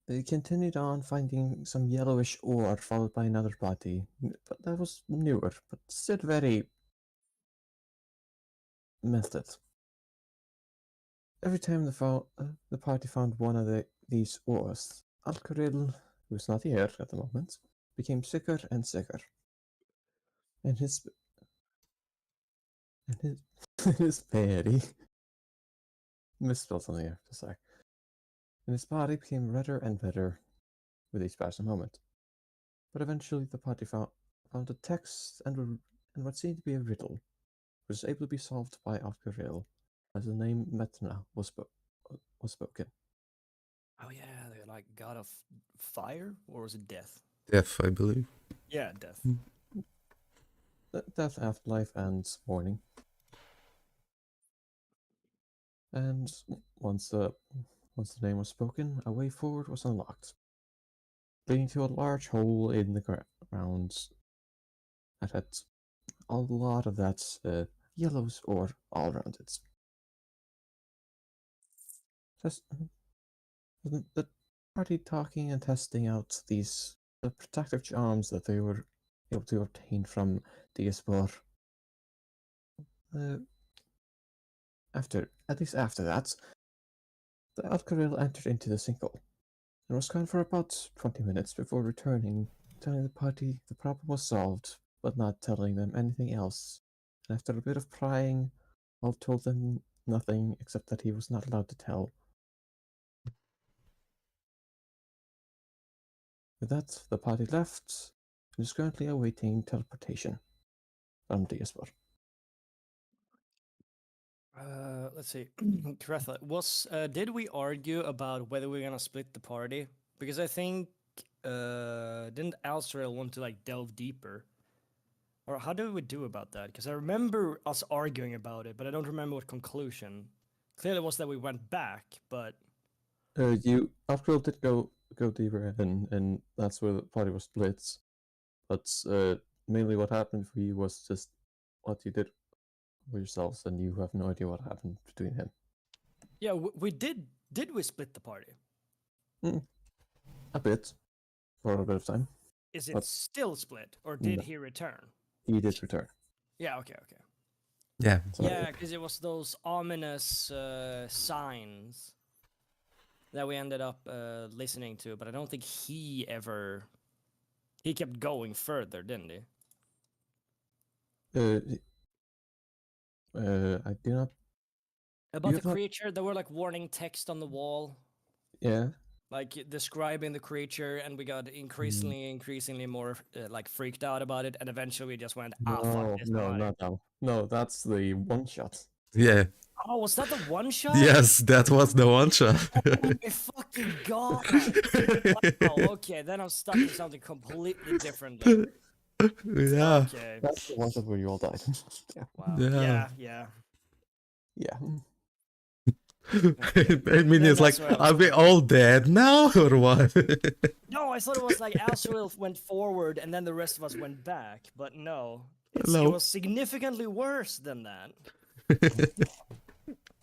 They continued on, finding some yellowish ore, followed by another body, but that was newer, but still very melted. Every time the party found one of these ores, Alcaril, who's not here at the moment, became sicker and sicker, and his his body misspelled something here. Sorry. And his body became redder and redder with each passing moment. But eventually, the party found a text and what seemed to be a riddle, was able to be solved by Alcaril, as the name Metna was spoken. Oh yeah, they're like god of fire, or was it death? Death, I believe. Yeah, death. Death, afterlife, and mourning. And once the name was spoken, a way forward was unlocked, leading to a large hole in the ground that had a lot of that yellows ore all around it. Just the party talking and testing out the protective charms that they were able to obtain from Diaspor. At least after that, the Alcaril entered into the sinkhole and was gone for about 20 minutes before returning, telling the party the problem was solved, but not telling them anything else. And after a bit of prying, Walt told them nothing except that he was not allowed to tell. With that, the party left and is currently awaiting teleportation from Diaspor. Let's see. Kretha, did we argue about whether we're gonna split the party? Because I think didn't Alstrael want to like delve deeper? Or how did we do about that? Because I remember us arguing about it, but I don't remember what conclusion. Clearly it was that we went back, but Alcaril did go deeper, and that's where the party was split. But mainly what happened for you was just what you did for yourselves, and you have no idea what happened between him. yeah, we did. Did we split the party? A bit, for a bit of time. Is it But still split, or did no. he return? He did return. Yeah. Okay. Okay. Yeah. So, Yeah, because it was those ominous signs that we ended up listening to, but I don't think he ever. He kept going further, didn't he? I do not. About You the have not. creature, there were like warning text on the wall, Yeah. like describing the creature, and we got increasingly more like freaked out about it, and eventually we just went, ah, fuck this. No, not now. No, that's the one shot. Yeah. Oh, was that the one shot? Yes, that was the one shot. Oh my fucking god! Wow, okay, then I'm stuck in something completely different. Then. Yeah. Okay. That's the one shot where you all died. Yeah. Wow. Yeah. Yeah. Yeah. I mean, Then it's like, that's where I are was we all dead now or what? No, I thought it was like Azrael went forward and then the rest of us went back, but no. It No. was significantly worse than that.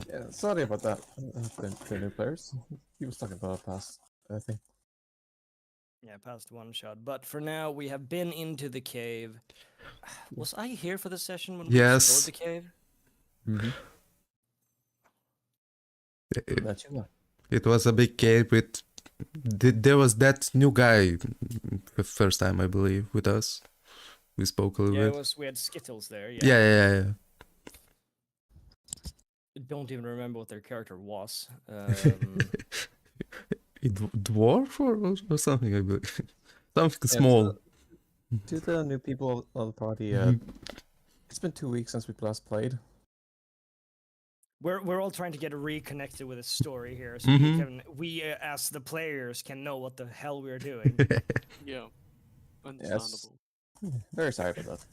Yeah. Sorry about that. The new players. He was talking about past thing. Yeah, past one shot. But for now, we have been into the cave. Was I here for the session when we Yes. explored the cave? Mm-hmm. That you are. It was a big cave with. There was that new guy, the first time I believe, with us. We spoke a little Yeah, bit. we had Skittles there. Yeah. Yeah. I don't even remember what their character was. Dwarf or something, I believe. Something small. To the new people of the party, it's been 2 weeks since we last played. We're all trying to get reconnected with a story here, so we as the players can know what the hell we're doing. Yeah, understandable. Very sorry about that.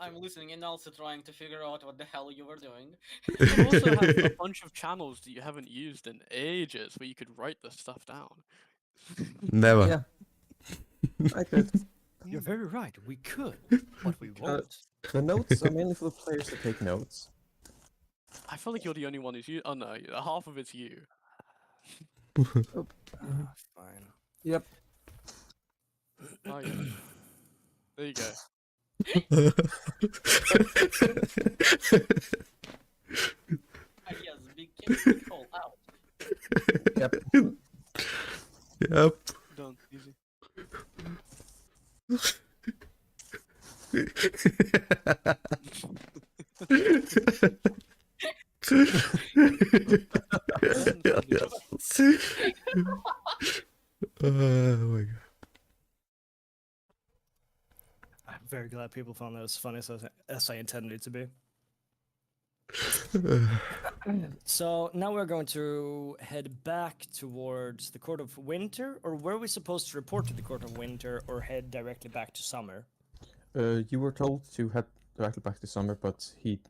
I'm listening and also trying to figure out what the hell you were doing. You also have a bunch of channels that you haven't used in ages where you could write this stuff down. Never. Yeah. I could. You're very right. We could, but we won't. The notes are mainly for the players to take notes. I feel like you're the only one who's you. Oh no, half of it's you. Fine. Yep. Oh yeah. There you go. Yes, big hole out. Yep. Yep. Done. Easy. Oh my god. I'm very glad people found that as funny as I intended it to be. So now we're going to head back towards the Court of Winter, or were we supposed to report to the Court of Winter, or head directly back to Summer? You were told to head directly back to Summer, but he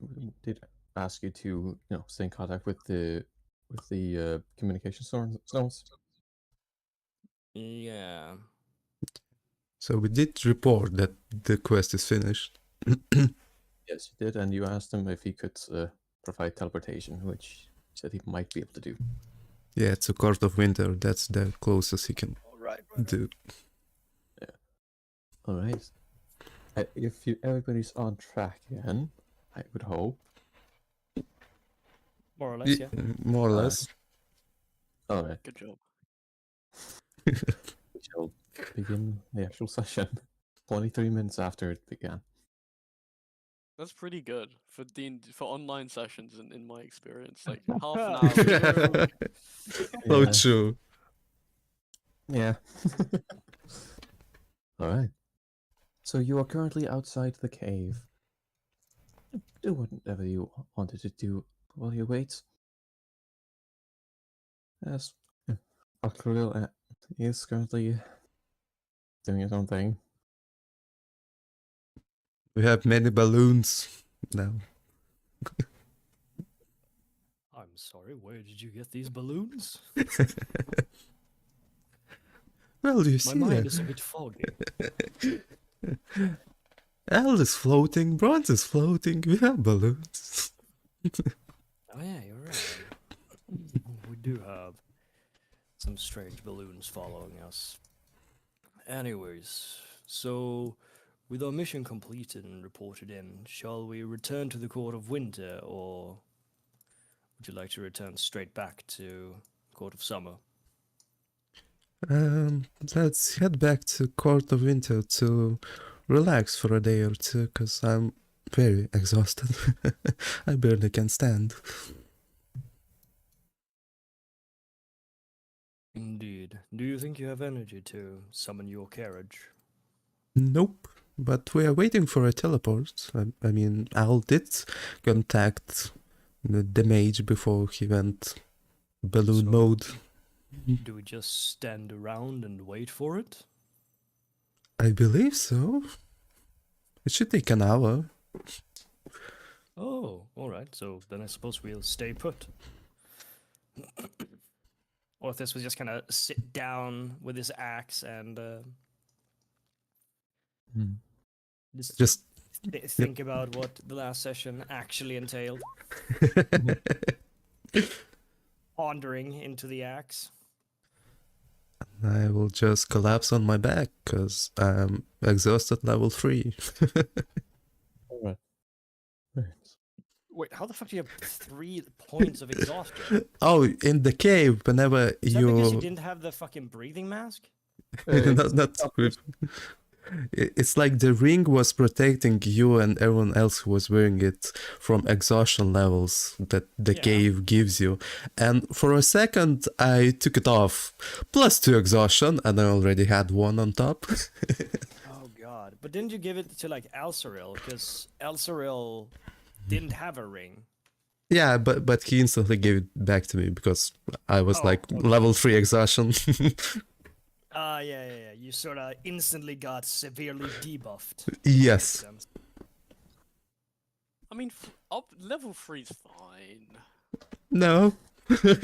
did ask you to, stay in contact with the communication stones. Yeah. So we did report that the quest is finished. Yes, you did, and you asked him if he could provide teleportation, which he said he might be able to do. Yeah, it's a Court of Winter. That's the closest he can do. All right. If everybody's on track again, I would hope. More or less, yeah. More or less. All right. Good job. We shall begin the actual session. 23 minutes after it began. That's pretty good for for online sessions in my experience. Like half an hour. So Yeah. true. Yeah. All right. So you are currently outside the cave. Do whatever you wanted to do while you wait. Yes. Octorial is currently doing his own thing. We have many balloons now. I'm sorry, where did you get these balloons? Well, you My see mind that. is a bit foggy. L is floating, bronze is floating, we have balloons. Oh yeah, you're right. We do have some strange balloons following us. Anyways, so with our mission completed and reported in, shall we return to the Court of Winter, or would you like to return straight back to Court of Summer? Let's head back to Court of Winter to relax for a day or two, because I'm very exhausted. I barely can stand. Indeed. Do you think you have energy to summon your carriage? Nope. But we are waiting for a teleport. I mean, Al did contact the mage before he went balloon So- mode. Do we just stand around and wait for it? I believe so. It should take an hour. Oh, alright, so then I suppose we'll stay put. Or if this was just kind of sit down with his axe and Just think about what the last session actually entailed. Pondering into the axe. I will just collapse on my back because I'm exhausted level 3. All right. Right. Wait, how the fuck do you have 3 points of exhaustion? Oh, in the cave, whenever Is that because you you... didn't have the fucking breathing mask? not it's like the ring was protecting you and everyone else who was wearing it from exhaustion levels that the Yeah. cave gives you. And for a second, I took it off. +2 exhaustion, and I already had 1 on top. Oh god. But didn't you give it to like Alceril? Because Alceril didn't have a ring. Yeah, but he instantly gave it back to me because I was Oh, like okay. level 3 exhaustion. Yeah. You sort of instantly got severely debuffed. Yes. Makes sense. I mean, up level 3's fine. No. Go on,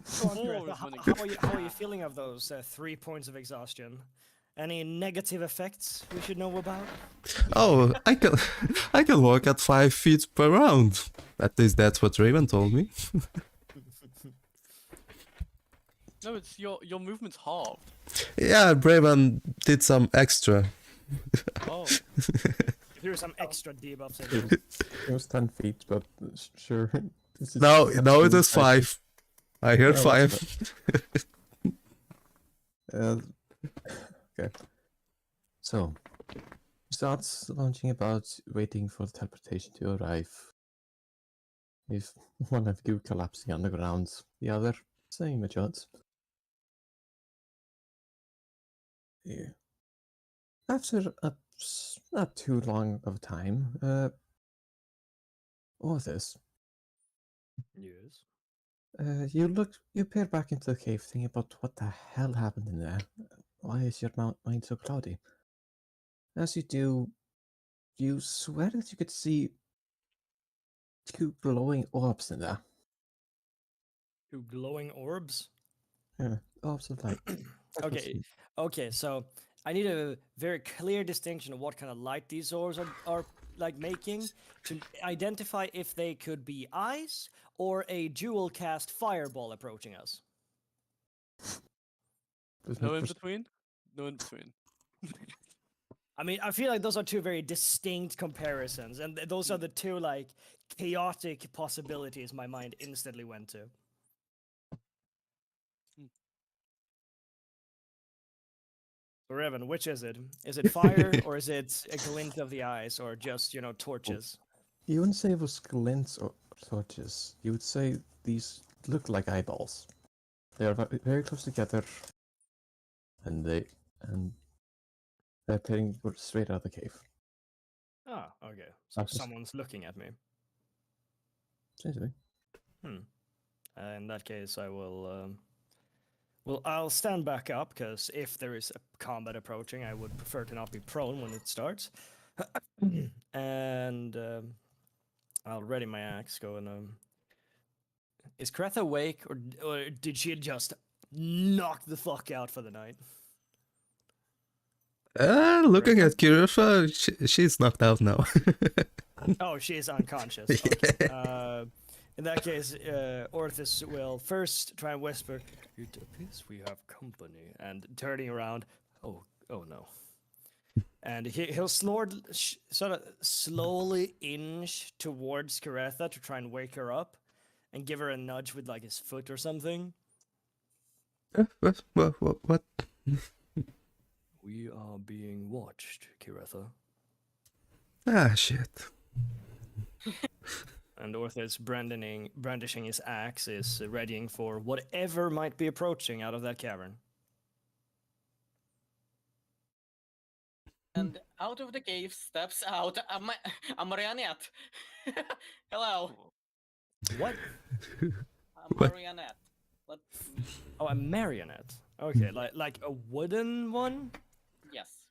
Four Gareth, is when it how gets are you feeling of those 3 points of exhaustion? Any negative effects we should know about? Oh, I can walk at 5 feet per round. At least that's what Raven told me. No, it's your movement's halved. Yeah, Raven did some extra. Oh, Here's some extra debuffs in It there. was 10 feet, but sure. This is Now it absolutely is 5. I heard Oh, 5. Okay. So, starts launching about, waiting for the teleportation to arrive. If one of you collapsing on the ground, the other same a chance. Yeah. After not too long of time, all this, Yes. you peer back into the cave, thinking about what the hell happened in there. Why is your mind so cloudy? As you do, you swear that you could see two glowing orbs in there. Two glowing orbs. Yeah, orbs of light. Okay. Okay. So I need a very clear distinction of what kind of light these orbs are like making to identify if they could be eyes or a jewel cast fireball approaching us. There's no in pers- between. No in between. I mean, I feel like those are two very distinct comparisons, and those are the two like chaotic possibilities my mind instantly went to. Revan, which is it? Is it fire or is it a glint of the eyes or just, torches? You wouldn't say it was glints or torches. You would say these look like eyeballs. They are very close together, and they're peering straight out of the cave. Ah, okay. So Not just- someone's looking at me. Seems to be. In that case, I will. Well, I'll stand back up because if there is a combat approaching, I would prefer to not be prone when it starts. And I'll ready my axe. Go and is Kreth awake or did she just knock the fuck out for the night? Looking at Kirufa, she's knocked out now. Oh, she is unconscious. Okay. In that case, Orthus will first try and whisper, "It appears we have company," and turning around, oh no. And he'll sort of slowly inch towards Caretha to try and wake her up, and give her a nudge with like his foot or something. What? We are being watched, Caretha. Ah, shit. And Orthus, brandishing his axe, is readying for whatever might be approaching out of that cavern. And out of the cave steps out a marionette. Hello, What? a What? marionette. Let Oh, a marionette. Okay, like a wooden one? yes.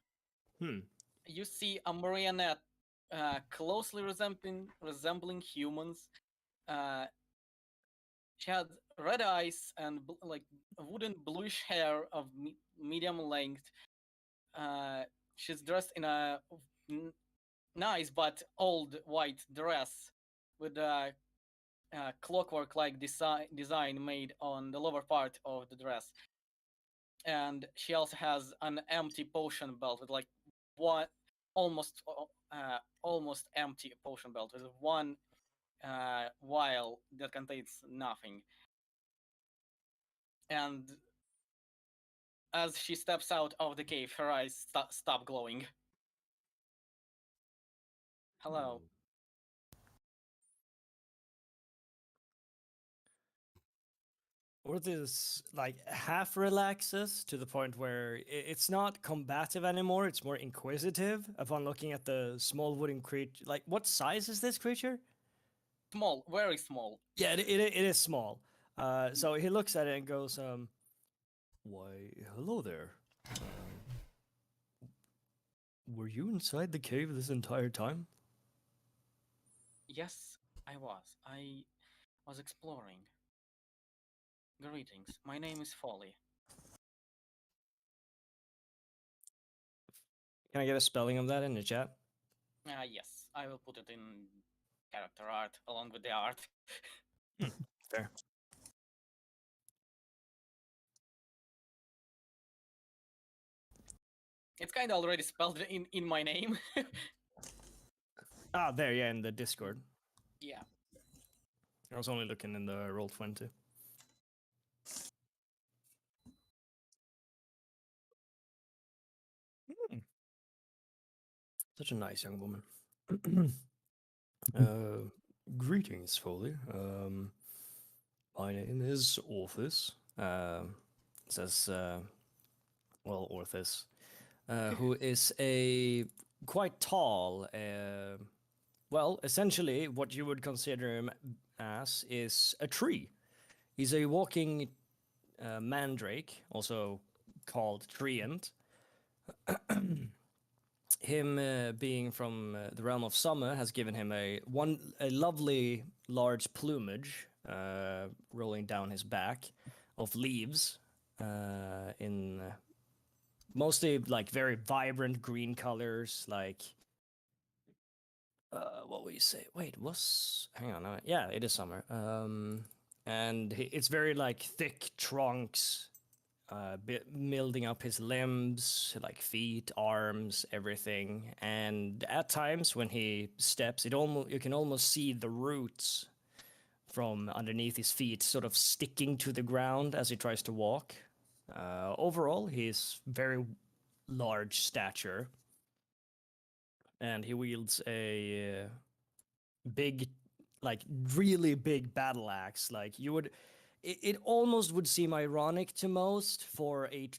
Hmm. You see a marionette closely resembling humans. She had red eyes and like wooden bluish hair of medium length. She's dressed in a nice but old white dress with a clockwork-like design made on the lower part of the dress. And she also has an empty potion belt with like one almost empty potion belt with one vial that contains nothing. And as she steps out of the cave, her eyes stop glowing. Hello. Orthus like half relaxes to the point where it's not combative anymore. It's more inquisitive upon looking at the small wooden creature. Like, what size is this creature? Small, very small. Yeah, it is small. So he looks at it and goes, "Why, hello there. Were you inside the cave this entire time?" Yes, I was. I was exploring. Greetings. My name is Folly. Can I get a spelling of that in the chat? Yes, I will put it in character art along with the art. Fair. It's kind of already spelled in my name. Ah, there, yeah, in the Discord. Yeah. I was only looking in the Roll20. Such a nice young woman. Greetings, Foley. My name is Orthus. Says, well, Orthus, who is a quite tall, well, essentially what you would consider him as is a tree. He's a walking mandrake, also called treant. Him being from the realm of summer has given him a lovely large plumage rolling down his back of leaves in mostly like very vibrant green colors, like what would you say? Wait, hang on, yeah, it is summer. And it's very like thick trunks, building up his limbs, like feet, arms, everything. And at times when he steps, you can almost see the roots from underneath his feet sort of sticking to the ground as he tries to walk. Overall, he's very large stature, and he wields a big, like really big battle axe. Like it almost would seem ironic to most for a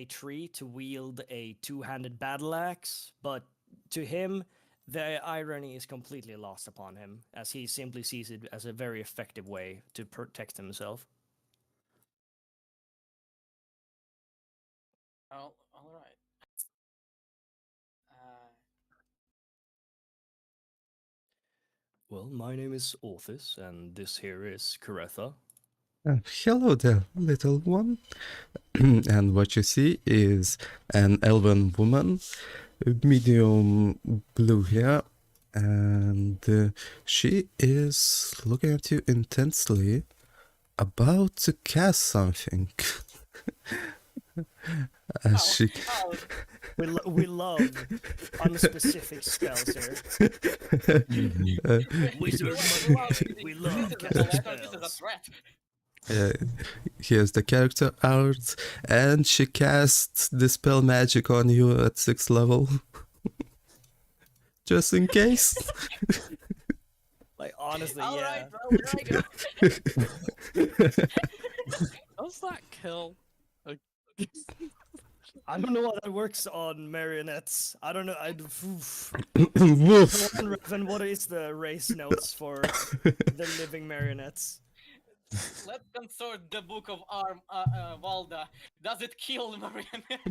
tree to wield a two-handed battle axe, but to him, the irony is completely lost upon him, as he simply sees it as a very effective way to protect himself. Oh, all right. Well, my name is Orthus, and this here is Caretha. Hello there, little one. And what you see is an elven woman, medium blue hair, and she is looking at you intensely, about to cast something. As she... We love unspecific spells here. We love casting This is a spells. threat. Here's the character art, and she casts Dispel Magic on you at 6th level. Just in case. Like, honestly, All yeah. right, well, here I go. Does that kill? I don't know how that works on marionettes. I don't know. Woof. Come on, Raven, what is the race notes for the living marionettes? Let's consult the book of Valda. Does it kill marionette?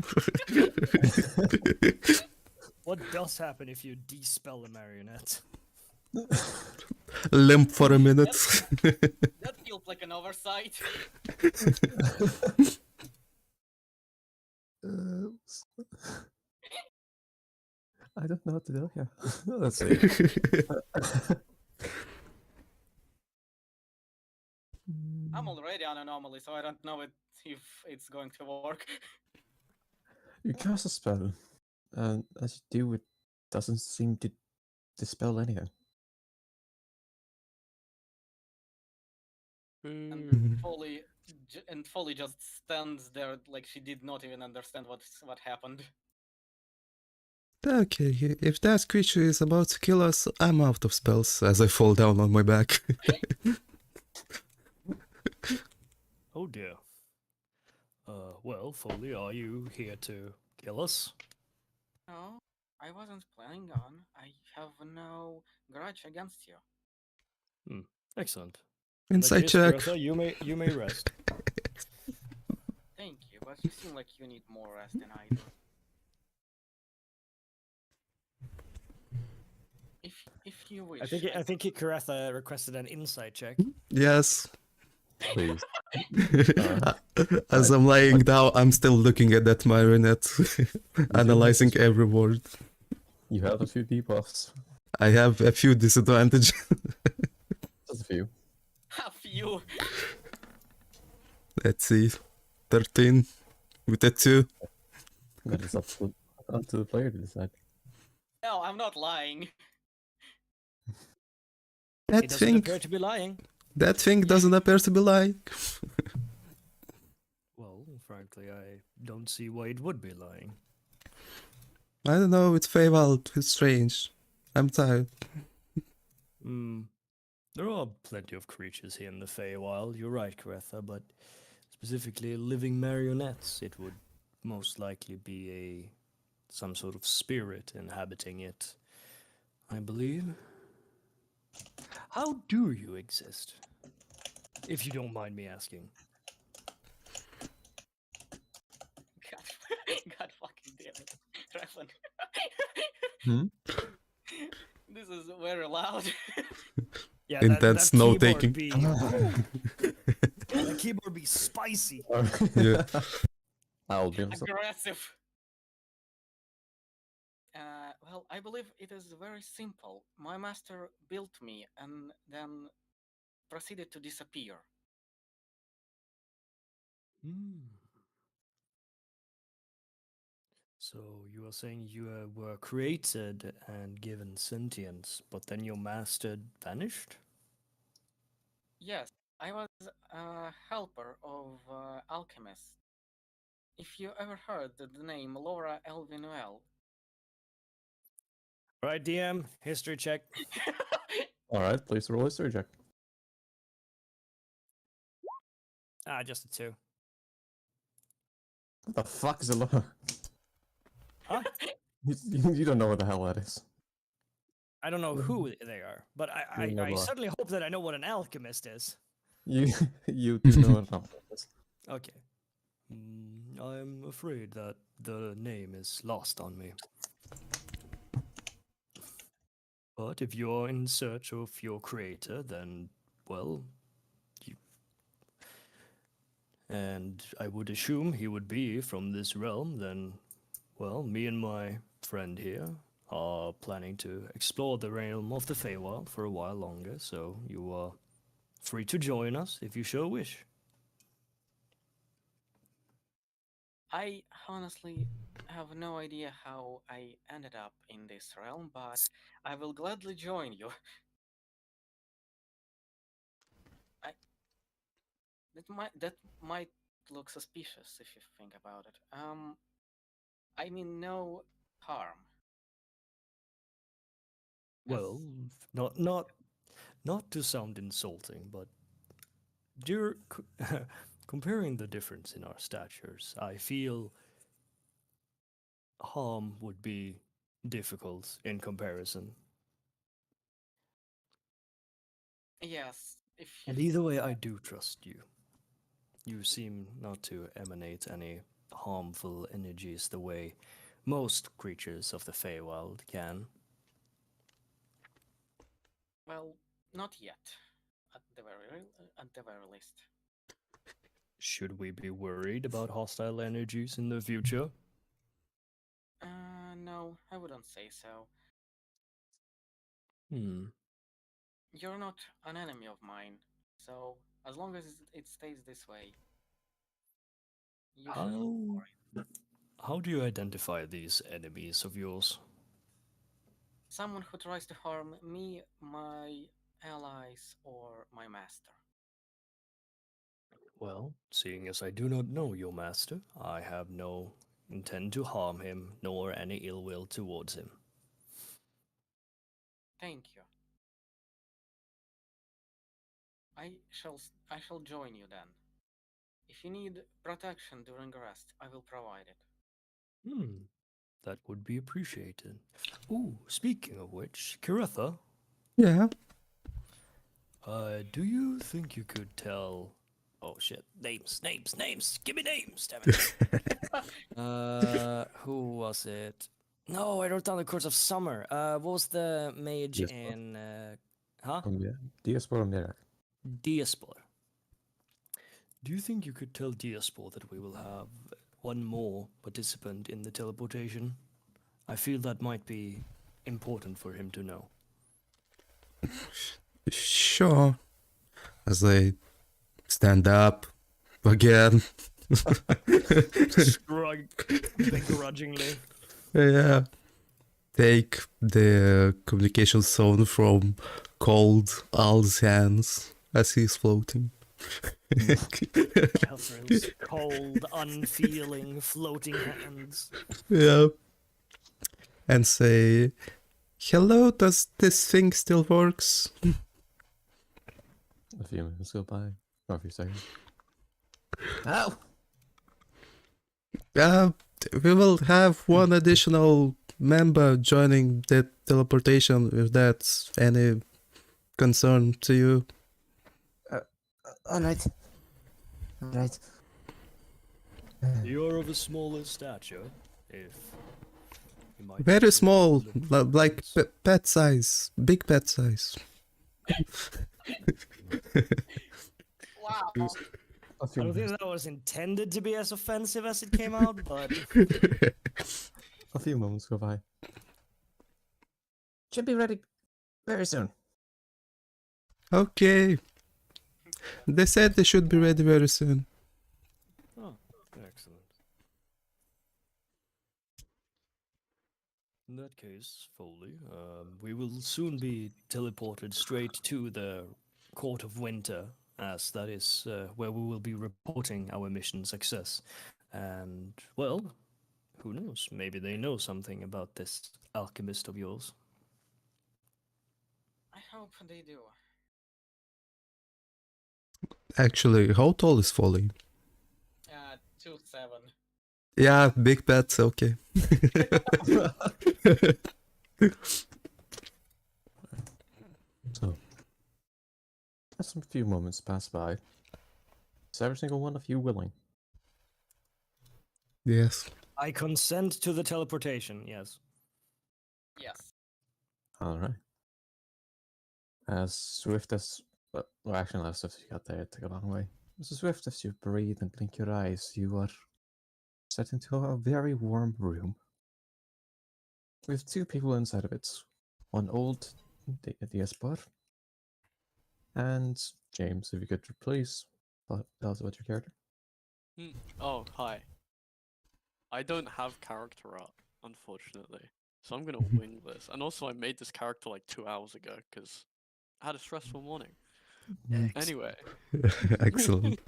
What does happen if you de-spell a marionette? Limp for a minute. That feels like an oversight. I don't know what to do here. Let's see. I'm already on anomaly, so I don't know if it's going to work. You cast a spell, and as you do, it doesn't seem to dispel anything. And Foley just stands there like she did not even understand what happened. Okay, if that creature is about to kill us, I'm out of spells as I fall down on my back. Oh dear. Well, Foley, are you here to kill us? No, I wasn't planning on. I have no grudge against you. Excellent. Inside check. Caretha, you may rest. Thank you, but you seem like you need more rest than I do. If you wish. I think Caretha requested an insight check. Yes. Please. As I'm lying down, I'm still looking at that marionette, analyzing every word. You have a few debuffs. I have a few disadvantages. Just a few. A few. Let's see. 13 with a 2. That is up to the player to decide. No, I'm not lying. That He doesn't thing, appear to be lying. that thing doesn't appear to be lying. Well, frankly, I don't see why it would be lying. I don't know, it's Feywild, it's strange. I'm tired. Hmm. There are plenty of creatures here in the Feywild, you're right, Karetha, but specifically living marionettes, it would most likely be some sort of spirit inhabiting it, I believe. How do you exist? If you don't mind me asking. God, God fucking damn it. Treflin. Hmm? This is very loud. Yeah, Intense that keyboard note-taking. be the keyboard be spicy. Yeah. I'll be honest. Aggressive. Well, I believe it is very simple. My master built me and then proceeded to disappear. Hmm. So you are saying you were created and given sentience, but then your master vanished? Yes, I was a helper of alchemists. If you ever heard the name Laura Elvinuel. Right, DM, history check. Alright, please roll a history check. Just a 2. What the fuck is a law? Huh? You don't know what the hell that is. I don't know who they are, but You know I what. certainly hope that I know what an alchemist is. You do know what that is. Okay. I'm afraid that the name is lost on me. But if you're in search of your creator, then, well, you... And I would assume he would be from this realm, then, well, me and my friend here are planning to explore the realm of the Feywild for a while longer, so you are free to join us if you so wish. I honestly have no idea how I ended up in this realm, but I will gladly join you. That might look suspicious if you think about it. I mean no harm. Well, not to sound insulting, but comparing the difference in our statures, I feel harm would be difficult in comparison. Yes, if you And either way, I do trust you. You seem not to emanate any harmful energies the way most creatures of the Feywild can. well, not yet. At the very least. Should we be worried about hostile energies in the future? No, I wouldn't say so. Hmm. You're not an enemy of mine, so as long as it stays this way, you shouldn't worry. How do you identify these enemies of yours? Someone who tries to harm me, my allies, or my master. Well, seeing as I do not know your master, I have no intent to harm him, nor any ill will towards him. Thank you. I shall join you then. If you need protection during rest, I will provide it. That would be appreciated. Ooh, speaking of which, Kiretha, Yeah. do you think you could tell... Oh shit, names! Give me names, damn it! Who was it? No, I wrote down the Course of Summer. What was the mage Yes, in... Huh? Diaspora Mirak. Diaspor. Do you think you could tell Diaspor that we will have one more participant in the teleportation? I feel that might be important for him to know. Sure. As they stand up again. Shrug begrudgingly. Yeah. Take the communication zone from cold Al's hands as he's floating. Catherine cold, unfeeling, floating hands. Yeah. And say, hello, does this thing still works? A few minutes go by. Or a few seconds. Ow! We will have one additional member joining the teleportation if that's any concern to you. Alright. Alright. You're of a smaller stature, if you might Very consider small, the like difference. pet size, big pet size. Wow. A I few don't think moments, that was intended to be as offensive as it came out, but a few moments go by. Should be ready very soon. Okay. They said they should be ready very soon. oh, excellent. In that case, Foley, we will soon be teleported straight to the Court of Winter, as that is where we will be reporting our mission success. And, well, who knows? Maybe they know something about this alchemist of yours. I hope they do. Actually, how tall is Foley? 2'7". Yeah, big pets, okay. So, as some few moments pass by, is every single one of you willing? Yes. I consent to the teleportation, yes. Yes. Alright. As swift as. Well, actually, not as swift as you got there, it took a long way. As swift as you breathe and blink your eyes, you are set into a very warm room with two people inside of it. One old Diaspor and James, if you could please tell us about your character. Oh, hi. I don't have character art, unfortunately. So I'm gonna wing this. And also I made this character like 2 hours ago, because I had a stressful morning. Anyway. Excellent.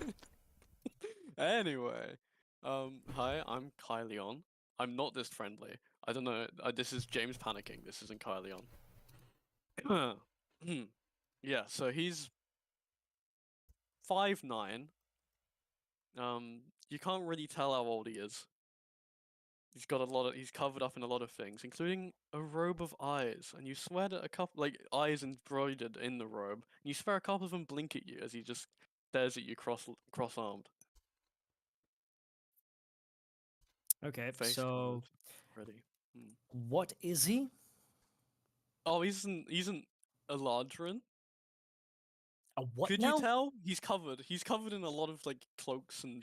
Anyway. Hi, I'm Kai Leon. I'm not this friendly. I don't know. This is James panicking. This isn't Kai Leon. Yeah, so he's 5'9". You can't really tell how old he is. He's got a lot of. He's covered up in a lot of things, including a robe of eyes. And you swear that a couple, like eyes embroidered in the robe. And you swear a couple of them blink at you as he just stares at you cross-armed. Okay, Face so covered, ready. what is he? Oh, he's an Eladrin. A what Could now? you tell? He's covered. He's covered in a lot of like cloaks and.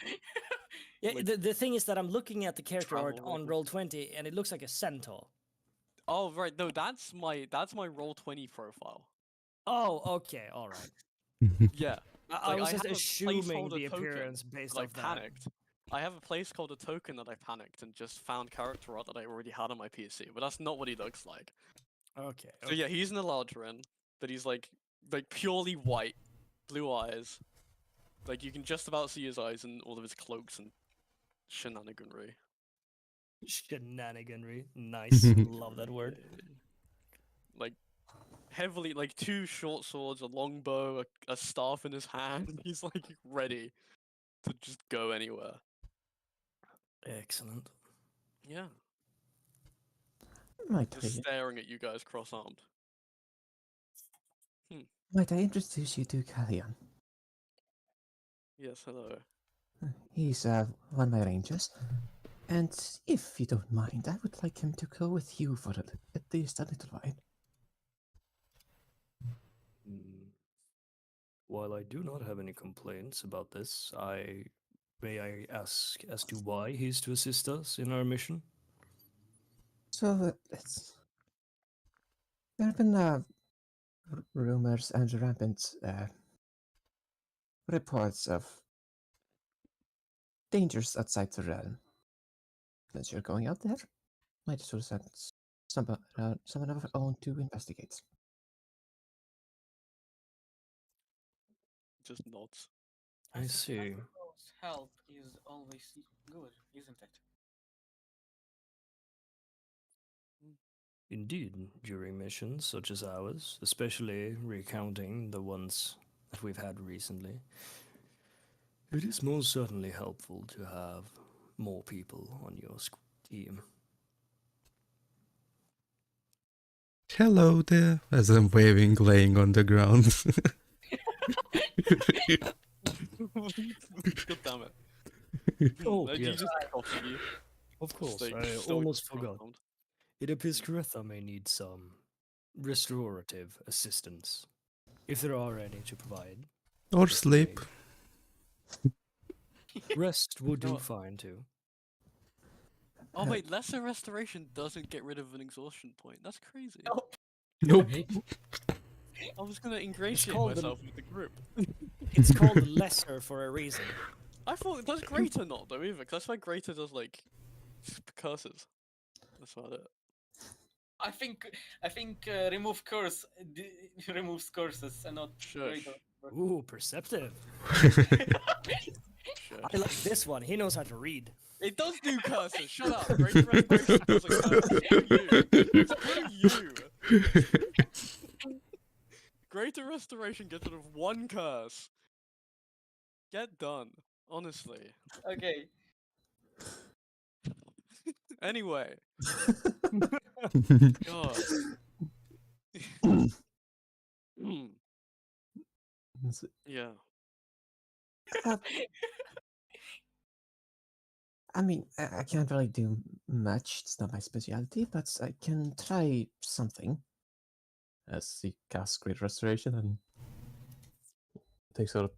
Yeah, like, the thing is that I'm looking at the character art travel on role. Roll20, and it looks like a centaur. Oh right, no, that's my Roll20 profile. Oh, okay, all right. Yeah. I Like, was I just have a assuming placeholder the token appearance based that I off that. panicked. I have a placeholder token that I panicked and just found character art that I already had on my PC, but that's not what he looks like. Okay. So yeah, he's an Eladrin, but he's like purely white, blue eyes. Like you can just about see his eyes and all of his cloaks and shenaniganry. Shenaniganry. Nice. Love that word. Like heavily, like 2 short swords, a long bow, a staff in his hand. He's like ready to just go anywhere. Excellent. Yeah, Might just staring at you guys cross-armed. I introduce you to Callion? Yes, hello. He's one of my rangers, and if you don't mind, I would like him to go with you for at least a little while. While I do not have any complaints about this, may I ask as to why he's to assist us in our mission? So there have been rumors and rampant reports of dangers outside the realm. Since you're going out there, might as well send someone of our own to investigate. Just nods. I see. suppose help is always good, isn't it? Indeed, during missions such as ours, especially recounting the ones that we've had recently, it is most certainly helpful to have more people on your team. Hello there, as I'm waving, laying on the ground. God damn it. Oh, Like, yes. you just coffee you. Of course, Like, I still almost front forgot. round. It appears Caretha may need some restorative assistance, if there are any to provide. Or Just sleep. Rest will do No. fine too. Oh wait, lesser restoration doesn't get rid of an exhaustion point. That's crazy. Nope. Nope. I was gonna ingratiate called the- myself with the group. It's called lesser for a reason. I thought does greater not though either, because that's why greater does like curses. That's about it. I think remove curse removes curses and not Shush. greater. Ooh, perceptive. Shush. I like this one. He knows how to read. It does do curses. Shut up. Greater restoration does a curse. Screw you. Greater restoration gets rid of one curse. Get done. Honestly. Okay. Anyway. God. Yeah. I mean, I can't really do much. It's not my specialty, but I can try something. As he casts Great Restoration and takes out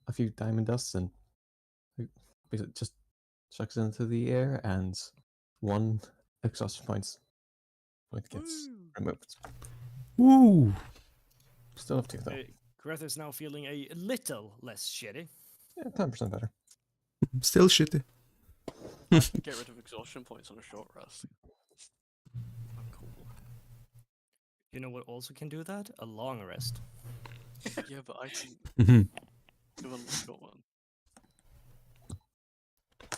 a few diamond dusts and basically just chucks it into the air, and one exhaustion point gets Woo. removed. Ooh. Still have two though. Caretha's now feeling a little less shitty. Yeah, 10% better. Still shitty. I can get rid of exhaustion points on a short rest. I'm cool. You know what also can do that? A long rest. Yeah, but I can Mhm. do a short one.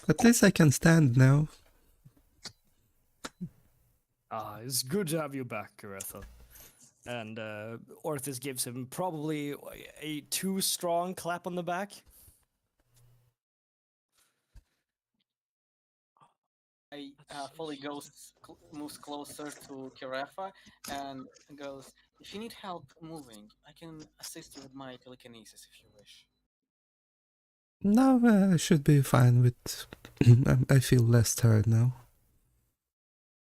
At least I can stand now. Ah, it's good to have you back, Caretha. And Orthis gives him probably a too strong clap on the back. I That's so fully moves closer to Kirefa and goes, if you need help moving, I can assist you with my telekinesis if you wish. Now I should be fine with... I feel less tired now.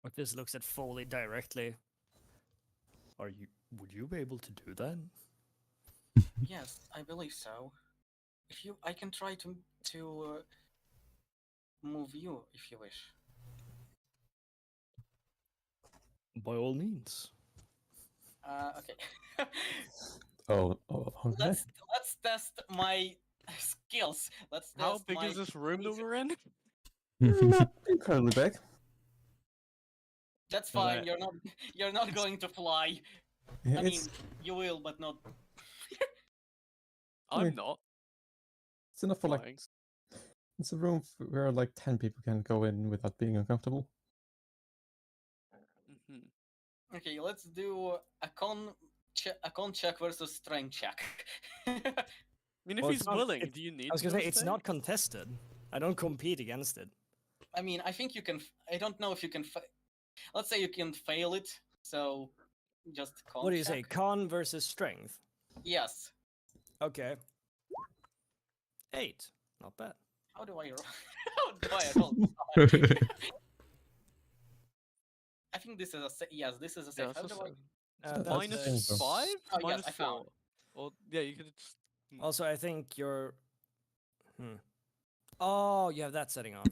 Orthis looks at Foley directly. Would you be able to do that? Yes, I believe so. I can try to move you if you wish. By all means. Okay. Okay. Let's test my skills. Let's test How big my is this room that telekinesis. we're in? Not incredibly big. That's Well, fine. You're not going to fly. Yeah, I mean, it's, you will, but not. I'm Yeah. not it's enough for like flying. it's a room where like 10 people can go in without being uncomfortable. Mhm. Okay, let's do a con check versus strength check. I mean, if Well, he's it's not- willing, it's- do you need I was to gonna go say it's stay? not contested. I don't compete against it. I mean, I think you can. I don't know if you can. Let's say you can fail it. So, just con. What do you say? check. Con versus strength. Yes. Okay. 8. Not bad. How do I roll? How do I roll? I think this is a yes. This is a Yeah, safe. How that's do I? a That's Minus a four. 5? Oh, yes, Minus I found. 4. Or yeah, you could. Also, I think you're. Oh, you have that setting on.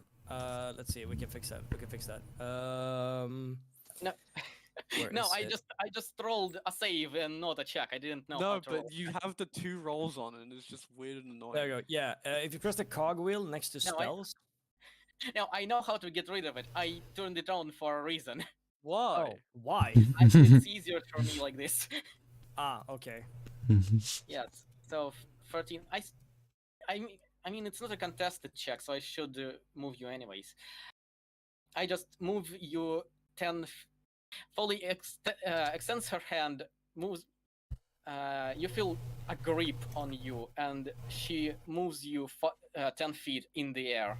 Let's see. We can fix that. We can fix that. No, Where no, is I it? just rolled a save and not a check. I didn't know how No, to roll. but you have the 2 rolls on, and it's just weird and annoying. There you go. Yeah. If you press the cog wheel next to No, spells. Now I know how to get rid of it. I turned it on for a reason. Why? Oh, why? It's easier for me like this. Ah, okay. Yes. So 13. I mean, it's not a contested check, so I should move you anyways. I just move you 10. Folly extends her hand, moves. You feel a grip on you, and she moves you 10 feet in the air.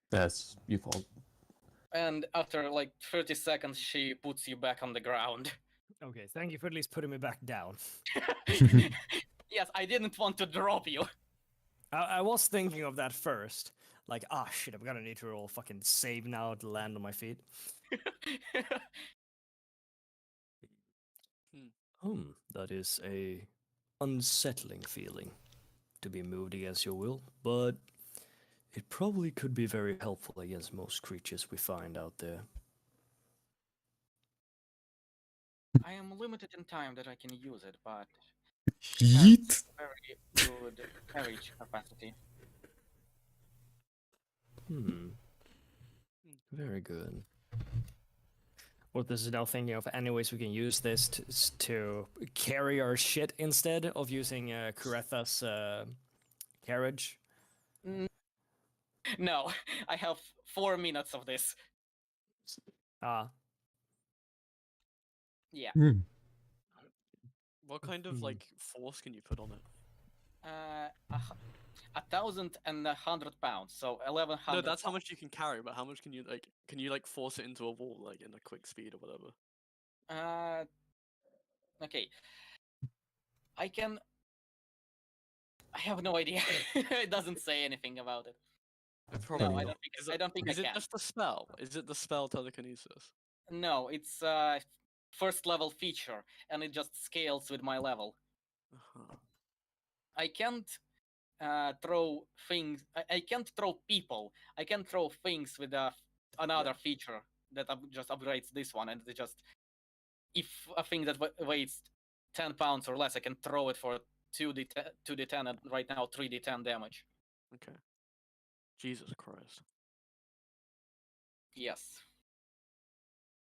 That's you fall. And after like 30 seconds, she puts you back on the ground. Okay. Thank you for at least putting me back down. Yes, I didn't want to drop you. I was thinking of that first. Like, ah, shit, I'm gonna need to roll fucking save now to land on my feet. That is a unsettling feeling to be moved against your will, but it probably could be very helpful against most creatures we find out there. I am limited in time that I can use it, but Yeet. very good carriage capacity. Very good. What this is now thinking of any ways we can use this to carry our shit instead of using Kuretha's carriage. No, I have 4 minutes of this. Ah, Yeah. What kind of like force can you put on it? 1,100 pounds, so 1,100. No, that's how much you can carry, but how much can you like? Can you like force it into a wall like in a quick speed or whatever? Okay. I can. I have no idea. It doesn't say anything about it. Probably No, I not. don't think. I don't think Is I it can. just a spell? Is it the spell telekinesis? No, it's a first level feature, and it just scales with my level. Uh-huh. I can't throw things. I can't throw people. I can throw things with another feature that just upgrades this one, and it just if a thing that weighs 10 pounds or less, I can throw it for 2d10 and right now 3d10 damage. Okay. Jesus Christ. Yes.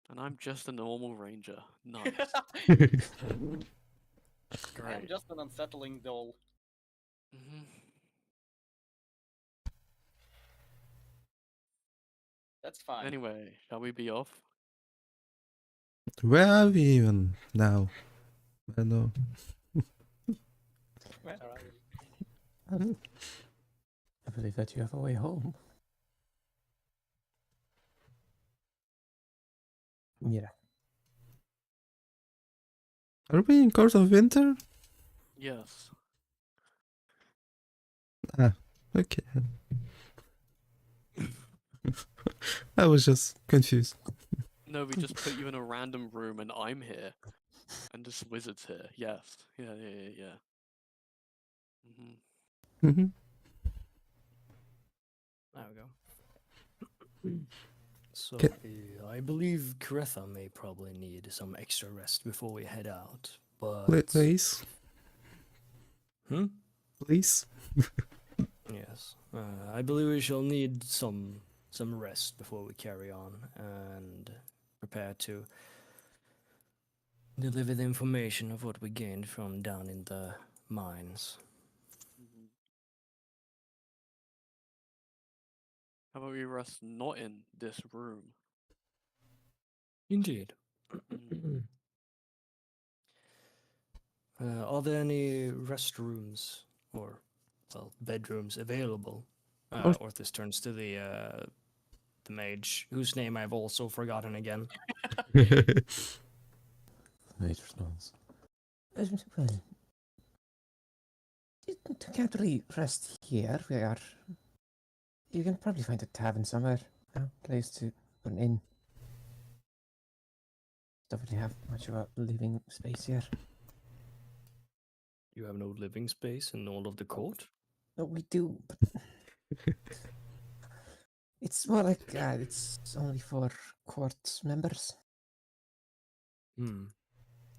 And I'm just a normal ranger. Nice. I'm Great. just an unsettling doll. Mm-hmm. That's fine. Anyway, shall we be off? Where are we even now? I don't know. Where are we? I believe that you have a way home. Yeah. Are we in Court of Winter? Yes. Ah, okay. I was just confused. No, we just put you in a random room and I'm here. And this wizard's here. Yes. Yeah. Mm-hmm. Mm-hmm. there we go. So I believe Kuretha may probably need some extra rest before we head out. But Please. Please. Yes, I believe we shall need some rest before we carry on and prepare to deliver the information of what we gained from down in the mines. Mm-hmm. How about we rest not in this room? Indeed. Are there any restrooms or, well, bedrooms available? Orthus turns to the mage, whose name I've also forgotten again. Mage responds. Well, you can't really rest here. You can probably find a tavern somewhere. A place to put an inn. don't really have much of a living space here. You have no living space in all of the court? No, we do, but it's more like it's only for court members. Hmm.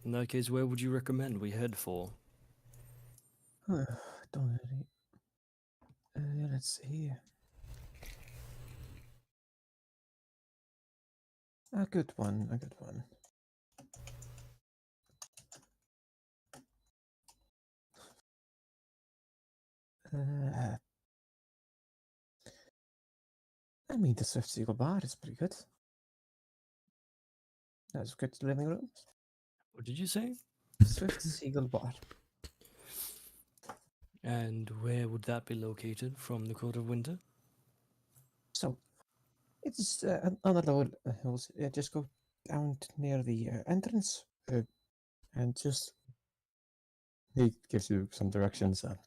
In that case, where would you recommend we head for? Don't really. Let's see. A good one. A good one. I mean, the Swift Seagull Bar is pretty good. That's good living rooms. What did you say? Swift Seagull Bar. And where would that be located from the Court of Winter? So, it's on the lower hills. Just go down near the entrance, and just he gives you some directions. And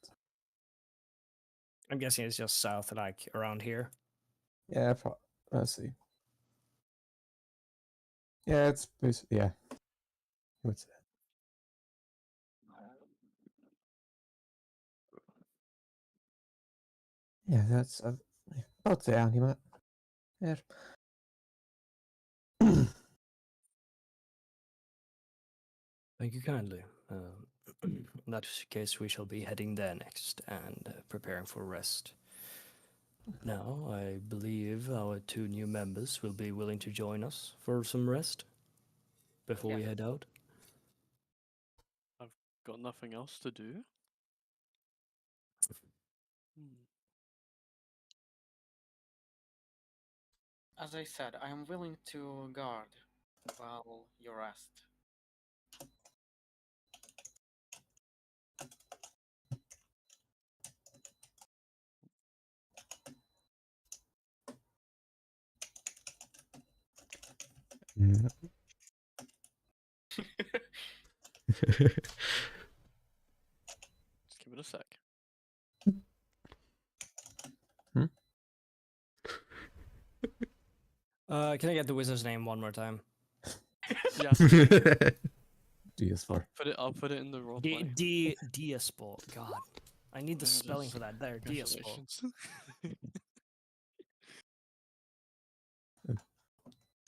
I'm guessing it's just south, like around here. yeah, let's see. Yeah, it's basically What's that? Yeah, that's about the anima. There. Thank you kindly. In that case, we shall be heading there next and preparing for rest. Now, I believe our 2 new members will be willing to join us for some rest before we Yeah. head out. Got nothing else to do. As I said, I am willing to guard while you rest. Yeah. Just give it a sec. Can I get the wizard's name one more time? Yeah. DS4. I'll put it in the roleplay. Diaspor. God. I need the There it spelling is. for that. There, Diaspor. Congratulations.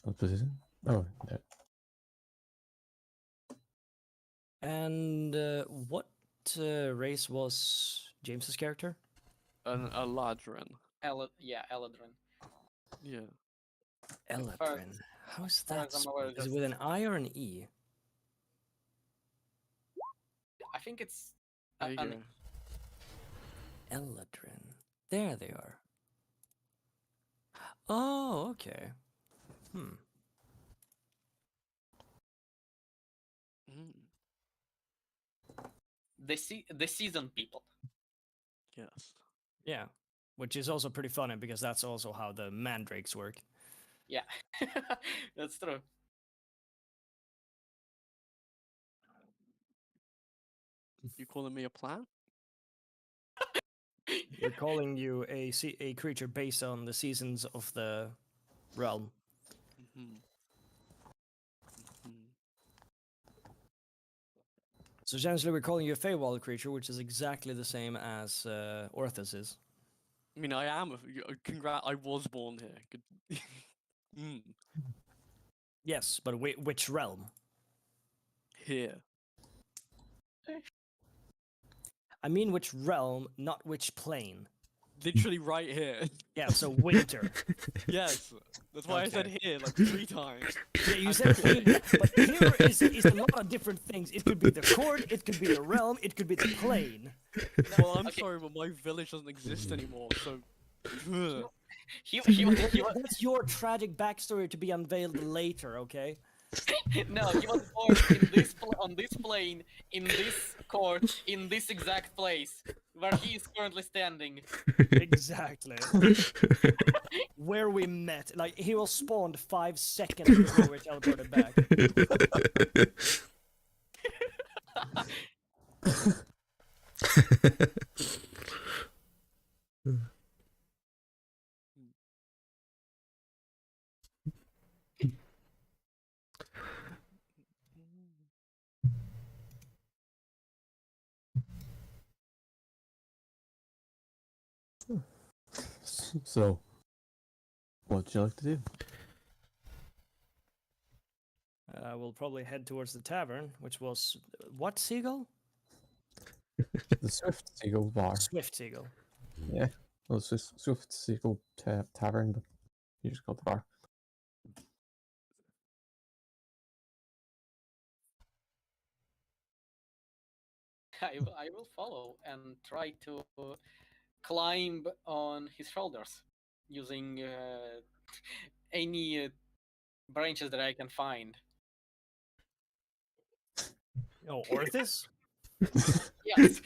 What position? Oh, there. And what race was James's character? A ladrin. Eladrin. Yeah. Eladrin. How is far that as I'm aware, spelled? Is it with an I or an E? I think it's There you an go. Eladrin. There they are. Oh, okay. Hmm. Mm, the seasoned people. yes. Yeah. Which is also pretty funny because that's also how the mandrakes work. Yeah, that's true. You calling me a plant? We're calling you a creature based on the seasons of the realm. Mm-hmm. Mm-hmm. So essentially, we're calling you a Feywild creature, which is exactly the same as Orthus is. I mean, I am. I was born here. Good. Mm. Yes, but which realm? Here. I mean which realm, not which plane. Literally right here. Yeah, so winter. Yes. That's why I said Okay. here like 3 times. Yeah, you said here, but here is a lot of different things. It could be the court, it could be the realm, it could be the plane. Well, I'm Okay. sorry, but my village doesn't exist anymore, so. He That's your tragic backstory to be unveiled later, okay? no, he was born in this on this plane, in this court, in this exact place where he is currently standing. Exactly. Where we met. Like, he was spawned 5 seconds before we teleported back. So, what would you like to do? We'll probably head towards the tavern, which was what seagull? The Swift Seagull Bar. Swift seagull. Yeah. Well, it's just Swift Seagull Tavern, but you just call it the bar. I will follow and try to climb on his shoulders using any branches that I can find. Oh, Orthis? Yes.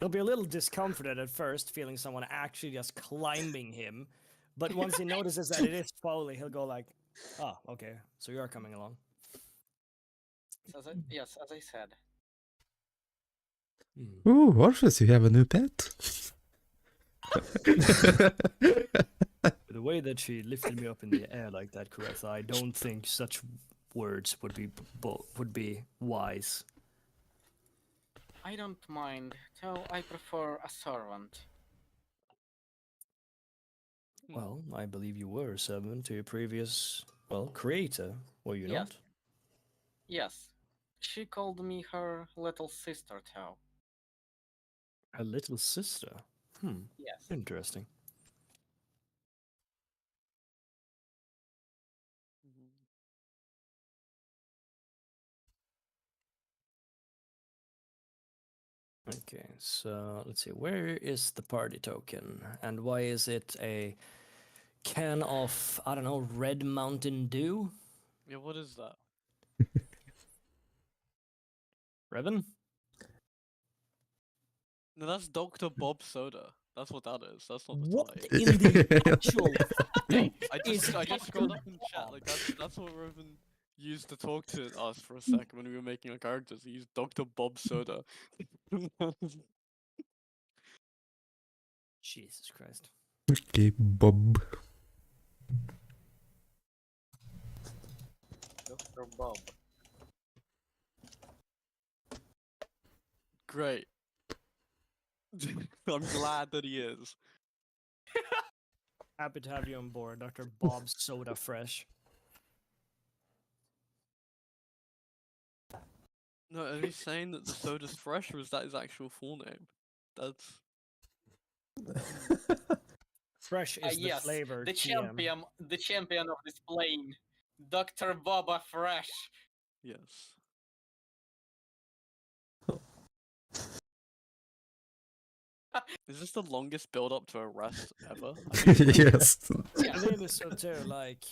He'll be a little discomforted at first, feeling someone actually just climbing him. But once he notices that it is Foley, he'll go like, "Oh, okay, so you are coming along." Yes, as I said. Ooh, Orpheus, you have a new pet? The way that she lifted me up in the air like that, Caretha, I don't think such words would be wise. I don't mind, though I prefer a servant. Well, I believe you were a servant to your previous, creator, were you Yes. not? Yes. She called me her little sister, though. A little sister. Yes. Interesting. Okay, so let's see. Where is the party token, and why is it a can of I don't know Red Mountain Dew? Yeah, what is that? Revan? No, that's Dr. Bob Soda. That's what that is. That's not the What tie. in the actual? I is just scrolled Dr. up in chat. Bob? Like that's what Rovan used to talk to us for a second when we were making our characters. He used Dr. Bob Soda. Jesus Christ! Okay, Bob. Dr. Bob. Great. I'm glad that he is. Happy to have you on board, Dr. Bob Soda Fresh. No, are you saying that the soda's fresh, or is that his actual full name? That's Fresh is the Yes, flavor. the TM. champion of this plane, Dr. Boba Fresh. yes. Is this the longest build up to arrest ever? I think Yes. I think so too. Like,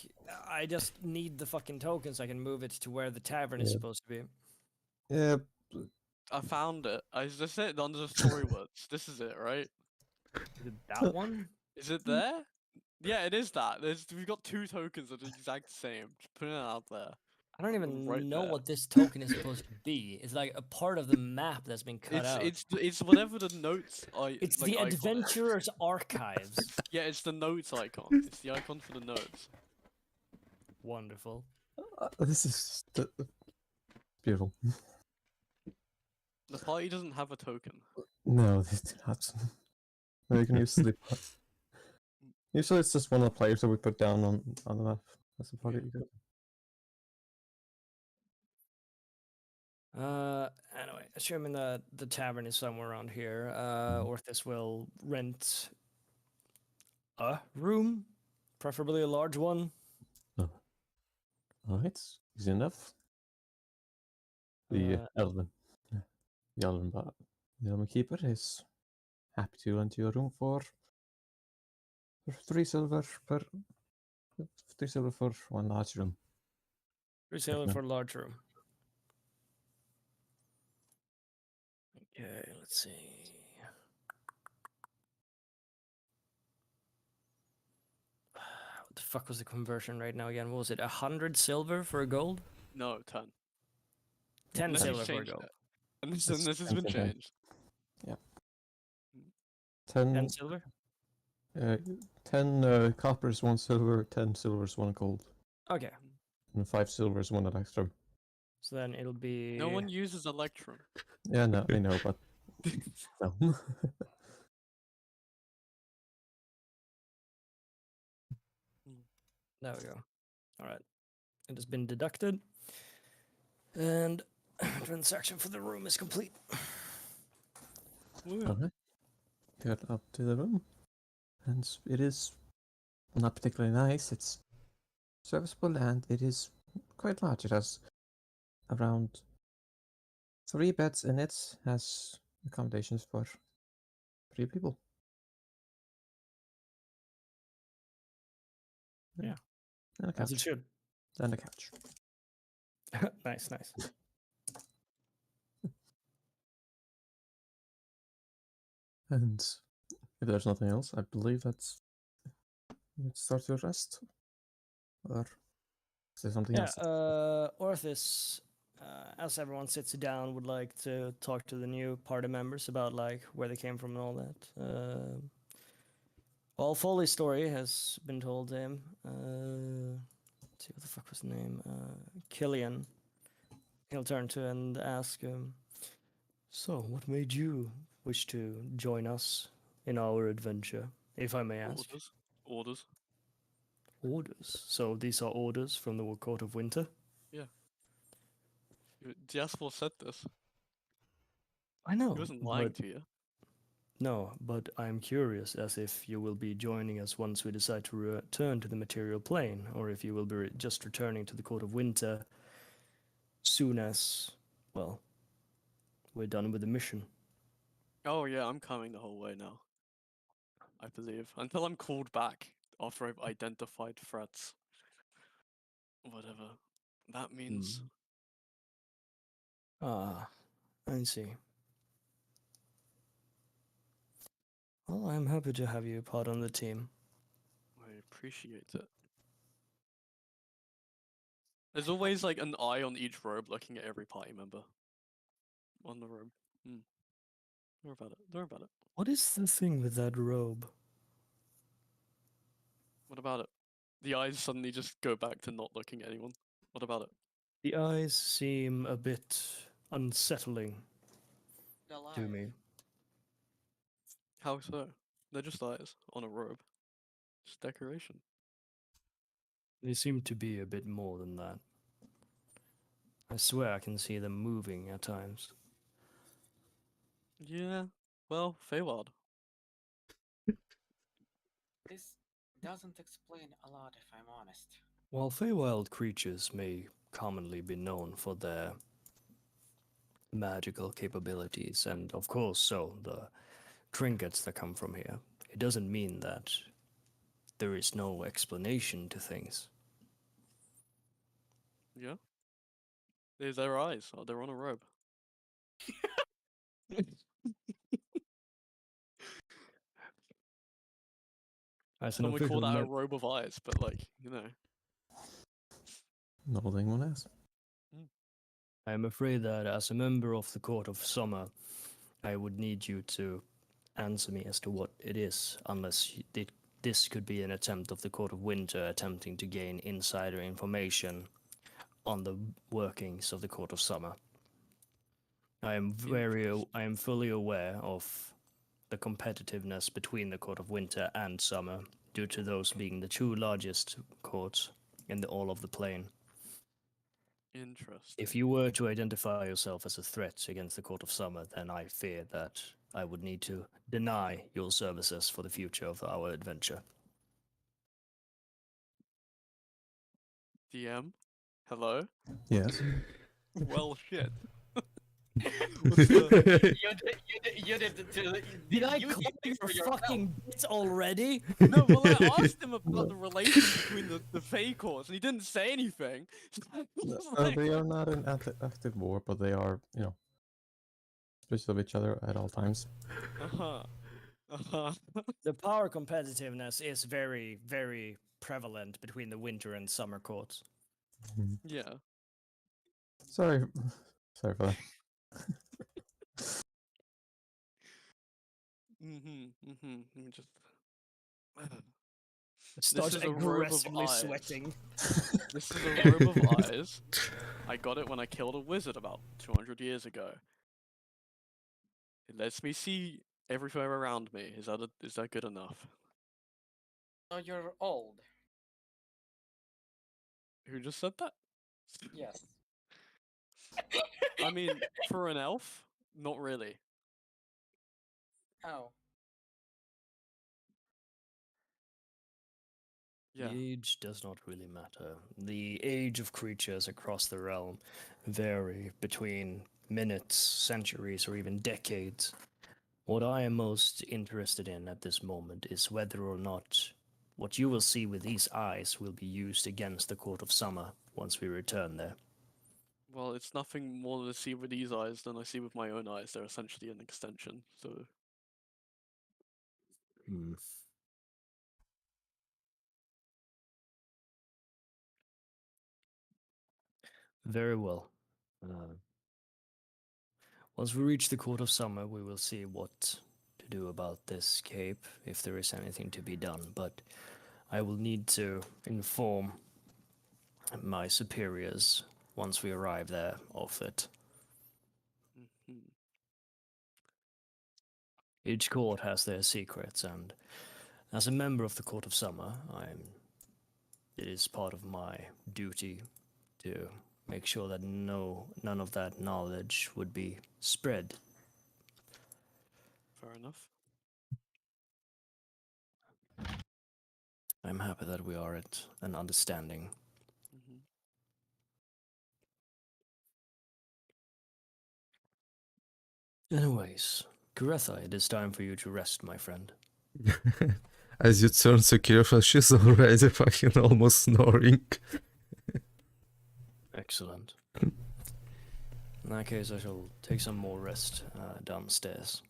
I just need the fucking token so I can move it to where the tavern is Yeah. supposed to be. Yeah. I found it. I just said it under the story words. This is it, right? Is it that one? Is it there? Yeah, it is that. We've got two tokens that are the exact same. Just putting it out there. I don't even Right know there. what this token is supposed to be. It's like a part of the map that's been cut out. It's whatever the notes are. It's like, the icon is. Adventurer's Archives. Yeah, it's the notes icon. It's the icon for the notes. Wonderful. This is beautiful. The party doesn't have a token. No, they do not. You can use sleep. Usually it's just one of the players that we put down on the map. That's the party you get. Anyway, assuming that the tavern is somewhere around here, Orthis will rent a room, preferably a large one. Alright, easy enough. The Elven. The Elven Keeper is happy to rent you a room for 3 silver per 3 silver for one large room. 3 silver Recommend. for a large room. Okay, let's see. What the fuck was the conversion right now again? What was it? 100 silver for a gold? No, 10. 10 Unless he's silver for a changed gold. it. And this It's has been 10. changed. 10 10 silver? 10 coppers, 1 silver, 10 silvers, 1 gold, Okay, and 5 silvers, 1 electrum. so then it'll be. No one uses Electrum. Yeah, no, I know, but no. There we go. All right. It has been deducted. And transaction for the room is complete. Woo. Okay. Get up to the room. And it is not particularly nice. It's serviceable and it is quite large. It has around 3 beds in it, has accommodations for 3 people. Yeah. And a As it couch. should. And a couch. Nice, nice. And if there's nothing else, I believe that's you start your rest. Or is there something Yeah, else? Orthis, as everyone sits down, would like to talk to the new party members about like where they came from and all that. Well, Foley's story has been told to him. Let's see what the fuck was his name? Killian. He'll turn to and ask him, "So, what made you wish to join us in our adventure, if I may ask?" Orders. Orders. So these are orders from the Court of Winter. Jasper said this. I know, He wasn't lying but to you. no, but I'm curious as if you will be joining us once we decide to return to the material plane, or if you will be just returning to the Court of Winter soon as, well, we're done with the mission. Oh yeah, I'm coming the whole way now. I believe. Until I'm called back after I've identified threats. Whatever that means. Ah, I see. Well, I'm happy to have you part on the team. I appreciate it. There's always like an eye on each robe looking at every party member. On the robe. Don't worry about it. Don't worry about it. What is the thing with that robe? What about it? The eyes suddenly just go back to not looking at anyone. What about it? The eyes seem a bit unsettling to me. How so? They're just eyes on a robe. Just decoration. They seem to be a bit more than that. I swear I can see them moving at times. Yeah. Well, Feywild. This doesn't explain a lot, if I'm honest. While Feywild creatures may commonly be known for their magical capabilities, and of course so the trinkets that come from here, it doesn't mean that there is no explanation to things. Yeah. There's their eyes. Oh, they're on a robe. As an Some would call official that a robe of eyes, but like, Nothing one else. I am afraid that as a member of the Court of Summer, I would need you to answer me as to what it is, unless this could be an attempt of the Court of Winter attempting to gain insider information on the workings of the Court of Summer. I am fully aware of the competitiveness between the Court of Winter and Summer, due to those being the two largest courts in all of the plane. Interesting. If you were to identify yourself as a threat against the Court of Summer, then I fear that I would need to deny your services for the future of our adventure. DM? Hello? Yes. Well, shit. You did Did I you call did this your for yourself. fucking bits already? No, well, I asked him about the relation between the Fey courts, and he didn't say anything. It's like- They are not in active war, but they are, suspicious of each other at all times. Uh-huh. Uh-huh. The power competitiveness is very, very prevalent between the winter and summer courts. Yeah. Sorry for that. Let me just... Starts is a robe of aggressively eyes. sweating. This is a robe of eyes. I got it when I killed a wizard about 200 years ago. It lets me see everywhere around me. Is that good enough? So you're old. Who just said that? Yes. I mean, for an elf, not really. Oh. Yeah. Age does not really matter. The age of creatures across the realm vary between minutes, centuries, or even decades. What I am most interested in at this moment is whether or not what you will see with these eyes will be used against the Court of Summer once we return there. Well, it's nothing more to see with these eyes than I see with my own eyes. They're essentially an extension. So Hmm. Very well. Once we reach the Court of Summer, we will see what to do about this cape, if there is anything to be done. But I will need to inform my superiors once we arrive there of it. mhm. Each court has their secrets, and as a member of the Court of Summer, it is part of my duty to make sure that none of that knowledge would be spread. Fair enough. I'm happy that we are at an understanding. Hmm. Anyways, Garetha, it is time for you to rest, my friend. As you turn to Kirfa, she's already fucking almost snoring. Excellent. In that case, I shall take some more rest downstairs.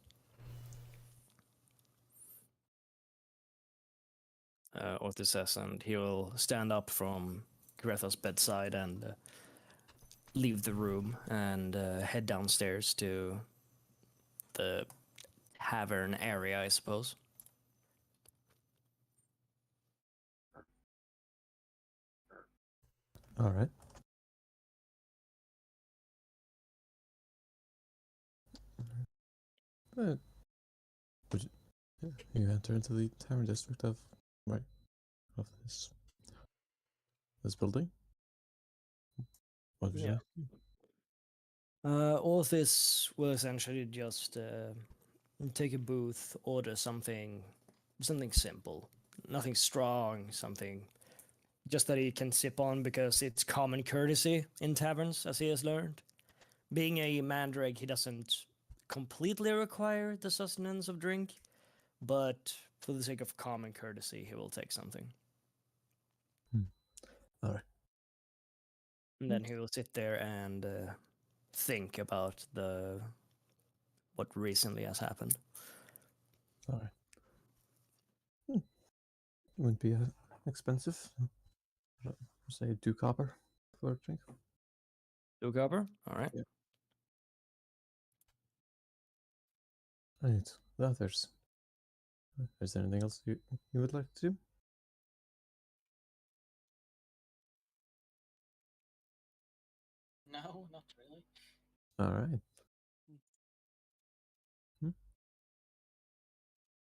Ortho says, and he will stand up from Garetha's bedside and leave the room and head downstairs to the tavern area, I suppose. All right. Would you, yeah, you enter into the tavern district of this building. What would you Yeah. like? Orthis will essentially just take a booth, order something simple, nothing strong, something just that he can sip on because it's common courtesy in taverns, as he has learned. Being a mandrake, he doesn't completely require the sustenance of drink, but for the sake of common courtesy, he will take something. All right. And then he will sit there and think about what recently has happened. All right. Wouldn't be expensive. Say 2 copper for a drink. 2 copper? All right. Yeah. Right. Well, is there anything else you would like to do? No, not really. All right.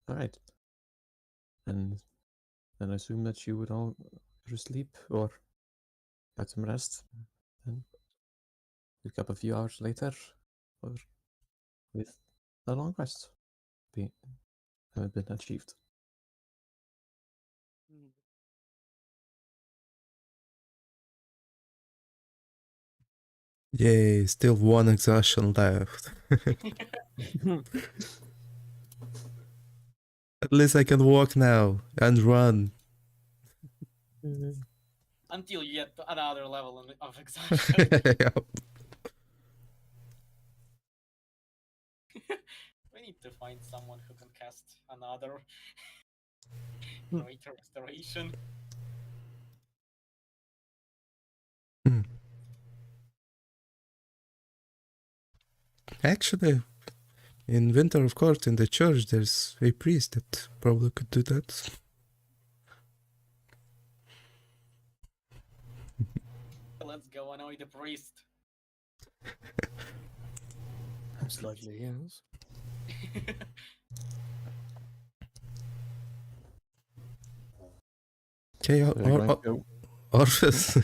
All right. And then I assume that you would all go to sleep or get some rest and wake up a few hours later or with a long rest be have been achieved. Mm. Yay, still one exhaustion left. At least I can walk now and run. Until you get to another level of exhaustion. Yep. We need to find someone who can cast another greater restoration. Actually, in Winter of Court in the church, there's a priest that probably could do that. Let's go annoy the priest. Slightly, yes. Okay, So you're going to go. Orpheus,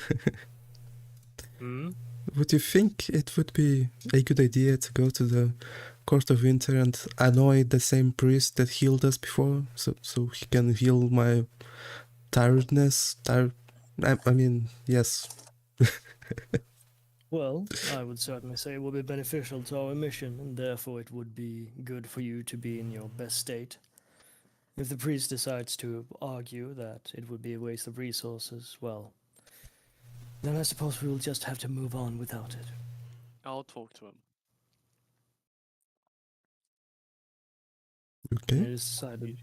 Hmm? would you think it would be a good idea to go to the Court of Winter and annoy the same priest that healed us before, so he can heal my tiredness? I mean, yes. Well, I would certainly say it would be beneficial to our mission, and therefore it would be good for you to be in your best state. If the priest decides to argue that it would be a waste of resources, well, then I suppose we will just have to move on without it. I'll talk to him. Okay. It is decided.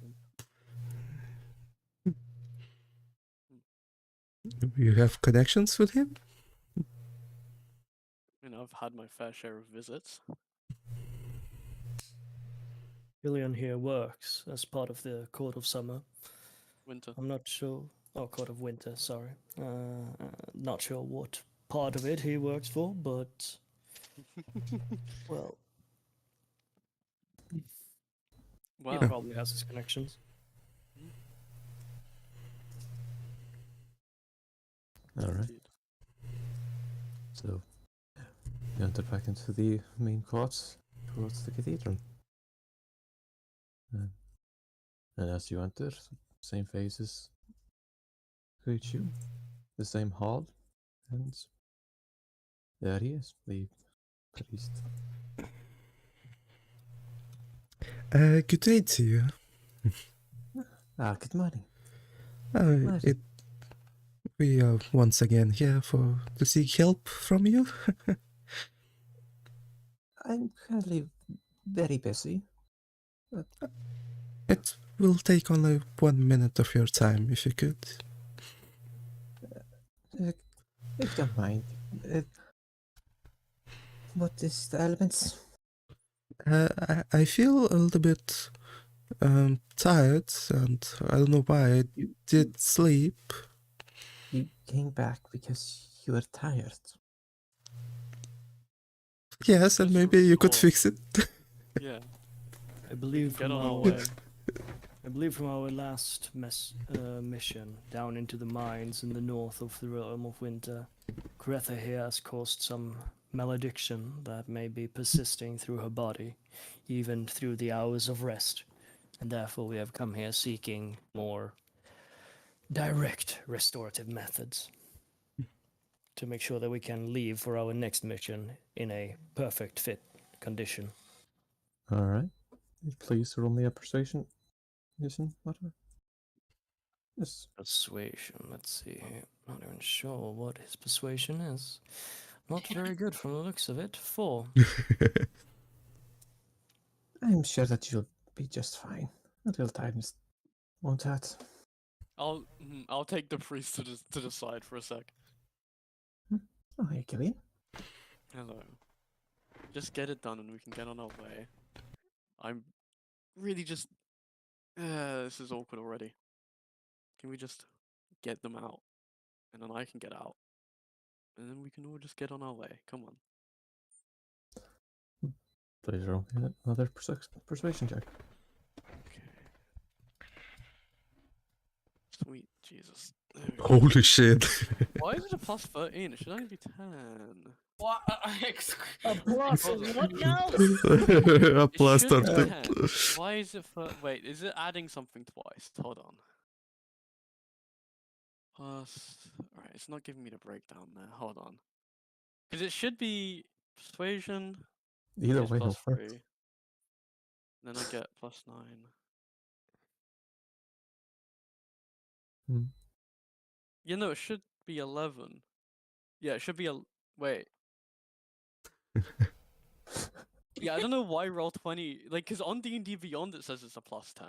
You have connections with him? You know, I've had my fair share of visits. Gillian here works as part of the Court of Summer. Winter. I'm not sure. Oh, Court of Winter, sorry. Not sure what part of it he works for, but well, he Well, probably has his connections. All right. indeed. So you enter back into the main courts towards the cathedral. And as you enter, same faces greet you, the same hall, and there he is, the priest. Good day to you. Good morning. Uh, it, we are once again here to seek help from you. I'm currently very busy. It will take only 1 minute of your time, if you could. If you don't mind, what is the elements? I feel a little bit tired, and I don't know why. I did sleep. You came back because you were tired. Yes, and Just maybe you could restore. fix it. I Yeah. We believe can get from on our our way. I believe from our last mission down into the mines in the north of the realm of winter, Gretha here has caused some malediction that may be persisting through her body, even through the hours of rest, and therefore we have come here seeking more direct restorative methods to make sure that we can leave for our next mission in a perfect fit condition. All right. Please roll me a persuasion. Listen, whatever. Yes. Persuasion, let's see here. Not even sure what his persuasion is. Not very good from the looks of it. 4. I'm sure that you'll be just fine. A little tiredness won't hurt. I'll take the priest to the side for a sec. Oh, hey, Gillian. Hello. Just get it done and we can get on our way. I'm really just. This is awkward already. Can we just get them out? And then I can get out. And then we can all just get on our way. Come on. Please roll me another persuasion check. Okay. Sweet Jesus. There we go. Holy shit. Why is it a plus 13? It should only be 10. What? Plus what now? A It plus should be 13. 10. Why is it for. Wait, is it adding something twice? Hold on. Plus. Alright, it's not giving me the breakdown there. Hold on. Because it should be persuasion. Either Is way, plus it'll work. 3. Then I get plus 9. Hmm. You know, it should be 11. Yeah, it should be a. Wait. Yeah, I don't know why roll 20. Like, because on D&D Beyond it says it's a plus 10.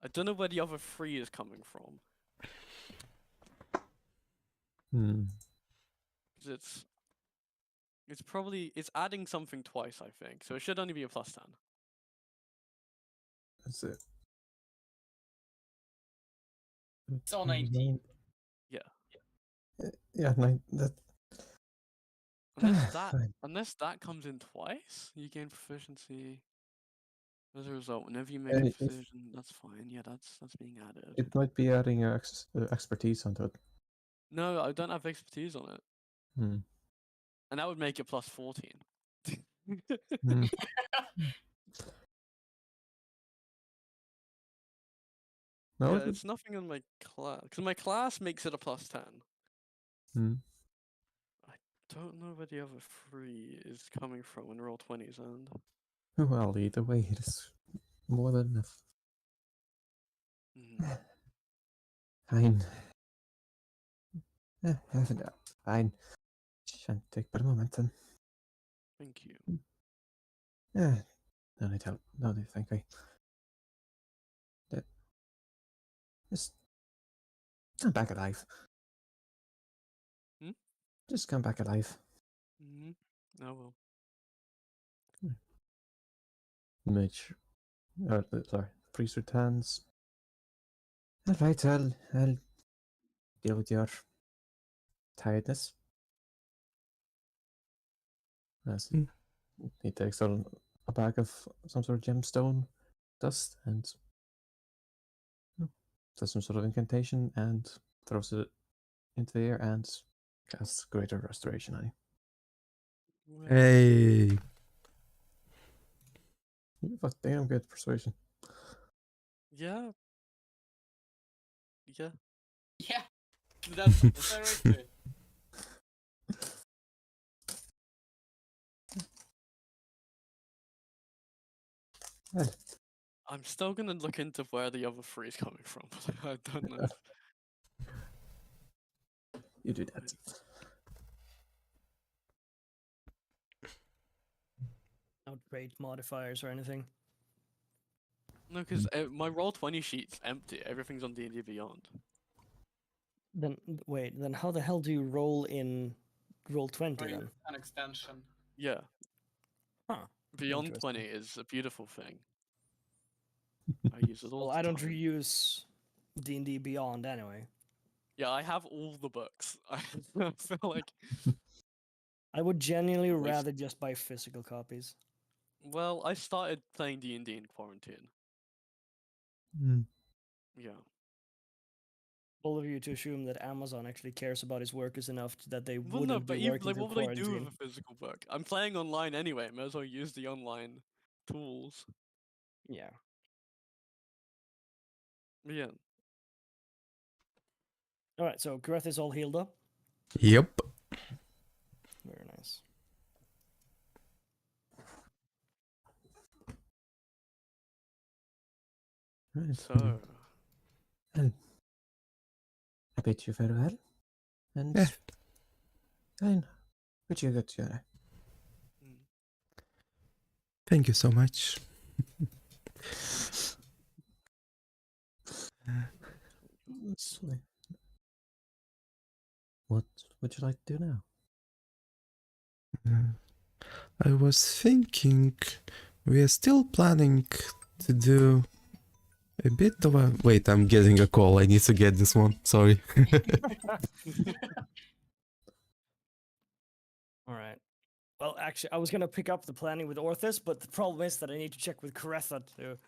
I don't know where the other 3 is coming from. Hmm. 'Cause it's probably. It's adding something twice, I think. So it should only be a plus 10. That's it. So 19. Yeah. Yeah, 9. That. Unless that Fine. unless that comes in twice, you gain proficiency. As a result, whenever you make a if- precision, that's fine. Yeah, that's being added. It might be adding expertise onto it. No, I don't have expertise on it, Hmm. and that would make it plus 14. Hmm. No, Yeah, it's nothing on my class because my class makes it a plus 10. Hmm. Don't know where the other 3 is coming from when roll 20s end. Well, either way, it is more than enough. Mhm. Fine. Fine. Shan't take but a moment then. Thank you. Yeah. No need help. No need thank me. Just come back alive. Hmm? Just come back alive. Oh well. Mage. Sorry. Priest returns. Alright, I'll deal with your tiredness. As Mm. he takes out a bag of some sort of gemstone dust and does some sort of incantation and throws it into the air and casts greater restoration on you. Well, Hey. You have a damn good persuasion. Yeah. Yeah. Yeah, that's very true. Well, I'm still gonna look into where the other 3 is coming from. I don't know. you do that. No trait modifiers or anything. No, because my roll 20 sheet's empty. Everything's on D&D Beyond. Then wait, then how the hell do you roll in roll 20 Or then? an extension. Yeah. Huh. Beyond Interesting. 20 is a beautiful thing. I use it all Well, the I don't time. reuse D&D Beyond anyway. Yeah, I have all the books. I feel like, I would genuinely Waste. rather just buy physical copies. well, I started playing D&D in quarantine. Hmm. Yeah. All of you to assume that Amazon actually cares about its workers enough that they Well, wouldn't no, be but even, working like, through what would I do quarantine. with a physical book? I'm playing online anyway. May as well use the online tools. Yeah. Yeah. All right, so Kareth is all healed up. Yep. Very nice. Right. So, Well, I bid you farewell. And Yeah. fine. Bid you good journey. mm, Thank you so much. Lovely. What would you like to do now? I was thinking we are still planning to do a bit of a... Wait, I'm getting a call. I need to get this one. Sorry. All right. Well, actually, I was gonna pick up the planning with Orthus, but the problem is that I need to check with Karetha too.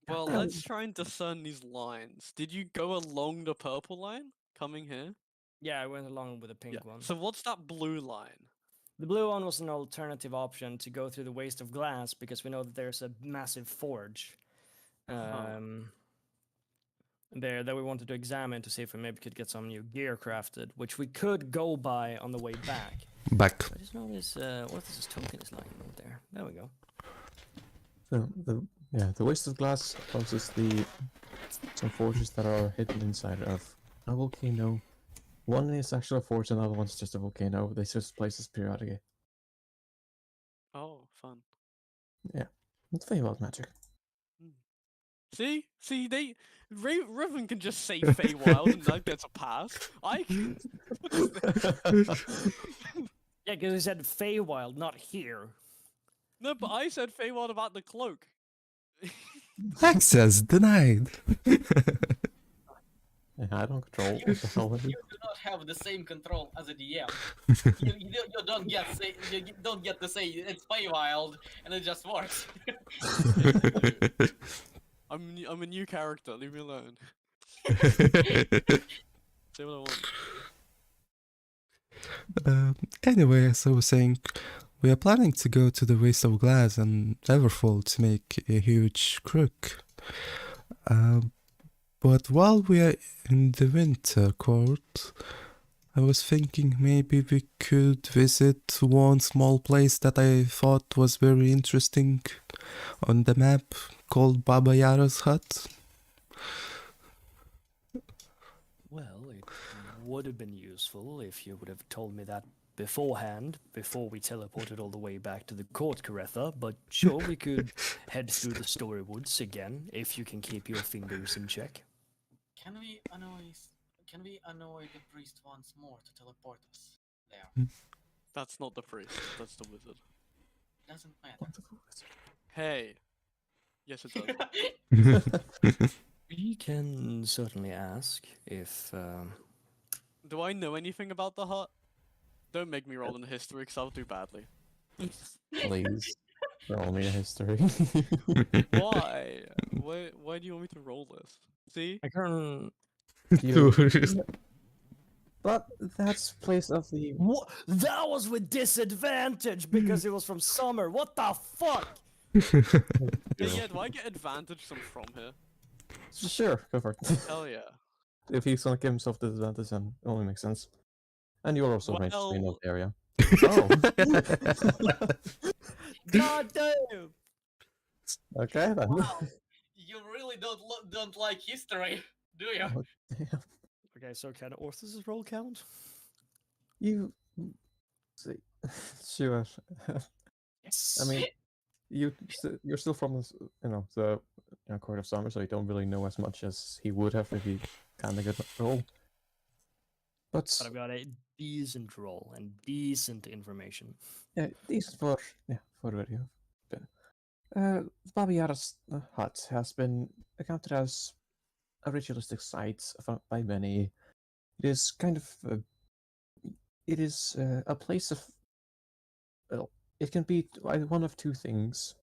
well, let's try and discern these lines. Did you go along the purple line coming here? Yeah, I went along with the pink one. So what's that blue line? The blue one was an alternative option to go through the waste of glass because we know that there's a massive forge there that we wanted to examine to see if we maybe could get some new gear crafted, which we could go by on the way back. Back. I just noticed Orthus's token is lying over there. There we go. So the waste of glass houses some forges that are hidden inside of a volcano. One is actually a forge, another one's just a volcano. They switch places periodically. Oh, fun. It's Feywild magic. See, Riven can just say Feywild and that gets a pass. I can. Yeah, because he said Feywild, not here. No, but I said Feywild about the cloak. Access denied. I don't control what the hell it You is. do not have the same control as a DM. You don't get to say it's Feywild and it just works. I'm a new character. Leave me alone. Say what I want. Anyway, as I was saying, we are planning to go to the Waste of Glass and Everfold to make a huge crook. But while we are in the winter court, I was thinking maybe we could visit one small place that I thought was very interesting on the map called Baba Yara's hut. Well, it would have been useful if you would have told me that beforehand, before we teleported all the way back to the court, Caretha. But sure, we could head through the story woods again, if you can keep your fingers in check. Can we annoy the priest once more to teleport us there? That's not the priest. That's the wizard. Doesn't matter. Hey. Yes, it does. We can certainly ask if. Do I know anything about the hut? Don't make me roll in history, because I'll do badly. Please. Roll me a history. Why? Why do you want me to roll this? See? I can. You- But that's place of the. What? That was with disadvantage because it was from summer. What the fuck? Yeah, do I get advantage from here? Sure, go for it. Hell yeah. If he's gonna give himself disadvantage, then it only makes sense. And you're also ranged to be in that Well- area. Oh. God damn! Okay then. Wow, you really don't like history, do you? Oh, damn. Okay, so can Orthus' roll count? You see, sure. Yes. I mean, you're still from this, the Court of Summer, so you don't really know as much as he would have if he kind of got a roll. But But I've got a decent roll and decent information. yeah, decent for where you have been. Baba Yara's hut has been accounted as a ritualistic site by many. It is kind of a place of, well, it can be either one of two things: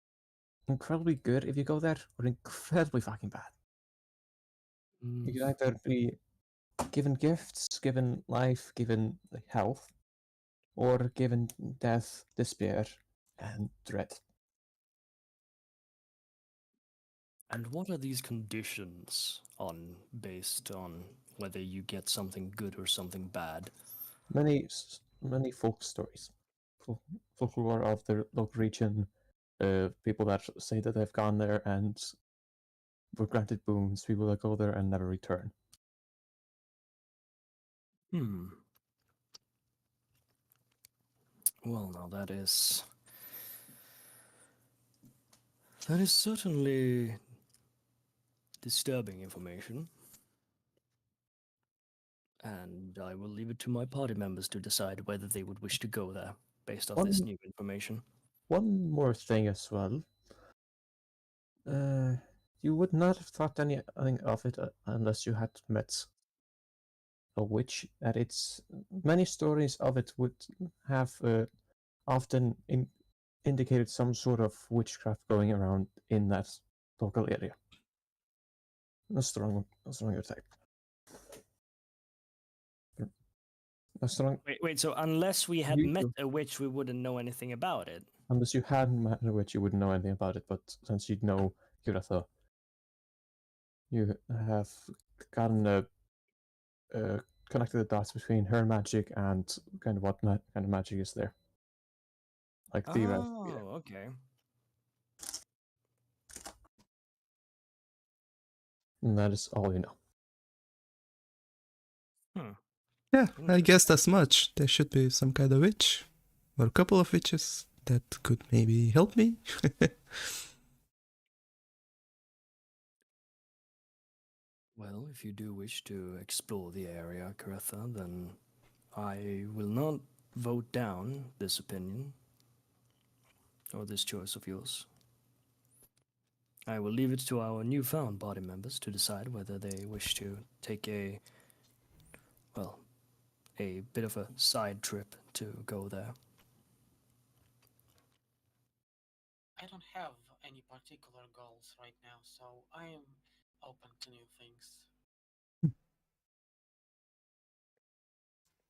incredibly good if you go there, or incredibly fucking bad. You can either be given gifts, given life, given health, or given death, despair, and dread. And what are these conditions based on whether you get something good or something bad? Many folk stories, folklore of the local region, people that say that they've gone there and were granted boons, people that go there and never return. Well, now that is certainly disturbing information. And I will leave it to my party members to decide whether they would wish to go there based off this One- new information. One more thing as well. You would not have thought anything of it unless you had met a witch. That it's many stories of it would have often indicated some sort of witchcraft going around in that local area. A strong attack. A strong. Wait, so unless we had You met do. a witch, we wouldn't know anything about it? Unless you hadn't met a witch, you wouldn't know anything about it. But since you'd know Kuratha, you have gotten connected the dots between her magic and kind of what kind of magic is there. Like the Oh, okay. and that is all you know. Yeah, I guessed as much. There should be some kind of witch, or a couple of witches that could maybe help me. Well, if you do wish to explore the area, Caretha, then I will not vote down this opinion or this choice of yours. I will leave it to our newfound body members to decide whether they wish to take a bit of a side trip to go there. I don't have any particular goals right now, so I am open to new things.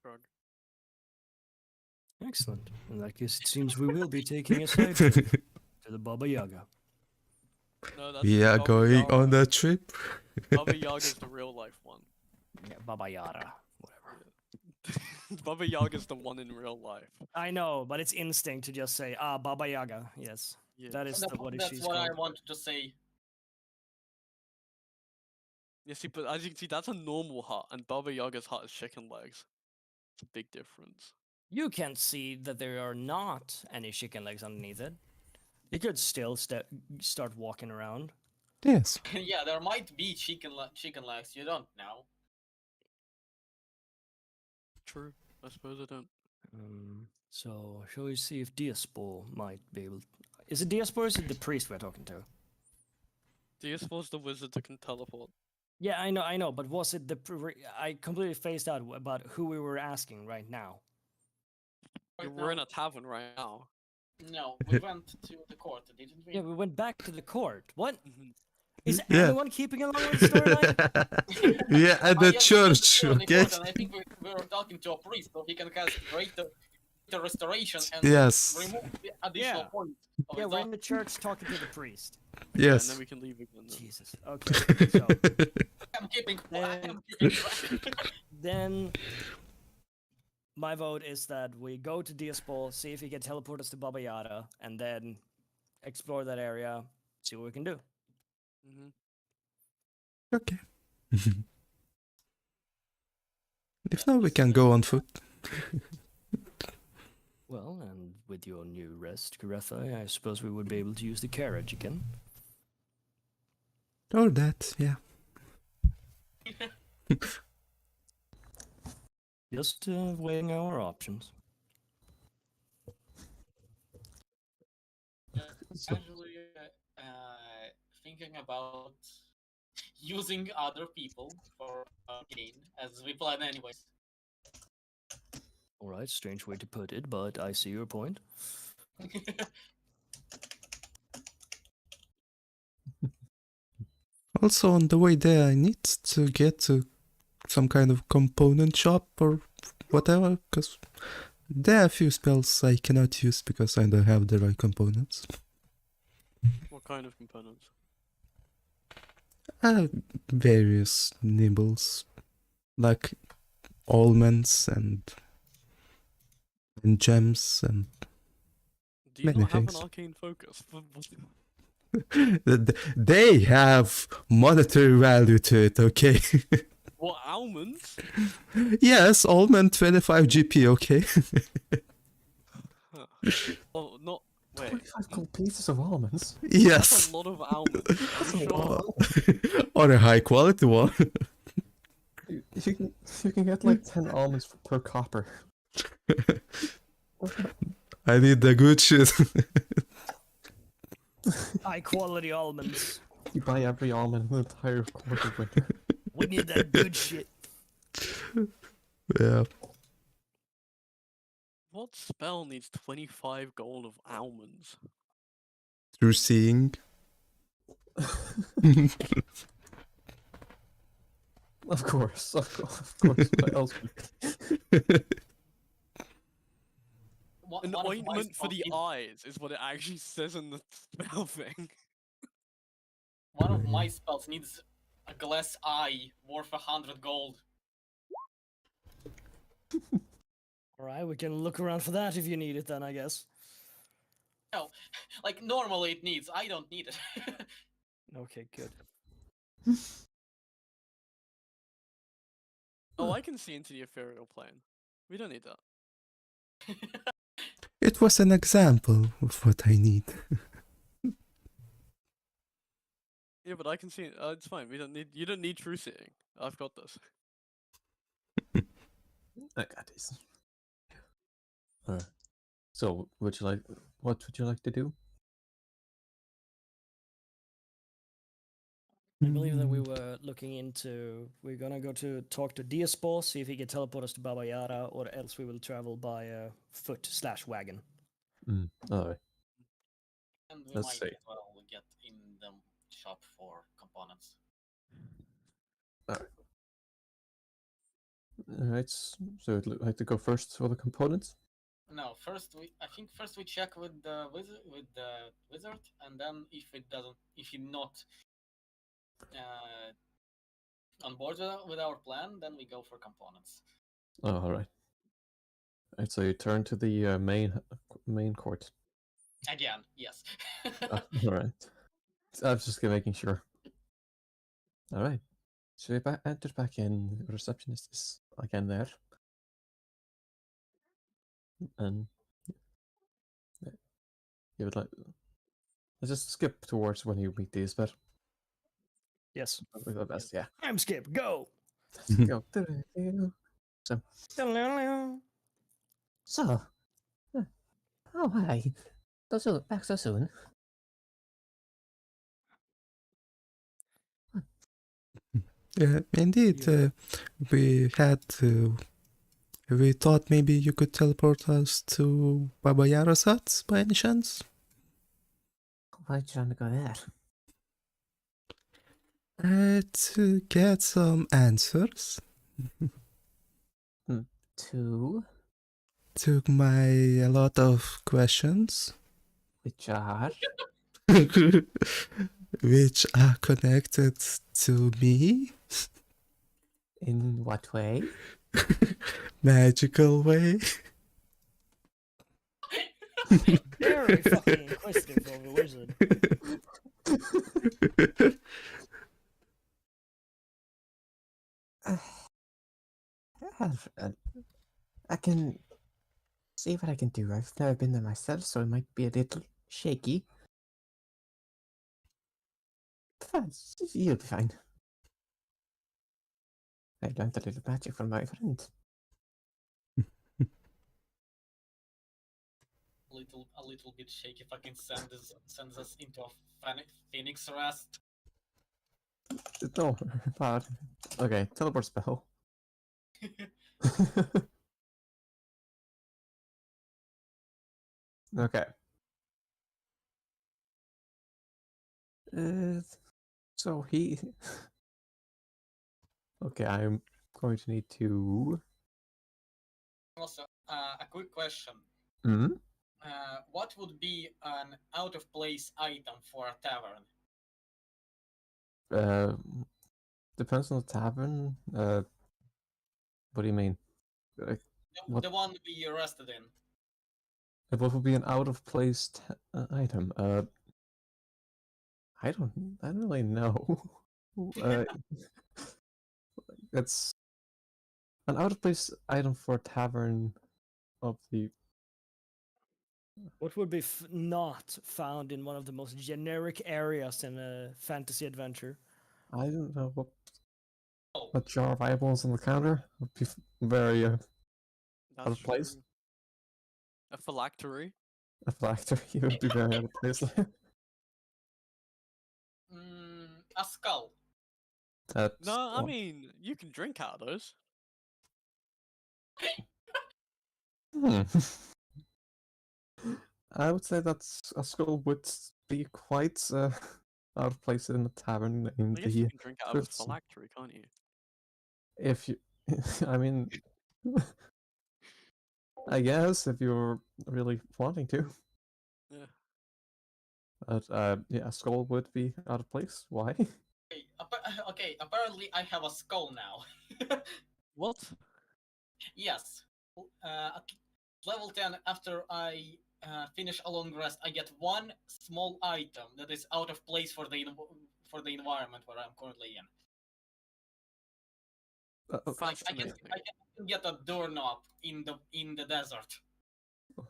Shrug. Excellent. In that case, it seems we will be taking a side trip to the Baba Yaga. No, that's We are Baba going on Yaga. a trip. Baba Yaga's the real life one. Yeah, Baba Yaga, whatever. Baba Yaga's the one in real life. I know, but it's instinct to just say, Baba Yaga. Yes, Yeah. that is That's she's what I called. wanted to say. Yeah, see, but as you can see, that's a normal hut, and Baba Yaga's hut is chicken legs. It's a big difference. You can see that there are not any chicken legs underneath it. You could still start walking around. Yes. Yeah, there might be chicken legs. You don't know. True. I suppose I don't. So, shall we see if Diaspor might be able... Is it Diaspor or is it the priest we're talking to? Diaspor's the wizard that can teleport. Yeah, I know, but was it the... I completely phased out about who we were asking right now. We're in a tavern right now. No, we went to the court, didn't we? Yeah, we went back to the court. What? Mhm. Is Yeah. anyone keeping along with the storyline? Yeah, at the church, On the okay? court, and I think we were talking to a priest, so he can cast greater restoration and Yes. remove the additional Yeah. points. Of Yeah, his we're own. in the church talking to the priest. Yeah, and Yes. then we can leave again. Then. Jesus. Okay, so I'm keeping Then- track. then my vote is that we go to Diaspor, see if he can teleport us to Baba Yaga, and then explore that area, see what we can do. Mhm. Okay. If not, we can go on foot. Well, and with your new rest, Karetha, I suppose we would be able to use the carriage again. Or that, yeah. Just weighing our options. Casually thinking about using other people for gain, as we plan anyways. All right, strange way to put it, but I see your point. Also, on the way there, I need to get to some kind of component shop or whatever, because there are a few spells I cannot use because I don't have the right components. What kind of components? Various nibbles, like almonds and gems and Do you Many not have things. an arcane focus? they have monetary value to it, okay? What, almonds? Yes, almond 25 GP, okay? Huh. Well, not. Wait. 25 gold pieces of almonds. That's Yes. a lot of almonds. Are you sure? Or a high quality one. You can get like 10 almonds per copper. I need the good shit. High quality almonds. You buy every almond in the entire course of winter. We need that good shit. Yeah. What spell needs 25 gold of almonds? Through seeing. Of course. What else would An One of my ointment for the spells eyes is what it actually says in the spell thing. One of my spells needs a glass eye worth 100 gold. All right, we can look around for that if you need it then, I guess. No, like normally it needs. I don't need it. Okay, good. Oh, I can see into the ethereal plane. We don't need that. It was an example of what I need. Yeah, but I can see it. It's fine. We don't need. You don't need true seeing. I've got this. I got this. Alright. So, what would you like to do? I believe that we were looking into. We're gonna go to talk to Diaspor, see if he can teleport us to Baba Yara, or else we will travel by foot/wagon. Alright, And we let's might see. as well get in the shop for components. Alright, so I'd like to go first for the components. No, I think first we check with the wizard, and then if he's not on board with our plan, then we go for components. Oh, alright. Alright, so you turn to the main court. Again, yes. Alright. I was just making sure. Alright. So you entered back in. The receptionist is again there. And you would like. Let's just skip towards when you meet these, but Yes. the best, yeah. Time skip. Go. Let's go. So, oh hi, back so soon. Indeed, Yeah. we thought maybe you could teleport us to Baba Yara's hut by any chance? Why'd you want to go there? To get some answers Two, to a lot of questions, which are which are connected to me, in what way? magical way. Very fucking inquisitive of the wizard. I can see what I can do. I've never been there myself, so it might be a little shaky. But you'll be fine. I learned a little magic from my friend. A little bit shaky. Fucking sends us into a phoenix rest. No, bad. Okay, teleport spell. Okay. So he. Okay, I'm going to need to. Also, a quick question. Hmm? What would be an out of place item for a tavern? Depends on the tavern. What do you mean? Like, What- The one we rested in. what would be an out of place item? I don't really know. uh, it's an out of place item for a tavern of the. What would be not found in one of the most generic areas in a fantasy adventure? I don't know what Oh, a jar of eyeballs on the counter would be very That's of place? true. A phylactery. a phylactery would be very out of place. a skull. That's No, I mean you can drink out of those. Hmm. I would say that's a skull would be quite out of place in a tavern in I guess you the can drink out of a Cliffs. phylactery, can't you? If you, I mean, I guess if you're really wanting to, Yeah. but yeah, a skull would be out of place. Why? Okay, okay, apparently I have a skull now. What? Yes. At level 10, after I finish a long rest, I get one small item that is out of place for the environment where I'm currently in. Like, I Fascinating. can get a doorknob in the desert.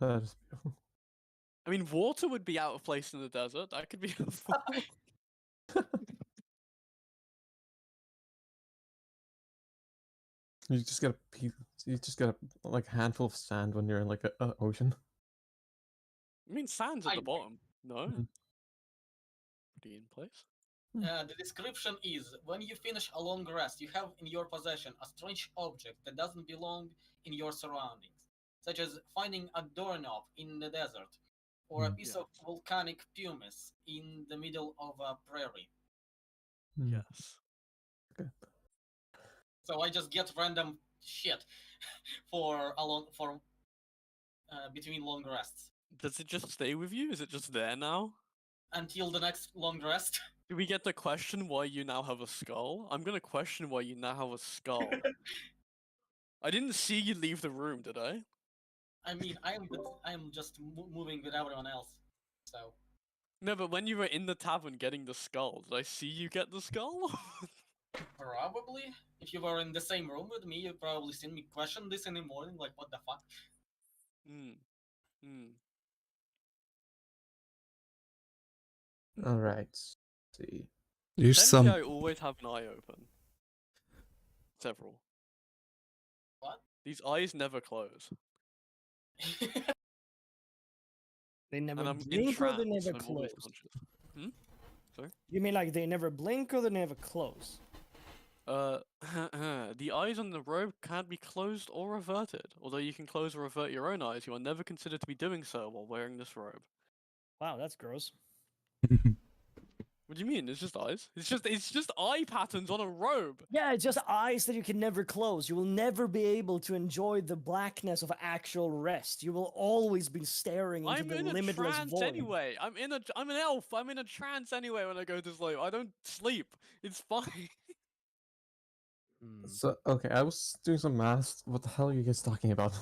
That is beautiful. I mean, water would be out of place in the desert. That could be helpful. You just get a piece. You just get a like handful of sand when you're in like a ocean. I mean, sand's at I- the bottom. No. Mhm. Pretty in place. The description is: when you finish a long rest, you have in your possession a strange object that doesn't belong in your surroundings, such as finding a doorknob in the desert or a piece of Yes. volcanic pumice in the middle of a prairie. Yes. Okay. So I just get random shit for between long rests Does it just stay with you? Is it just there now? until the next long rest. Do we get to question why you now have a skull? I'm gonna question why you now have a skull. I didn't see you leave the room, did I? I mean, I am just moving with everyone else. So No, but when you were in the tavern getting the skull, did I see you get the skull? probably, if you were in the same room with me, you'd probably seen me question this in the morning, like, what the fuck? Hmm. Hmm. All right. Let's see. There's Technically, some. I always have an eye open. Several. What? These eyes never close. They never And I'm in blink or they trance. never I'm always close. conscious. Hmm? Sorry? You mean like they never blink or they never close? The eyes on the robe can't be closed or averted. Although you can close or avert your own eyes, you are never considered to be doing so while wearing this robe. Wow, that's gross. What do you mean? It's just eyes? It's just eye patterns on a robe. Yeah, it's just eyes that you can never close. You will never be able to enjoy the blackness of actual rest. You will always be staring into I'm the in a limitless trance void. anyway. I'm an elf. I'm in a trance anyway when I go to sleep. I don't sleep. It's fine. Hmm. So okay, I was doing some math. What the hell are you guys talking about?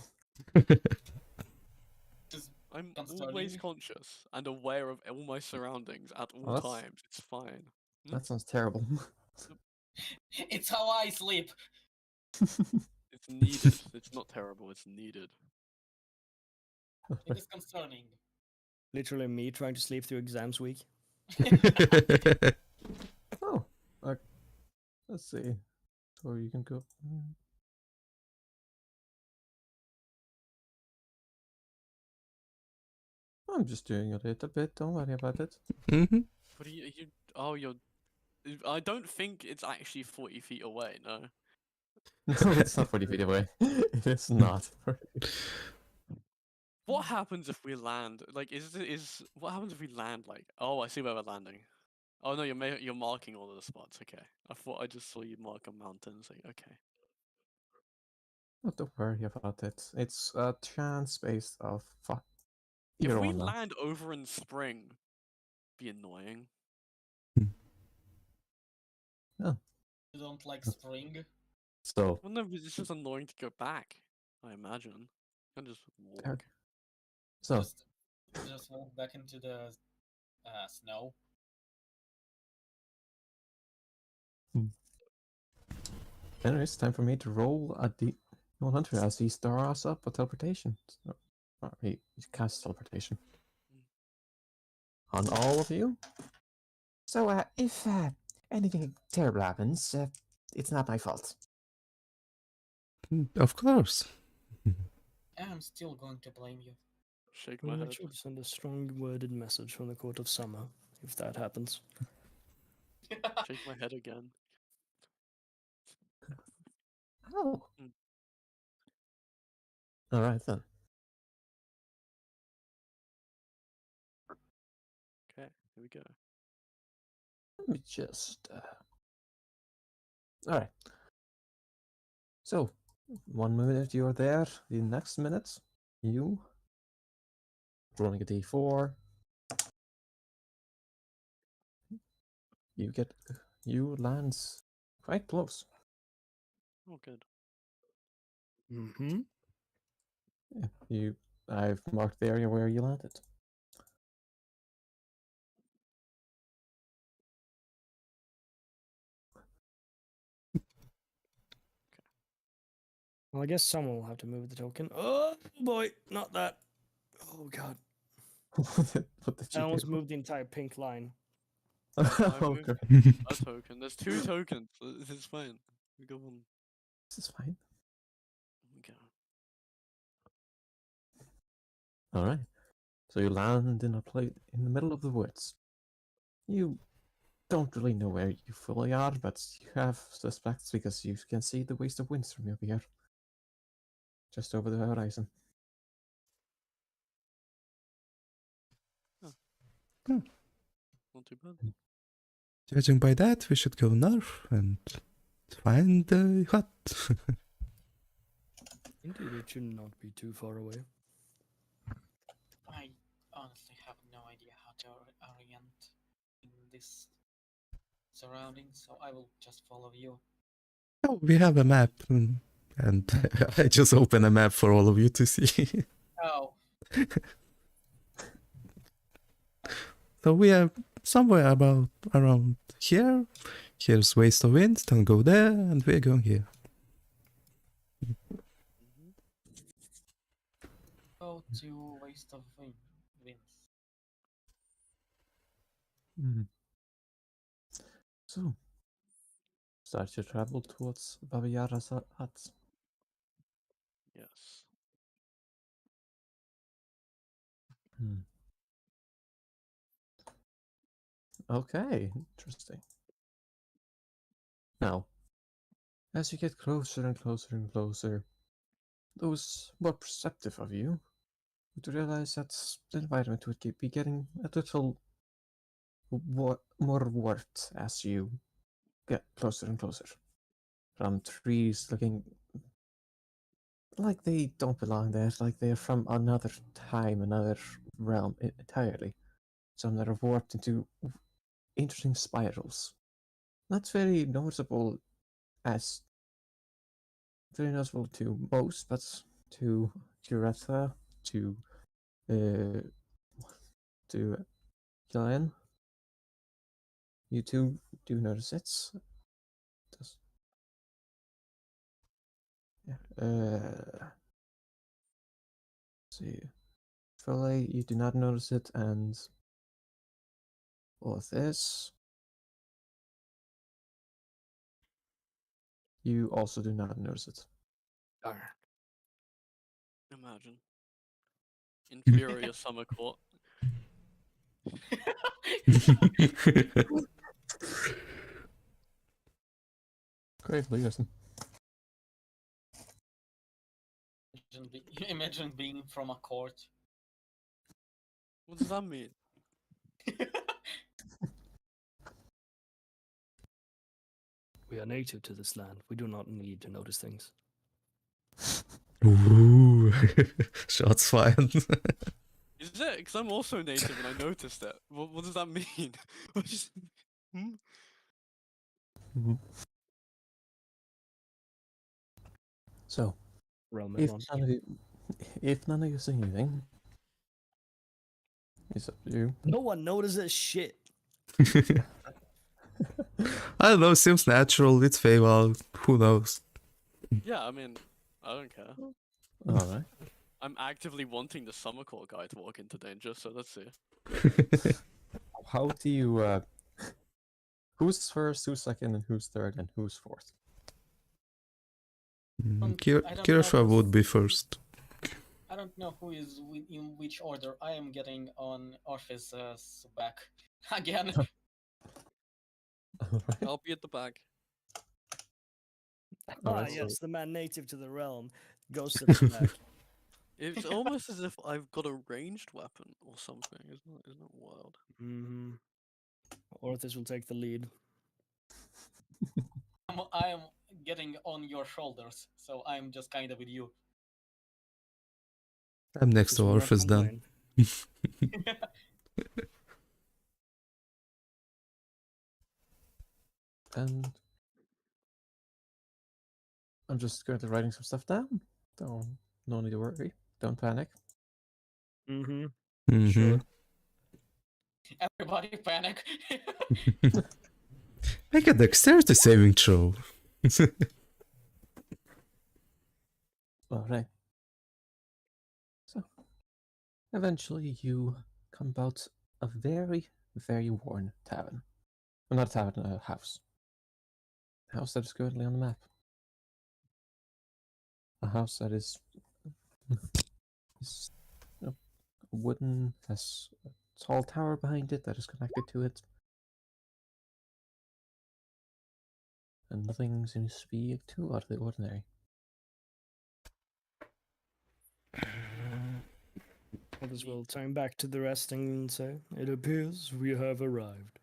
Just I'm concerning. always conscious and aware of all my surroundings at all Well, that's- times. It's fine. That sounds terrible. It's how I sleep. It's needed. It's not terrible. It's needed. It is concerning. Literally me trying to sleep through exams week. Oh, let's see. So you can go. I'm just doing a little bit. Don't worry about it. Mhm. But you're. I don't think it's actually 40 feet away. No. No, it's not 40 feet away. It is not. What happens if we land? Like, is what happens if we land? Like, oh, I see where we're landing. Oh no, you're marking all of the spots. Okay, I thought I just saw you mark a mountain. It's like, okay. Not to worry about it. It's a chance based of fuck. If Either we one now. land over in spring, be annoying. You don't like Yes. spring? So, Well, no, it's just annoying to go back. I imagine. And just fair. walk. So, Just walk back into the snow. anyways, time for me to roll a D100 as he stars up a teleportation. So, he casts teleportation on all of you. So, if anything terrible happens, it's not my fault. Of course. I'm still going to blame you. Shake I'm my gonna head. try to send a strong worded message from the court of summer, if that happens. Shake my head again. Oh, All right then. Okay, here we go. Let me just. All right. So, 1 minute you're there. The next minute, you rolling a D4. You lands quite close. Oh, good. Mm-hmm. Yeah, I've marked the area where you landed. Well, I guess someone will have to move the token. Oh boy, not that. Oh god. What did I you almost do? moved the entire pink line. I Oh, moved okay. a token. There's 2 tokens. This is fine. We go on. This is fine. Okay. All right. So you land in a place in the middle of the woods. You don't really know where you fully are, but you have suspects because you can see the waste of winds from over here. Just over the horizon. Not too bad. Judging by that, we should go north and find the hut. Indeed, it should not be too far away. I honestly have no idea how to orient in this surrounding, so I will just follow you. Oh, we have a map, and I just open a map for all of you to see. Oh, So we are somewhere about around here. Here's Waste of Winds, then go there, and we're going here. Mhm. go to Waste of Winds. So, start your travel towards Baba Yara's hut. Yes. Okay, interesting. Now, as you get closer and closer and closer, those more perceptive of you would realize that the environment would be getting a little more warped as you get closer and closer. From trees looking like they don't belong there, like they're from another time, another realm entirely. Some that are warped into interesting spirals. Not very noticeable as very noticeable to most, but to Curetha, uh, to Gillian, you two do notice it. Does, yeah. See, Philly, you do not notice it, and with this, you also do not notice it. Darn. Imagine. Inferior summer court. Great, listen. Imagine being from a court. What does that mean? We are native to this land. We do not need to notice things. Ooh, shots fired. Is it? Because I'm also native and I noticed it. What does that mean? Hmm? So, Realm if advantage. none of you say anything, it's up to you. No one notices shit. I don't know, seems natural. It's Feywild. Who knows? Yeah, I mean, I don't care. All right. I'm actively wanting the summer court guy to walk into danger, so let's see. How do you? Who's first? Who's second? And who's third? And who's fourth? I don't know Kirishwa would be who- first. I don't know who is in which order. I am getting on Orpheus' back again. All right. I'll be at the back. Alright, so- Yes, the man native to the realm goes to the back. It's almost as if I've got a ranged weapon or something. Isn't it wild? Mm-hmm. Orthis will take the lead. I am getting on your shoulders, so I'm just kind of with you. I'm next Orthis to will not Orpheus then. complain. And I'm just currently writing some stuff down. No need to worry. Don't panic. Mm-hmm. Mhm. Sure. Everybody panic. Make a dexterity saving throw. All right. So, eventually, you come about a very, very worn tavern. Well, not a tavern, a house. A house that is currently on the map. A house that is, wooden, has a tall tower behind it that is connected to it. and nothing seems to be too out of the ordinary. Others will turn back to the rest and say, "It appears we have arrived."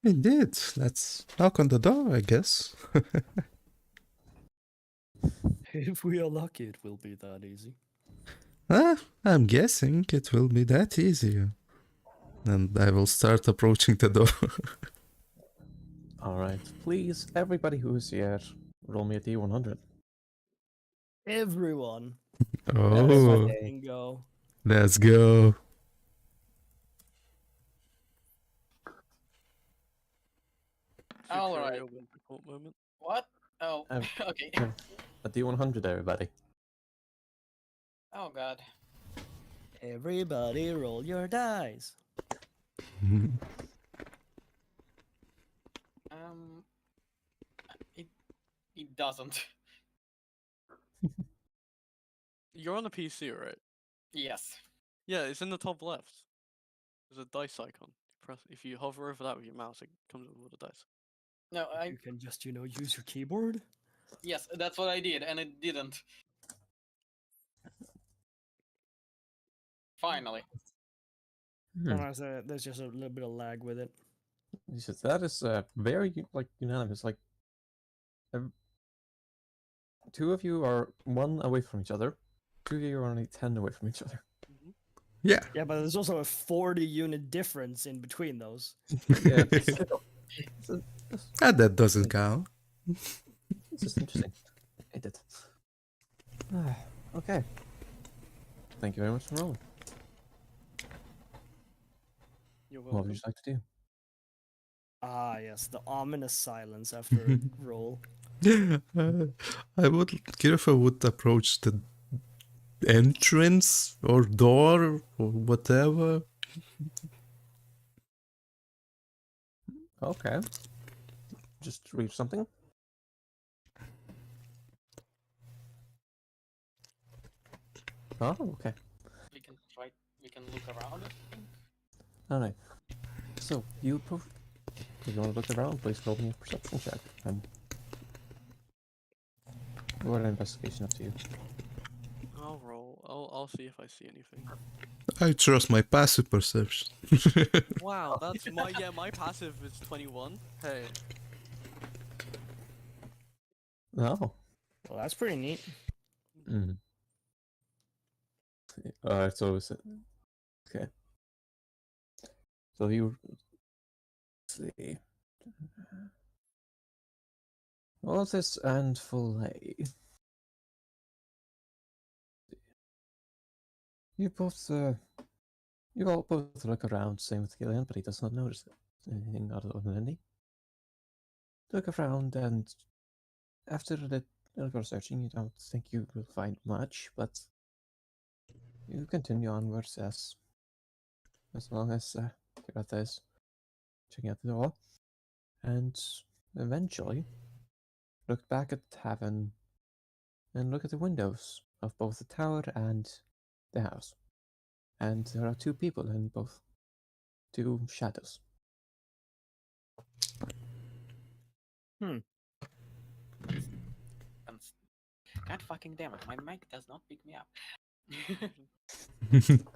Indeed, let's knock on the door, I guess. If we are lucky, it will be that easy. I'm guessing it will be that easier. And I will start approaching the door. Alright, please, everybody who is here, roll me a d100. Everyone, Oh, Everybody. can go. let's go. All Very right. open difficult moment. What? Oh, Um, okay. um, A d100, everybody. Oh god. Everybody, roll your dice. Um, it doesn't. You're on a PC, right? Yes. Yeah, it's in the top left. There's a dice icon. If you hover over that with your mouse, it comes up with a dice. No, You can just, use your keyboard. yes, that's what I did, and it didn't. Finally. Sometimes there's just a little bit of lag with it. He says that is very unanimous. Like, two of you are 1 away from each other. 2 of you are only 10 away from each other. Yeah. Yeah, but there's also a 40-unit difference in between those. Yeah, That doesn't count. it's just interesting. I did. Okay. Thank you very much for rolling. You're What would welcome. you like to do? Ah, yes, the ominous silence after a roll. I would Kirfa would approach the entrance or door or whatever. Okay. Just read something. Oh, okay. We can look around, I think. Alright. So, you both, if you want to look around, please roll me a perception check. Or an investigation up to you. I'll roll. I'll see if I see anything. I trust my passive perception. Wow, that's my passive is 21. Hey. Oh. Well, that's pretty neat. Mm. Alright, so is it... Okay. So you... Let's see... Otis and Filet. You both, you all both look around, same with Gillian, but he does not notice anything out of the ordinary. Look around, and after a little searching, you don't think you will find much, but you continue onwards as long as Kirata is checking out the door, and eventually look back at the tavern and look at the windows of both the tower and the house. And there are 2 people in both, 2 shadows. God fucking damn it, my mic does not pick me up.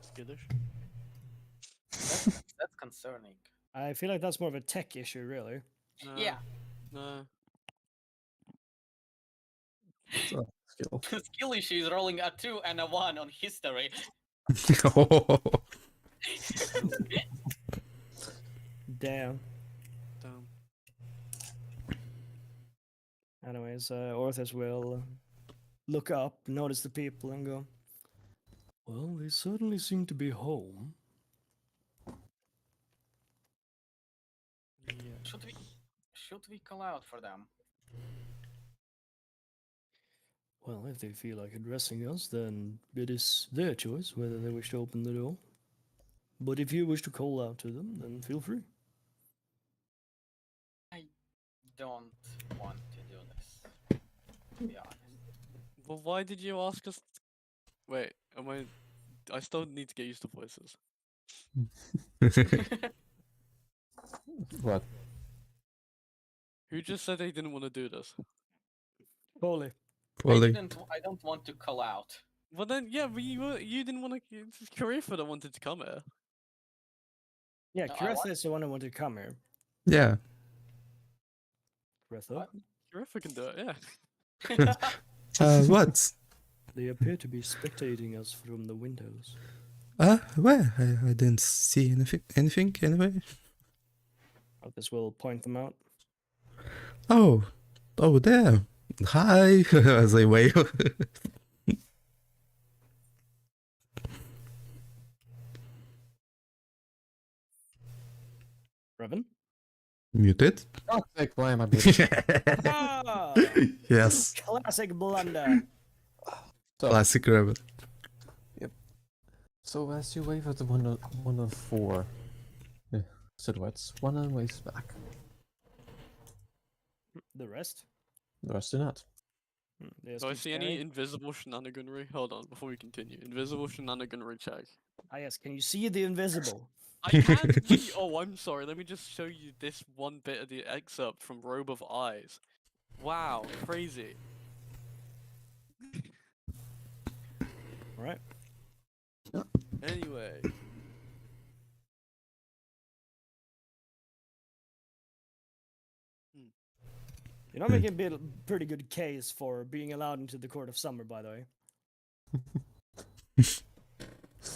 Skittish. That's concerning. I feel like that's more of a tech issue, really. Yeah. No. It's a skill. Skill issue is rolling a 2 and a 1 on history. Damn. Damn. Anyways, Orthus will look up, notice the people, and go, "Well, they certainly seem to be home." Yeah. Should we call out for them? Well, if they feel like addressing us, then it is their choice whether they wish to open the door. But if you wish to call out to them, then feel free. I don't want to do this, to be honest. Well, why did you ask us? Wait, I still need to get used to voices. What? Who just said they didn't want to do this? Foley. Fully. I don't want to call out. Well then, yeah, but you didn't want to. It's Karifa that wanted to come here. Yeah, No, I Kiretha want- is the one who wanted to come here. Yeah. Kiretha? What? Karifa can do it, yeah. What? They appear to be spectating us from the windows. Where? I didn't see anything anyway. This will point them out. Oh, there. Hi, as I wave. Revan? Muted? God's sake, why am I muted? Ah! Yes, Classic blunder. So, classic Rabbit. so as you wave at the one of four silhouettes, one of them waves back. The rest? The rest do not. They just Do I keep see any staring. invisible shenaniganry? Hold on, before we continue. Invisible shenaniganry check. Ah, yes. Can you see the invisible? I can't see. Oh, I'm sorry. Let me just show you this one bit of the excerpt from Robe of Eyes. Wow, crazy. Alright. Anyway, You're not making a pretty good case for being allowed into the Court of Summer, by the way.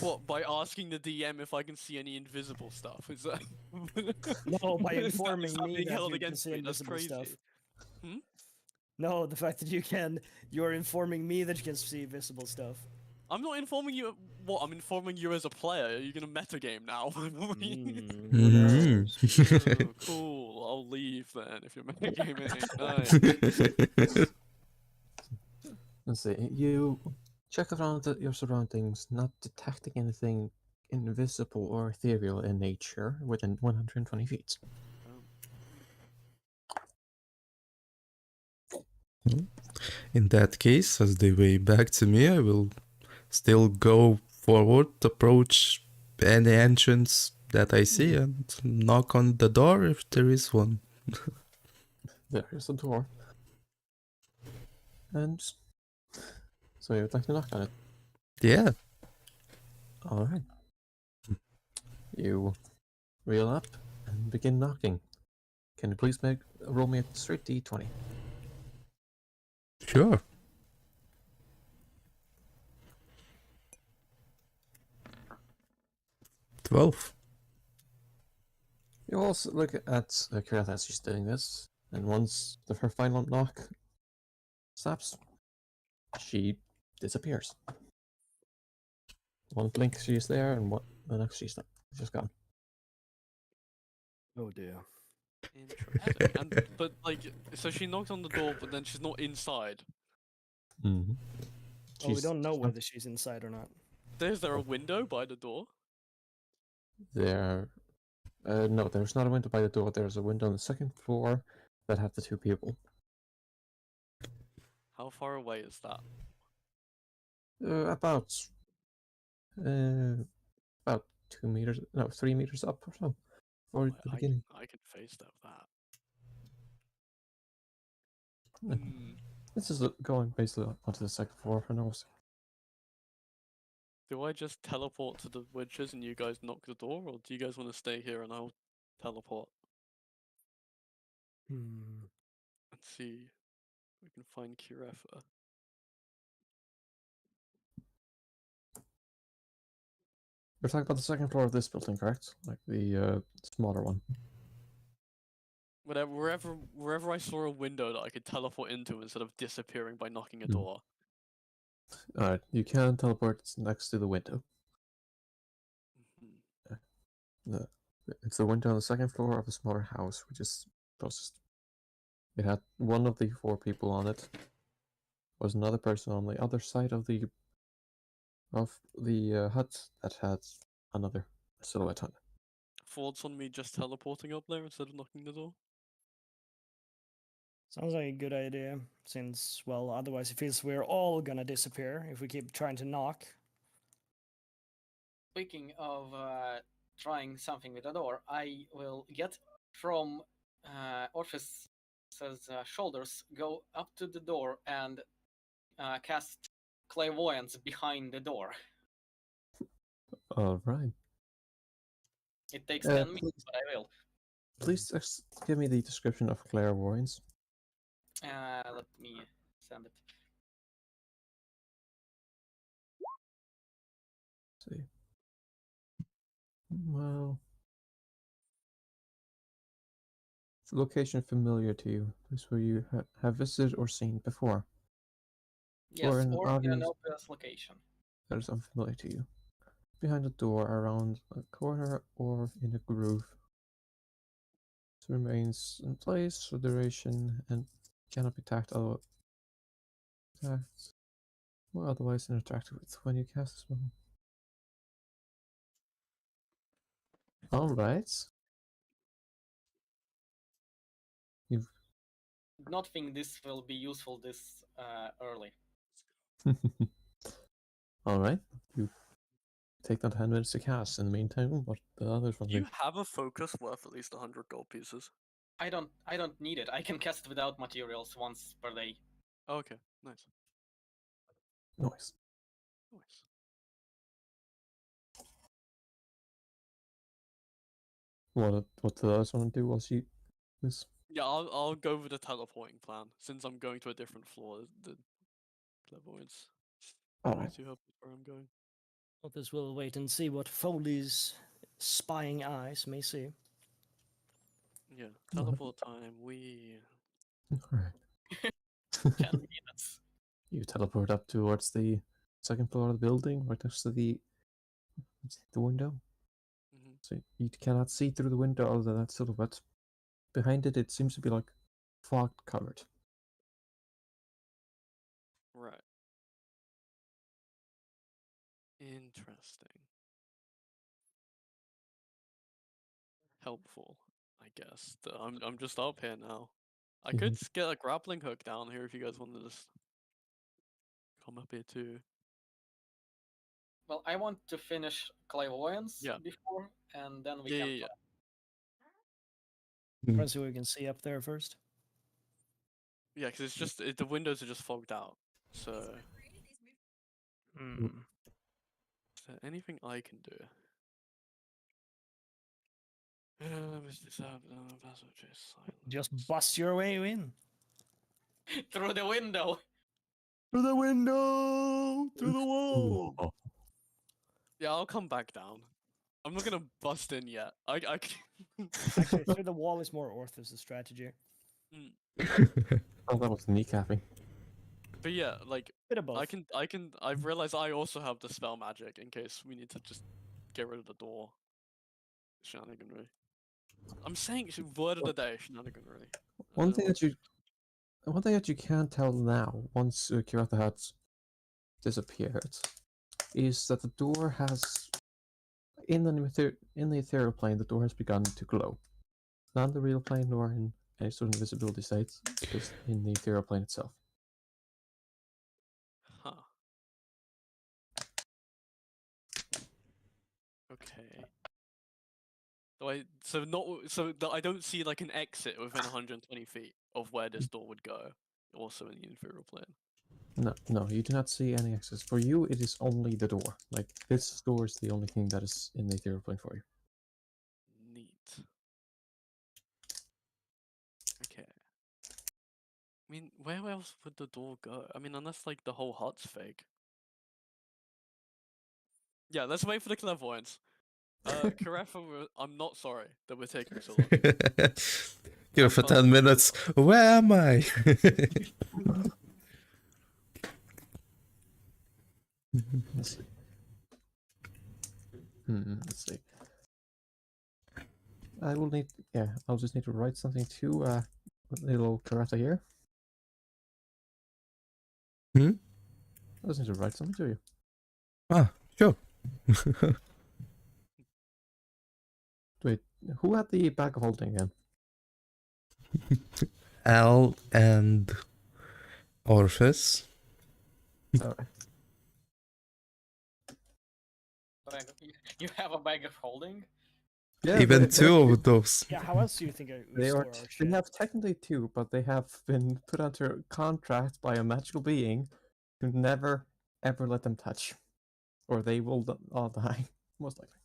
what, by asking the DM if I can see any invisible stuff? Is that? No, by Is that informing me being that held you can against see me? That's invisible crazy. stuff. Hmm? No, the fact that you're informing me that you can see visible stuff. I'm not informing you. What? I'm informing you as a player. Are you gonna metagame now? Who Mhm. knows? Oh, cool. I'll leave then if you're metagaming. Nice. Let's see. You check around your surroundings, not detecting anything invisible or ethereal in nature within 120 feet. In that case, as they wave back to me, I will still go forward, approach any entrance that I see, and knock on the door if there is one. There is the door. And so you would like to knock on it. Yeah, Alright. You reel up and begin knocking. Can you please roll me a straight d20? sure. 12. You also look at Kiratha as she's doing this, and once her final knock stops, she disappears. One blink she's there, and the next she's just gone. Oh dear. Interesting. But like, so she knocked on the door, but then she's not inside. Mm-hmm. Oh, we don't know whether she's inside or not. Is there a window by the door? There. No, there's not a window by the door. There's a window on the second floor that have the two people. How far away is that? About 2 meters, no, 3 meters up or so, or the beginning. I can face that. Yeah. Hmm. This is going basically onto the second floor for now. Do I just teleport to the witches and you guys knock the door, or do you guys want to stay here and I'll teleport Hmm. and see if we can find Kirefa? We're talking about the second floor of this building, correct? Like the smaller one. Wherever I saw a window that I could teleport into instead of disappearing by knocking a Hmm. door. Alright, you can teleport next to the window. Mhm. It's the window on the second floor of a smaller house, which is closest. It had one of the four people on it. Was another person on the other side of the hut that had another silhouette on it. Thoughts on me just teleporting up there instead of knocking the door? Sounds like a good idea, since, well, otherwise it feels we're all gonna disappear if we keep trying to knock. Speaking of trying something with the door, I will get from Orpheus shoulders, go up to the door and cast clairvoyance behind the door. All right. It takes 10 please, minutes, but I will. please give me the description of clairvoyance. Let me send it. Let's see. Well, it's a location familiar to you, place where you have visited or seen before. Yes, an or in an audience obvious location. that is unfamiliar to you. Behind a door, around a corner, or in a groove. It remains in place for duration and cannot be tacked or otherwise interacted with when you cast a spell. Alright. You've Did not think this will be useful this early. Alright. You take that 10 minutes to cast. In the meantime, what the others want Do to you do? have a focus worth at least 100 gold pieces? I don't need it. I can cast without materials once per day. Oh, okay, nice. Nice. Nice. What do the others want to do while she is? Yeah, I'll go with the teleporting plan since I'm going to a different floor. The clairvoyance Alright. to help where I'm going. Others will wait and see what Foley's spying eyes may see. Yeah, teleport time. We. Alright. 10 minutes. You teleport up towards the second floor of the building, right next to the window. Mhm. So you cannot see through the window other than that silhouette. Behind it, it seems to be like fog covered. Right. Interesting. Helpful, I guess. I'm just up here now. I could get a grappling hook down here if you guys wanted to just come up here too. Well, I want to finish clairvoyance Yeah. before, and then we Yeah, can yeah, yeah. talk. Mm. Try and see what we can see up there first. Yeah, because it's just the windows are just fogged out. So, Hmm. is there anything I can do? Just bust your way in. Through the window. Through the window! Through the wall! Oh, Yeah, I'll come back down. I'm not gonna bust in yet. Actually, through the wall is more Orthos' strategy. oh, that was kneecapping. But yeah, like Bit of both. I've realized I also have the spell magic in case we need to just get rid of the door. Shenaniganry. I'm saying word of the day, shenaniganry. One thing that you can tell now, once Kirata has disappeared, is that the door has in the ethereal plane. The door has begun to glow, not in the real plane nor in any sort of invisibility state, just in the ethereal plane itself. Huh. Okay. I don't see like an exit within 120 feet of where this door would go, also in the inferior plane. No, you do not see any access. For you, it is only the door. Like, this door is the only thing that is in the ethereal plane for you. Neat. Okay. I mean, where else would the door go? I mean, unless like the whole hut's fake. Yeah, let's wait for the clairvoyance. Karefa, I'm not sorry that we're taking so long. Here for 10 minutes. Where am I? Let's see. Let's see. I will need, I'll just need to write something to little Karata here. Hmm? I just need to write something to you. Ah, sure. Wait, who had the bag of holding again? Al and Orpheus. Alright. You have a bag of holding? Yeah, Even they- two of those. Yeah, how else do you think we They store are. our They shit? have technically two, but they have been put under contract by a magical being to never ever let them touch, or they will all die. Most likely.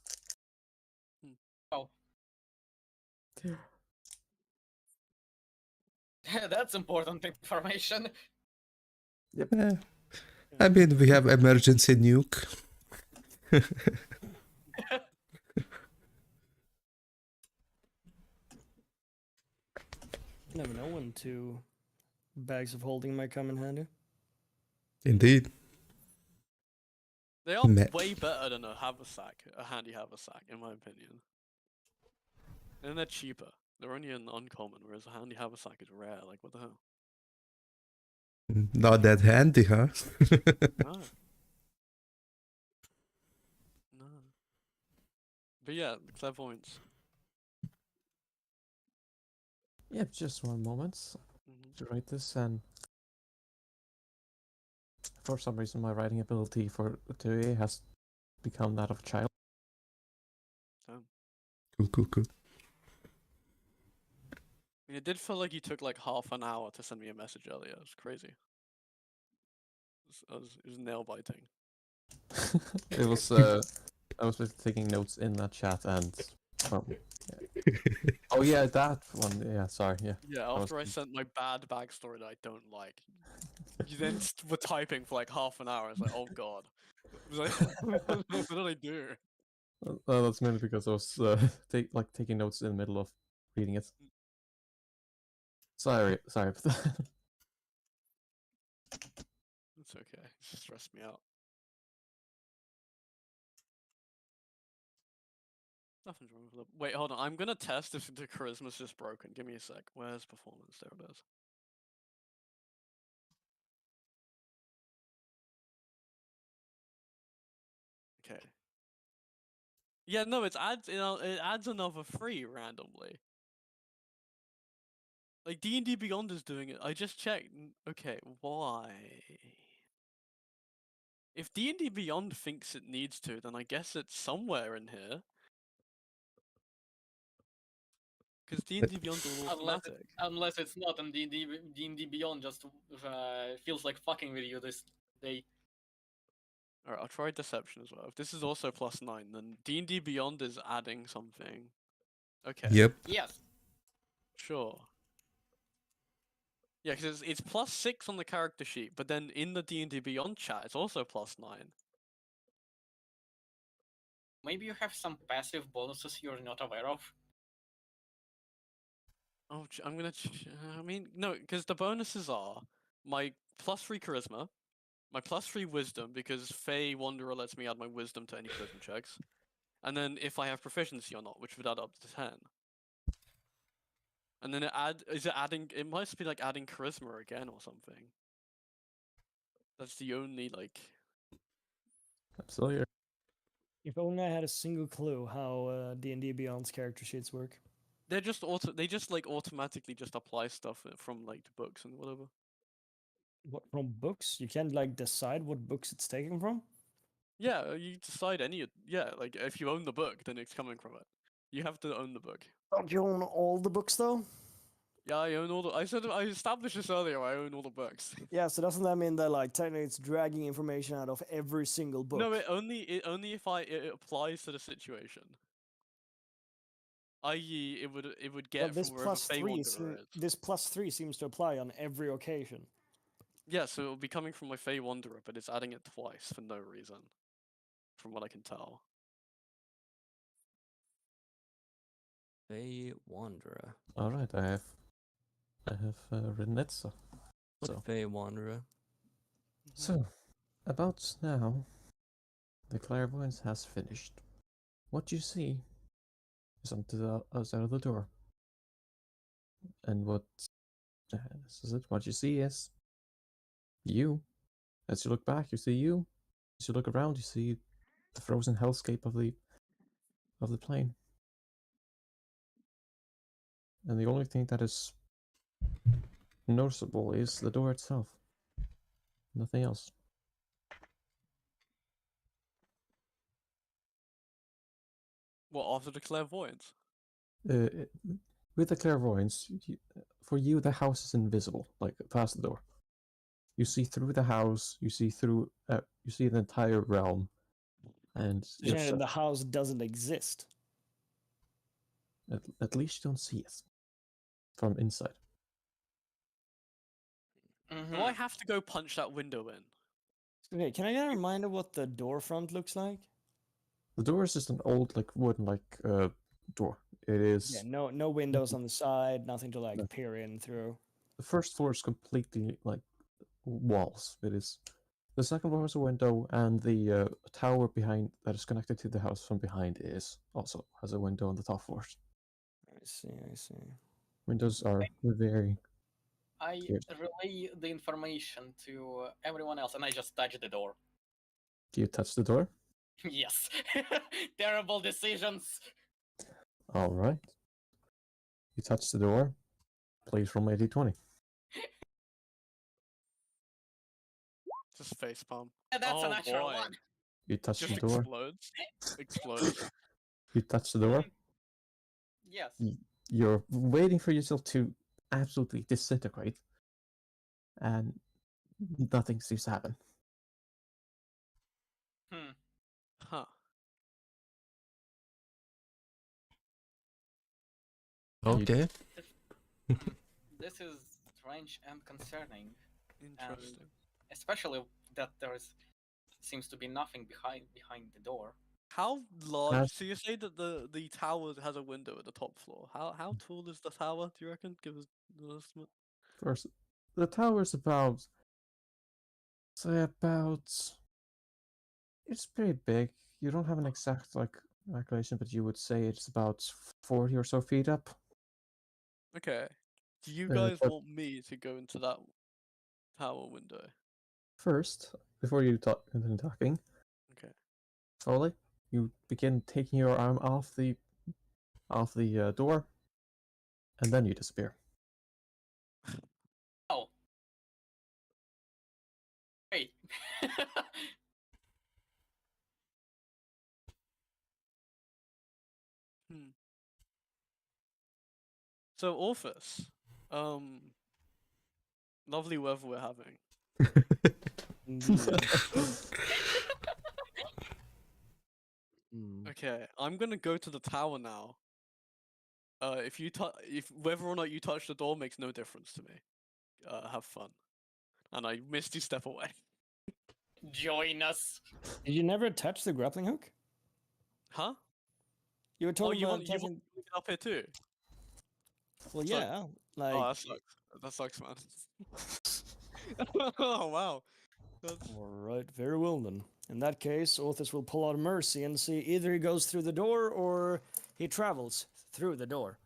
Oh. That's important information. Eh, I mean, we have emergency nuke. You never know when two bags of holding might come in handy. Indeed. They are Me- way better than a haversack, a handy haversack, in my opinion. And they're cheaper. They're only an uncommon, whereas a handy haversack is rare. Like, what the hell? Not that handy, huh? No. No. But yeah, the clairvoyance. Yep, just one moment to write this, and for some reason my writing ability for today has become that of a child. Cool. I mean, it did feel like you took like half an hour to send me a message earlier. It was crazy. It was nail biting. It was I was just taking notes in that chat, and oh yeah, that one. Yeah, sorry. Yeah, Yeah, was after I sent my bad backstory that I don't like, you then were typing for like half an hour. It's like, oh god. It was like, what did I do? that's mainly because I was taking notes in the middle of reading it. Sorry for that. It's okay. It just stressed me out. Nothing's wrong with it. Wait, hold on. I'm gonna test if the charisma's just broken. Give me a sec. Where's performance? There it is. Okay. Yeah, no, it adds another 3 randomly. Like D&D Beyond is doing it. I just checked. Okay, why? If D&D Beyond thinks it needs to, then I guess it's somewhere in here. Because D&D Beyond's all automatic. Unless it's not, and D&D Beyond just feels like fucking with you this day. Alright, I'll try Deception as well. If this is also +9, then D&D Beyond is adding something. Okay. Yep. Yes. Sure. Yeah, because it's +6 on the character sheet, but then in the D&D Beyond chat, it's also +9. Maybe you have some passive bonuses you're not aware of. Oh, I'm gonna. I mean, no, because the bonuses are my +3 charisma, my +3 wisdom, because Fey Wanderer lets me add my wisdom to any charisma checks, and then if I have proficiency or not, which would add up to 10. And then is it adding? It must be like adding charisma again or something. That's the only like. Absolutely. If only I had a single clue how D&D Beyond's character sheets work. They just like automatically just apply stuff from like the books and whatever. What, from books? You can't like decide what books it's taken from? Yeah, you decide any. Yeah, like if you own the book, then it's coming from it. You have to own the book. Don't you own all the books though? Yeah, I own all the. I said I established this earlier. I own all the books. Yeah, so doesn't that mean that like technically it's dragging information out of every single book? No, it only if it applies to the situation. I.e., it would get But this from wherever plus Fey three Wanderer is. this +3 seems to apply on every occasion. Yeah, so it'll be coming from my Fey Wanderer, but it's adding it twice for no reason, from what I can tell. Fey Wanderer. All right, I have written it. So Fey Wanderer. so about now, the clairvoyance has finished. What you see is on the other side of the door, and what this is it. What you see is you. As you look back, you see you. As you look around, you see the frozen hellscape of the plane. And the only thing that is noticeable is the door itself. Nothing else. What, after the clairvoyance? Uh, with the clairvoyance, for you, the house is invisible, like past the door. You see through the house. You see through. You see the entire realm, and Generally, the house doesn't exist. at least you don't see it from inside. Do I have to go punch that window in? Okay, can I get a reminder what the door front looks like? The door is just an old, like wooden, door. It is. Yeah, no windows on the side, nothing to like No. peer in through. The first floor is completely like walls. It is. The second floor has a window, and the tower behind that is connected to the house from behind is also has a window on the top floors. I see, I see. Windows are very. I Cheers. relay the information to everyone else, and I just touch the door. Do you touch the door? Yes. Terrible decisions. All right. You touch the door. Please roll my d20. Just facepalm. Yeah, that's Oh a natural boy. one. You touch Just the door. explodes. Explodes. You touch the door. Yes. You're waiting for yourself to absolutely disintegrate, and nothing seems to happen. Huh. Okay. This is strange and concerning, Interesting. especially that seems to be nothing behind the door. How large? Has- So you say that the tower has a window at the top floor. How tall is the tower? Do you reckon? Give us an estimate. First, the tower's about, say, it's pretty big. You don't have an exact calculation, but you would say it's about 40 or so feet up. Okay. Do you Uh, guys but- want me to go into that tower window? First, before you continue talking, Okay. slowly, you begin taking your arm off the door, and then you disappear. Oh. Wait. Hmm. So Orphus, lovely weather we're having. Indeed. Hmm. Okay, I'm gonna go to the tower now. If whether or not you touch the door makes no difference to me. Have fun. And I misty step away. Join us. Did you never touch the grappling hook? Huh? You were Oh, talking you about want you touching. get up here too? Well, so- yeah, like. Oh, that sucks. That sucks, man. Oh wow. That's... All right, very well then. In that case, Orthus will pull out Mercy and see either he goes through the door or he travels through the door.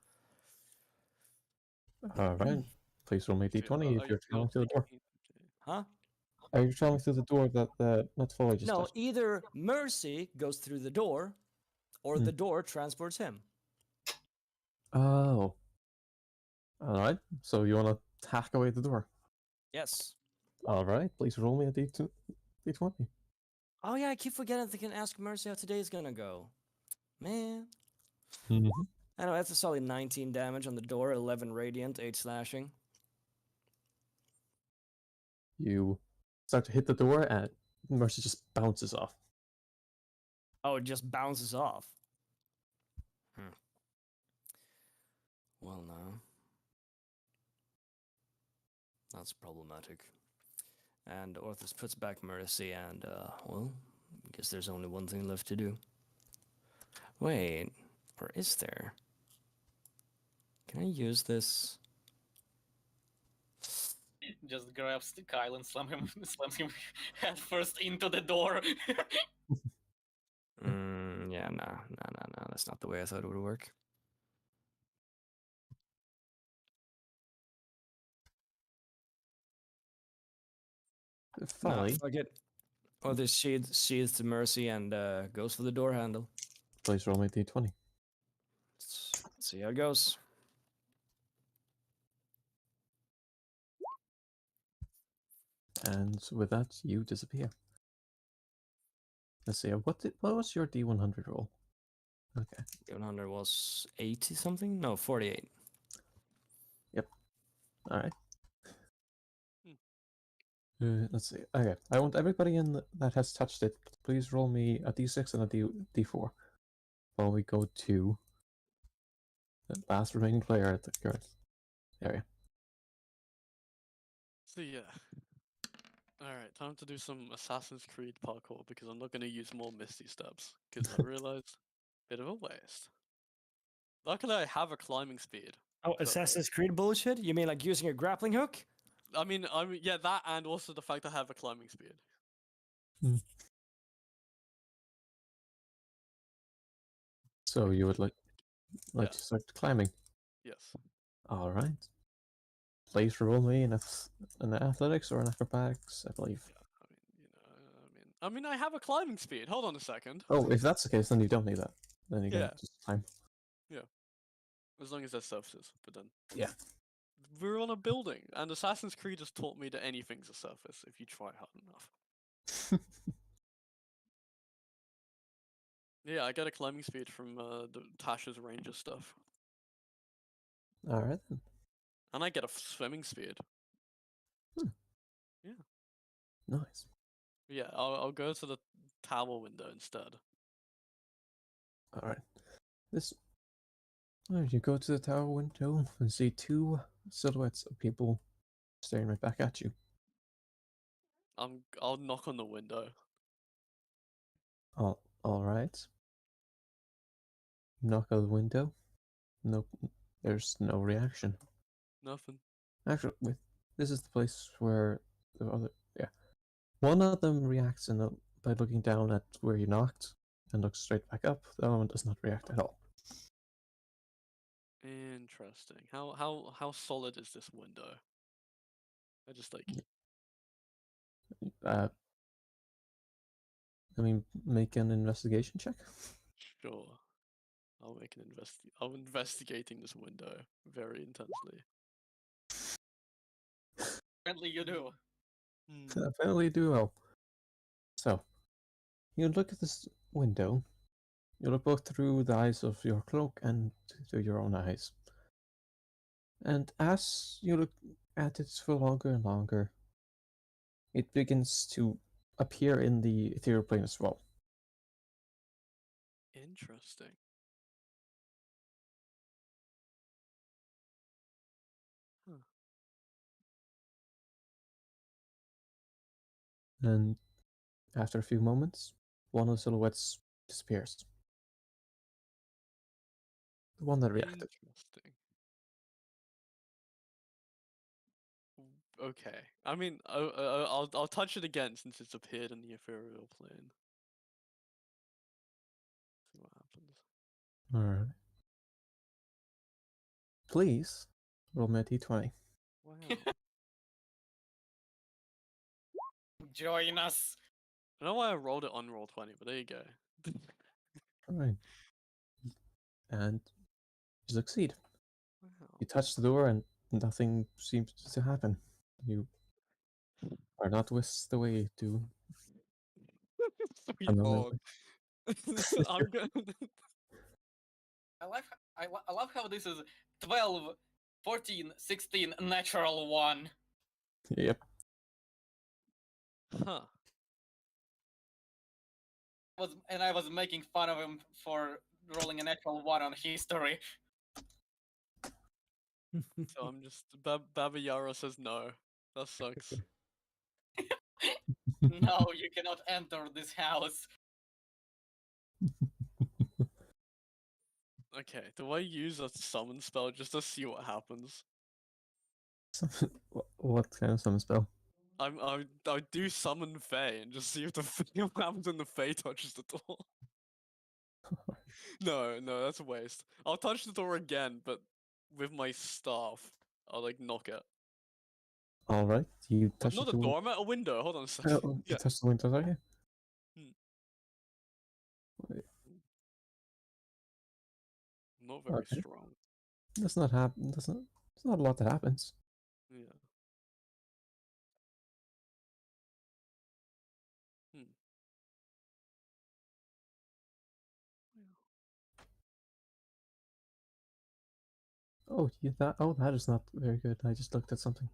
All right. Please roll me d20 if you're traveling through the door. Huh? Are you traveling through the door that not fully just No, touched? either Mercy goes through the door or the door transports him. Oh. All right. So you want to hack away the door? Yes. All right. Please roll me a d20. Oh yeah, I keep forgetting they can ask Mercy how today's gonna go. Man. Mm-hmm. I know, that's a solid 19 damage on the door, 11 radiant, 8 slashing. You start to hit the door, and Mercy just bounces off. Oh, it just bounces off. Well, now. That's problematic. And Orthus puts back Mercy, and, well, I guess there's only one thing left to do. Wait, or is there? Can I use this? Just grabs Kyle and slams him head first into the door. Yeah, no, that's not the way I thought it would work. Nah, Folly. fuck it. Orthus sheathes the Mercy and goes for the door handle. Please roll me d20. Let's see how it goes. And with that, you disappear. Let's see. What was your d100 roll? Okay. 100 was 80 something? No, 48. All right. Hmm. Let's see. Okay. I want everybody that has touched it. Please roll me a d6 and a d4 while we go to the last remaining player at the current area. So yeah. Alright, time to do some Assassin's Creed parkour because I'm not going to use more Misty Steps because I realized bit of a waste. Luckily, I have a climbing speed. Oh, So- Assassin's Creed bullshit? You mean like using a grappling hook? I mean, yeah, that and also the fact I have a climbing speed. So you would like Yeah. to start climbing. Yes. All right. Please roll me an athletics or an acrobatics, I believe. I mean, I have a climbing speed. Hold on a second. Oh, if that's the case, then you don't need that. Then you can Yeah. just climb. As long as there's surfaces, but then. Yeah. We're on a building, and Assassin's Creed has taught me that anything's a surface if you try hard enough. Yeah, I get a climbing speed from the Tasha's Ranger stuff. All right then. And I get a swimming speed. Nice. Yeah, I'll go to the tower window instead. All right. This. All right, you go to the tower window and see two silhouettes of people staring right back at you. I'll knock on the window. All right. Knock on the window. Nope. There's no reaction. Nothing. Actually, this is the place where the other. Yeah. One of them reacts by looking down at where you knocked and looks straight back up. The other one does not react at all. Interesting. How solid is this window? I just like Uh, I mean, make an investigation check. sure. I'm investigating this window very intensely. Apparently you do. Apparently, you do well. So, you look at this window. You look both through the eyes of your cloak and through your own eyes. And as you look at it for longer and longer, it begins to appear in the ethereal plane as well. Interesting. Huh. And after a few moments, one of the silhouettes disappears. The one that reacted. Interesting. Okay. I mean, I'll touch it again since it's appeared in the ethereal plane. See what happens. Alright. Please roll me a d20. Wow. Join us. I don't know why I rolled it on roll 20, but there you go. Alright. And you succeed. Wow. You touch the door and nothing seems to happen. You are not whisked away to Sweet another dog. I'm gonna. I love how this is 12, 14, 16, natural one. Yep. Huh. I was making fun of him for rolling a natural one on history. So I'm just. Baba Yara says no. That sucks. No, you cannot enter this house. Okay, do I use a summon spell just to see what happens? What kind of summon spell? I do summon Fae and just see if the what happens when the Fae touches the door. No, that's a waste. I'll touch the door again, but with my staff. I'll like knock it. Alright, you touch Not the a door. door, I'm at a window. Hold on a second. You Yeah. touch the window, are you? Not very Okay. strong. Does not happen. Does not. There's not a lot that happens. Yeah. Hmm. Oh, that is not very good. I just looked at something.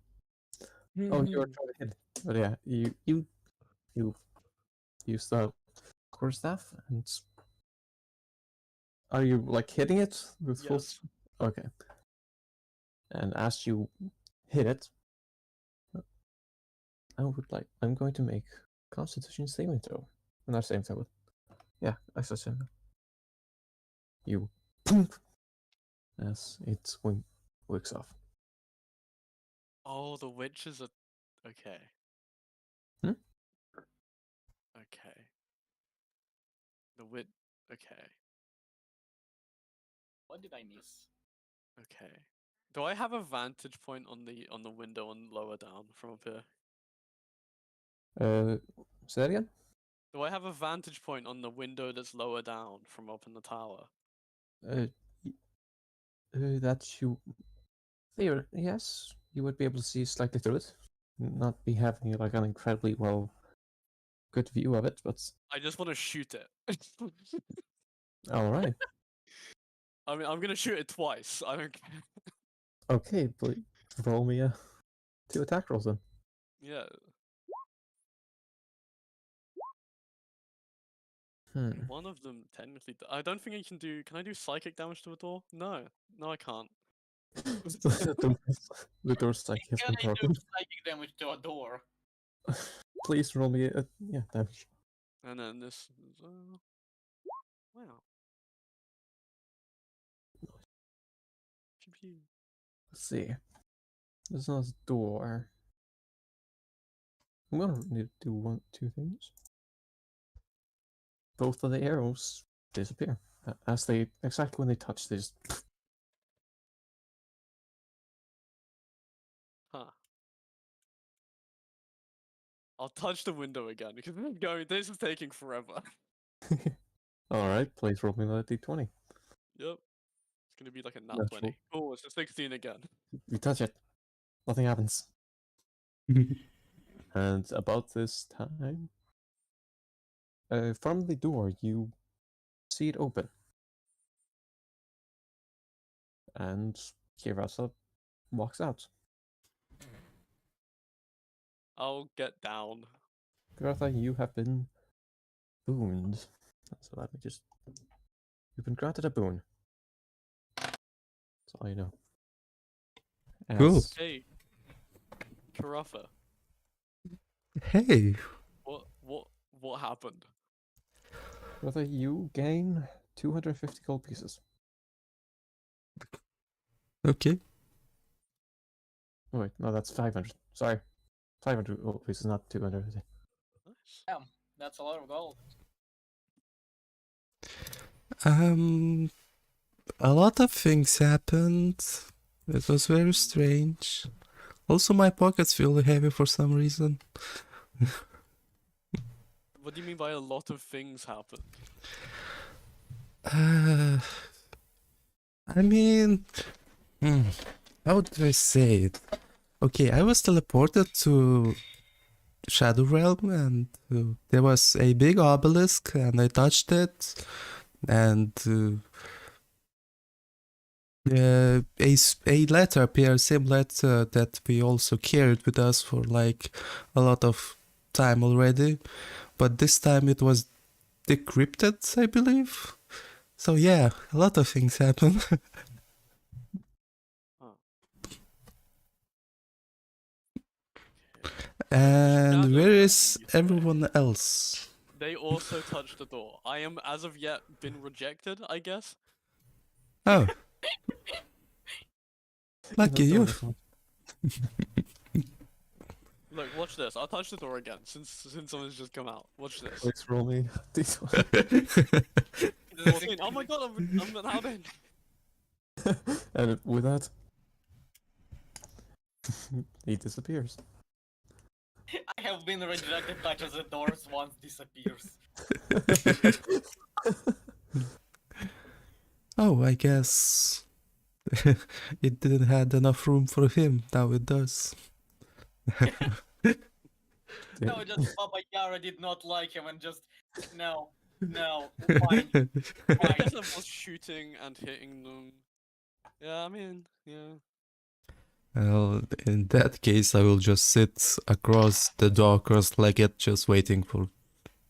Oh, you were trying to hit. But yeah, you use the quarterstaff, and are you like hitting it with full? Yes. Okay. And as you hit it, I'm going to make Constitution saving throw. Not saving throw, but yeah, I saw saving. You as its wing wicks off. Oh, the witches are okay. Hmm? Okay. The wit. Okay. What did I miss? Okay. Do I have a vantage point on the window on lower down from up here? Say that again. Do I have a vantage point on the window that's lower down from up in the tower? Uh, that you. Yes, you would be able to see slightly through it. Not be having like an incredibly good view of it, but I just want to shoot it. all right. I mean, I'm gonna shoot it twice. I don't care. Okay, please roll me 2 attack rolls then. Yeah. One of them technically. I don't think I can do. Can I do psychic damage to a door? No. No, I can't. The door's like has Can been I do broken. psychic damage to a door? Please roll me damage. And then this. Wow. Pew pew. Let's see. There's not a door. I'm gonna need to do 2 things. Both of the arrows disappear as they exactly when they touch. They just Huh. I'll touch the window again because I'm going. This is taking forever. all right. Please roll me another d20. Yep. It's gonna be like a nat Natural. 20. Oh, it's a 16 again. You touch it, nothing happens. And about this time, from the door, you see it open. And Kirasa walks out. I'll get down. Kirasa, you have been booned. So let me just. You've been granted a boon. That's all you know. Cool. As- Hey, Carafa. Hey, What happened? Kirasa, you gain 250 gold pieces. okay. Oh, wait, no, that's 500. Sorry. 500 gold pieces, not 200. Nice. That's a lot of gold. A lot of things happened. It was very strange. Also, my pockets feel heavy for some reason. What do you mean by a lot of things happened? I mean, how do I say it? Okay, I was teleported to Shadow Realm, and there was a big obelisk, and I touched it, and a letter appeared, same letter that we also carried with us for like a lot of time already, but this time it was decrypted, I believe. So yeah, a lot of things happen. And Shadow where Realm, is you say? everyone else? They also touched the door. I am, as of yet, been rejected, I guess. Oh, lucky you. Look, watch this. I'll touch the door again, since someone's just come out. Watch this. Please roll me d20. 14. Oh my god, I'm an out in. And with that, he disappears. I have been rejected, touches the doors, once disappears. Oh, I guess it didn't had enough room for him. Now it does. No, just Baba Yara did not like him and just no, fine. I guess I was shooting and hitting them. Yeah, I mean, yeah. Well, in that case, I will just sit across the door, cross-legged, just waiting for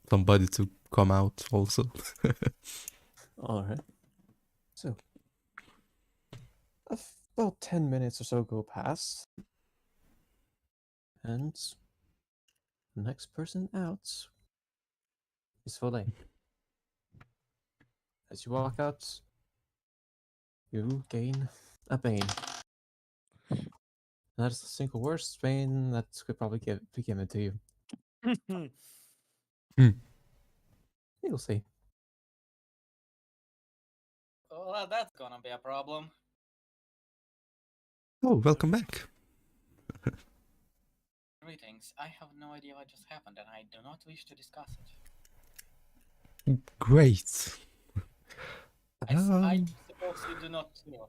somebody to come out also. Alright. So, about 10 minutes or so go past. And the next person out is Foley. As you walk out, you gain a Bane. That is the single worst Bane that could probably be given to you. You'll see. Well, that's gonna be a problem. Oh, welcome back. Greetings. I have no idea what just happened, and I do not wish to discuss it. Great. I Um, suppose you do not know.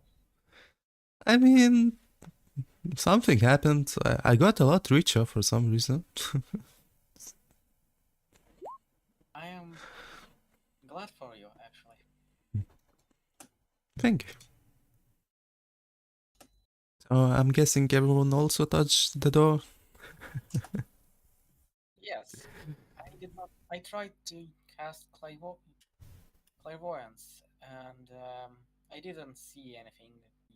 I mean, something happened. I got a lot richer for some reason. I am glad for you, actually. Thank you. So I'm guessing everyone also touched the door. Yes, I did not. I tried to cast clairvoyance, and I didn't see anything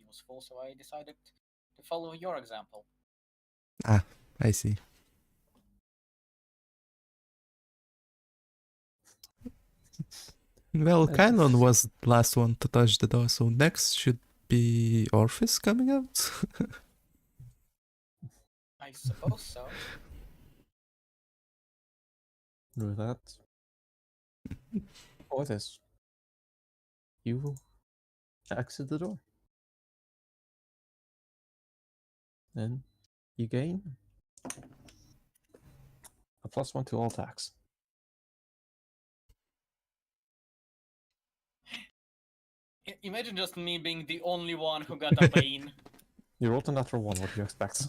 useful, so I decided to follow your example. Ah, I see. Well, Kylon was the last one to touch the door, so next should be Orpheus coming out. I suppose so. With that, Orpheus, you exit the door. Then you gain a +1 to all attacks. Imagine just me being the only one who got a Bane. You rolled a natural 1, what do you expect?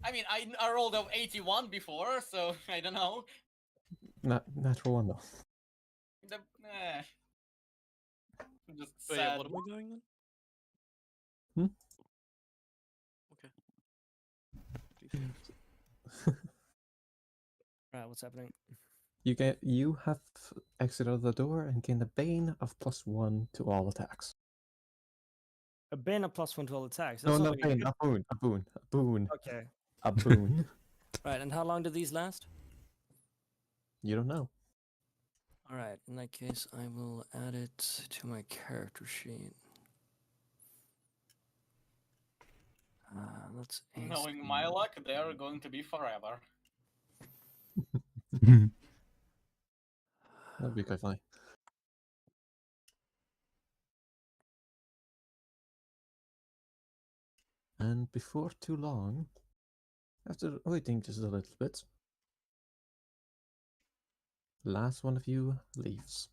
I mean, I rolled a 81 before, so I don't know. Natural 1 though. Just But sad. yeah, what am I doing then? Hmm? Okay. D6. Right, what's happening? You have exited the door and gained a Bane of +1 to all attacks. A bane of +1 to all attacks. No, That's no, not very Bane, good. a boon, a boon, a boon, Okay. a boon. Right, and how long do these last? You don't know. Alright, in that case, I will add it to my character sheet. Let's Knowing my luck, they are going to be forever. That'd be quite funny. And before too long, after waiting just a little bit, the last one of you leaves.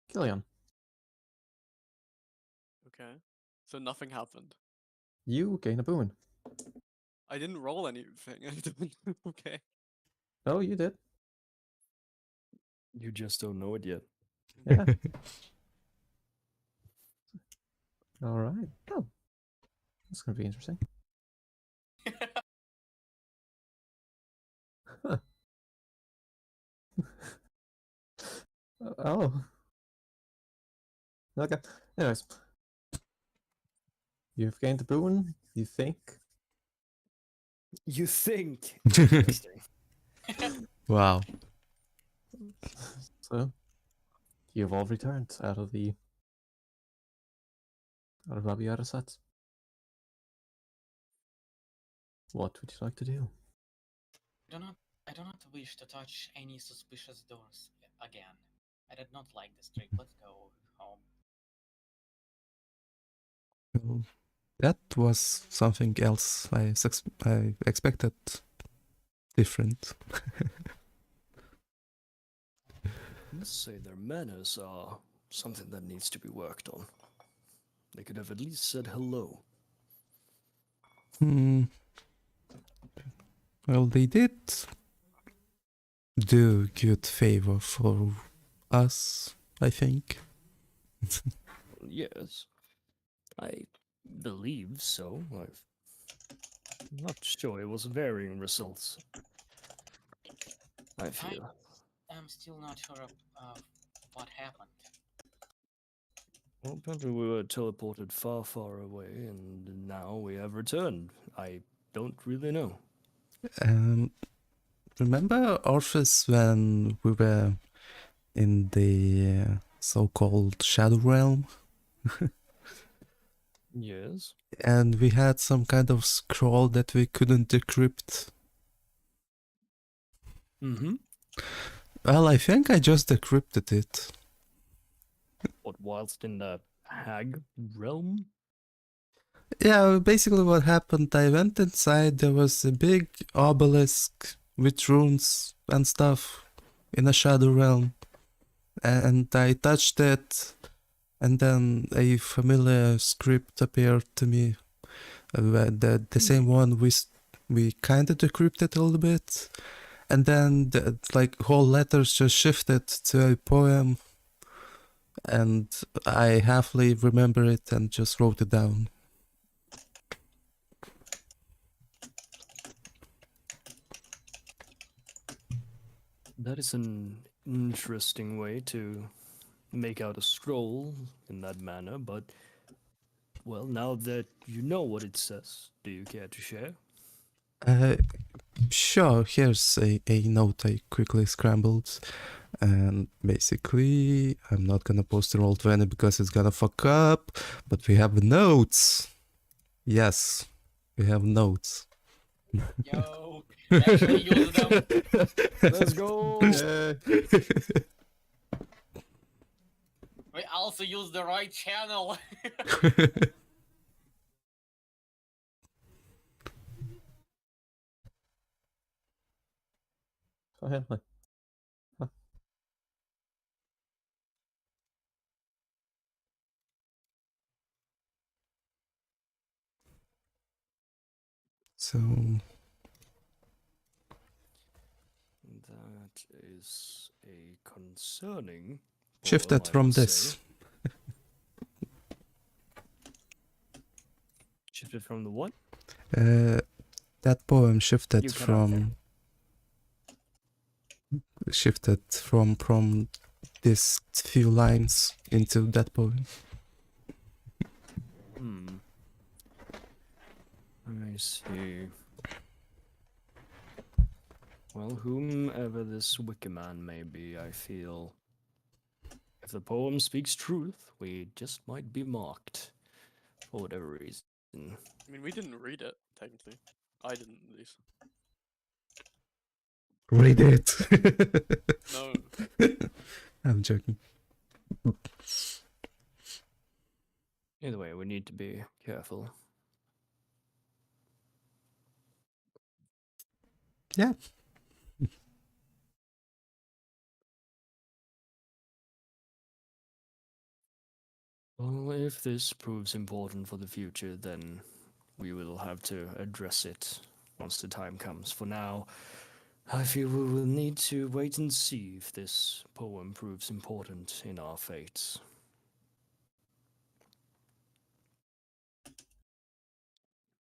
Killian, Okay. So nothing happened. you gain a boon. I didn't roll anything. I didn't. Okay. Oh, you did. You just don't know it yet. Yeah. All right. Oh, that's gonna be interesting. Huh. Oh. Okay. Anyways, you've gained a boon. You think? You think? Interesting. Wow. So, you've all returned out of Robbie set. What would you like to do? I do not wish to touch any suspicious doors again. I did not like this trip. Let's go home. Well, that was something else I expected different. Must say their manners are something that needs to be worked on. They could have at least said hello. Well, they did do good favor for us I think. Yes, I believe so. I'm not sure. It was varying results. I feel. I'm still not sure of what happened. Well, apparently we were teleported far, far away, and now we have returned. I don't really know. Remember Orpheus when we were in the so-called Shadow Realm? Yes. And we had some kind of scroll that we couldn't decrypt. Mm-hmm. Well, I think I just decrypted it. What, whilst in the hag realm? Yeah, basically what happened, I went inside, there was a big obelisk with runes and stuff in a Shadow Realm. And I touched it, and then a familiar script appeared to me. The same one we kind of decrypted a little bit, and then like whole letters just shifted to a poem, and I halfly remember it and just wrote it down. That is an interesting way to make out a scroll in that manner, but well, now that you know what it says, do you care to share? Sure, here's a note I quickly scrambled. And basically, I'm not gonna post the Roll20 because it's gonna fuck up, but we have notes. Yes, we have notes. Yo, actually use them. Let's go! We also use the right channel. Finally. So, That is a concerning. shift poem, that I from must this. say. Shifted from the what? That poem You shifted cut out from this few lines into that poem. I see. Well, whomever this wicker man may be, I feel if the poem speaks truth, we just might be marked for whatever reason. I mean, we didn't read it, technically. I didn't, at least. Read it. No. I'm joking. Either way, we need to be careful. Yeah. Well, if this proves important for the future, then we will have to address it once the time comes. For now, I feel we will need to wait and see if this poem proves important in our fates.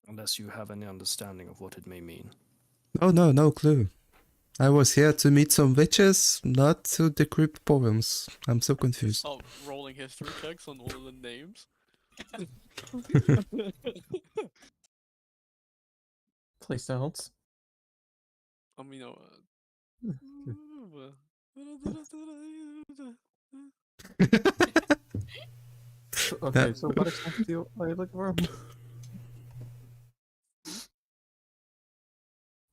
Unless you have any understanding of what it may mean. Oh no clue. I was here to meet some witches, not to decrypt poems. I'm so confused. Start rolling history checks on all of the names. Please don't. I mean, Okay, so what exactly are you looking for?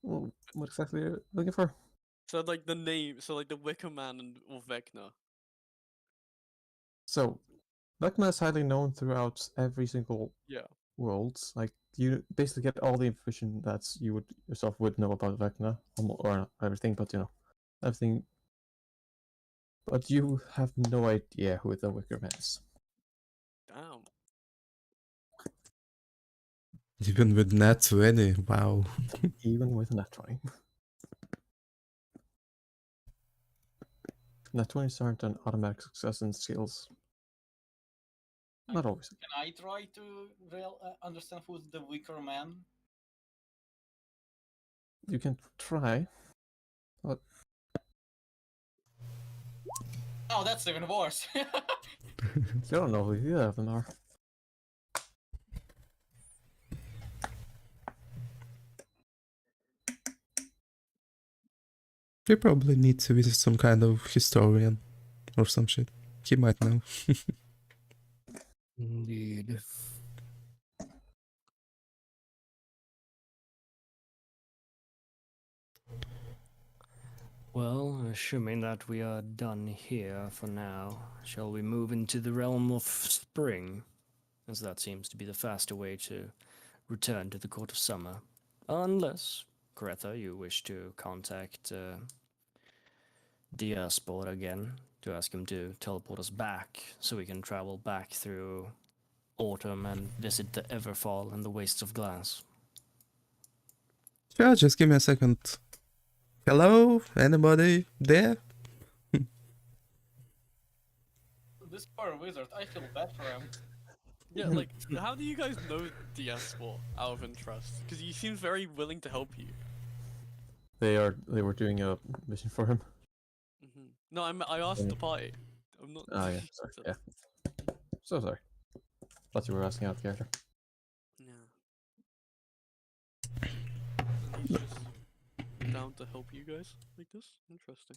Well, what exactly are you looking for? So like the name, so like the Wicker Man and or Vecna. So, Vecna is highly known throughout every single Yeah. world. Like, you basically get all the information that you would yourself would know about Vecna, or not everything, but everything. But you have no idea who the Wicker Man is. Damn. Even with Nat 20, wow. Even with Nat 20. Nat 20s aren't an automatic success in skills. Not always. Can I try to understand who's the weaker man? You can try. But Oh, that's even worse. you don't know who either of them are. You probably need to visit some kind of historian or some shit. He might know. Indeed. Well, assuming that we are done here for now, shall we move into the realm of spring? As that seems to be the faster way to return to the court of summer. Unless, Greta, you wish to contact Diaspora again to ask him to teleport us back so we can travel back through autumn and visit the Everfall and the Wastes of Glass. Yeah, just give me a second. Hello? Anybody there? This poor wizard, I feel bad for him. Yeah, like, how do you guys know Diaspor out of interest? Because he seems very willing to help you. They were doing a mission for him. No, I asked the party. I'm not. Oh yeah, sorry. Yeah. So sorry. Thought you were asking out the character. Yeah. And he's just down to help you guys like this? Interesting.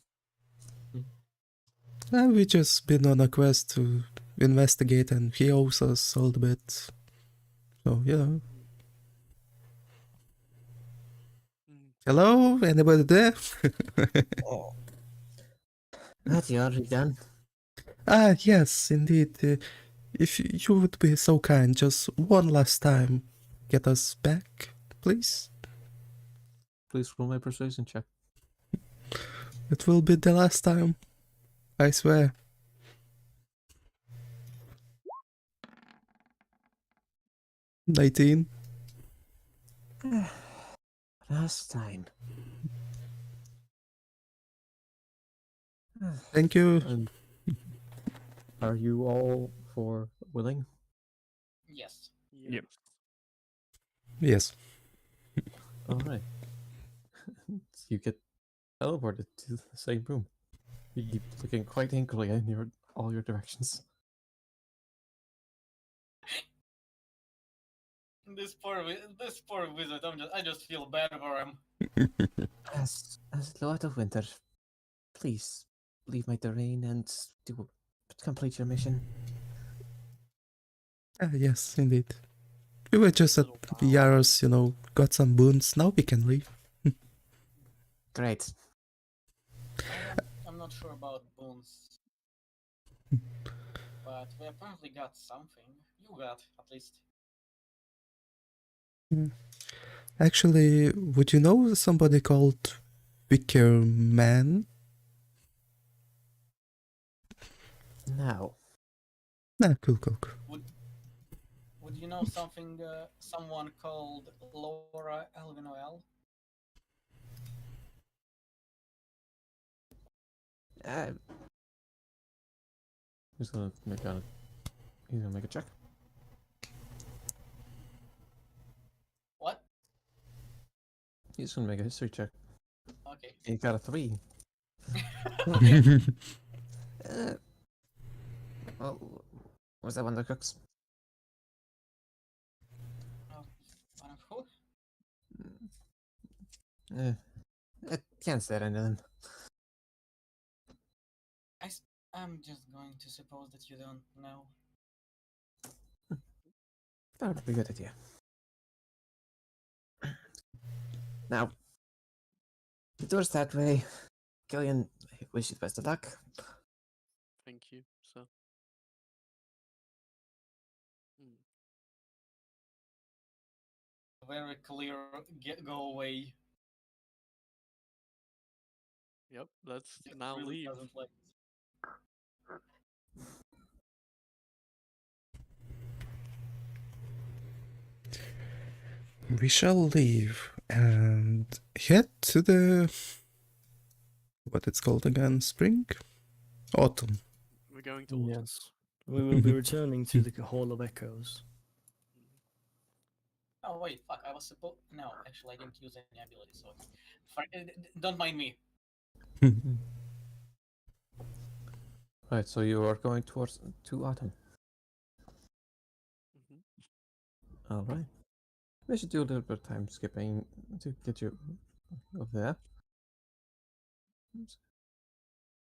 We just been on a quest to investigate and he owes us all the bits. So, yeah. Hello? Anybody there? Oh. That you already done? Ah, yes, indeed. If you would be so kind, just one last time, get us back, please. Please roll my persuasion check. It will be the last time. I swear. $19. Last time. Thank you. And are you all for willing? Yes. Yep. Yes. Alright. You get teleported to the same room. You keep looking quite angrily in all your directions. This poor wizard, I just feel bad for him. As Lord of Winter, please leave my terrain and complete your mission. Ah, yes, indeed. We were just at Yaros, got some boons. Now we can leave. Great. I'm not sure about boons. But we apparently got something. You got, at least. Actually, would you know somebody called Wicker Man? Now, Nah, cool. Would you know something? Someone called Laura Elvinoel? He's gonna make a check. What? He's gonna make a history check. Okay. He got a 3. well, was that one of the cooks? Who? I can't say anything. I'm just going to suppose that you don't know. That would be a good idea. Now, the door's that way. Gillian, I wish you the best of luck. Thank you, sir. Very clear, go away. Yep, let's It now really leave. doesn't like We shall leave and head to the... what it's called again? Spring? Autumn. We're going to autumn. Yes. We will be returning to the Hall of Echoes. Oh wait, fuck! I was supposed. No, actually, I didn't use any ability, so don't mind me. Right, so you are going towards to autumn. Mm-hmm. All right. We should do a little bit of time skipping to get you over there. Oops.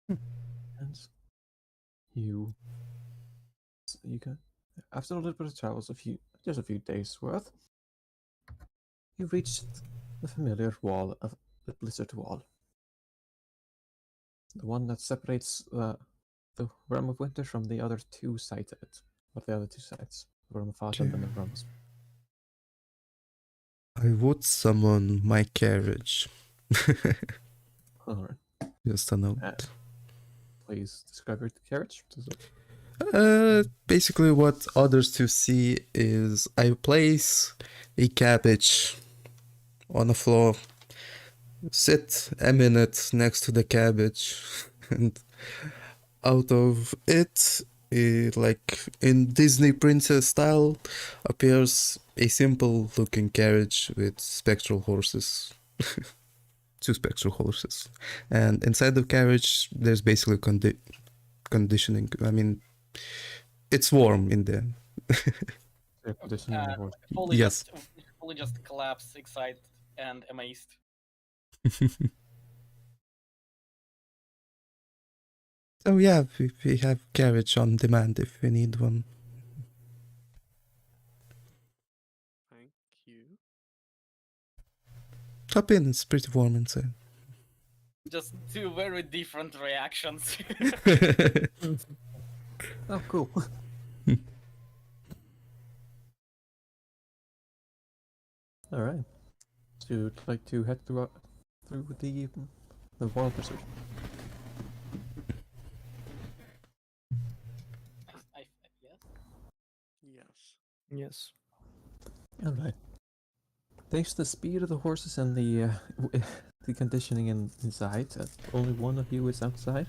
And you can, after a little bit of travels, just a few days worth, you reached the familiar wall of the Blizzard Wall, the one that separates the Realm of Winter from the other two sides of it, or the other two sides, the Realm of Autumn and the Realm of Spring. I would summon my carriage. All right, Just a note. please describe your carriage. Basically, what others to see is I place a cabbage on the floor, sit a minute next to the cabbage, and out of it, like in Disney princess style, appears a simple looking carriage with spectral horses. Two spectral horses. And inside the carriage, there's basically conditioning. I mean, it's warm in there. Air conditioning on board. Yes. Fully just collapse, excited, and amazed. Oh yeah, we have carriage on demand if we need one. Thank you. Hop in, it's pretty warm inside. Just two very different reactions. Oh, cool. All right. So you'd like to head through the Wall of Blizzard. Yes. Yes. Yes. All right. Thanks to the speed of the horses and the conditioning inside, only one of you is outside.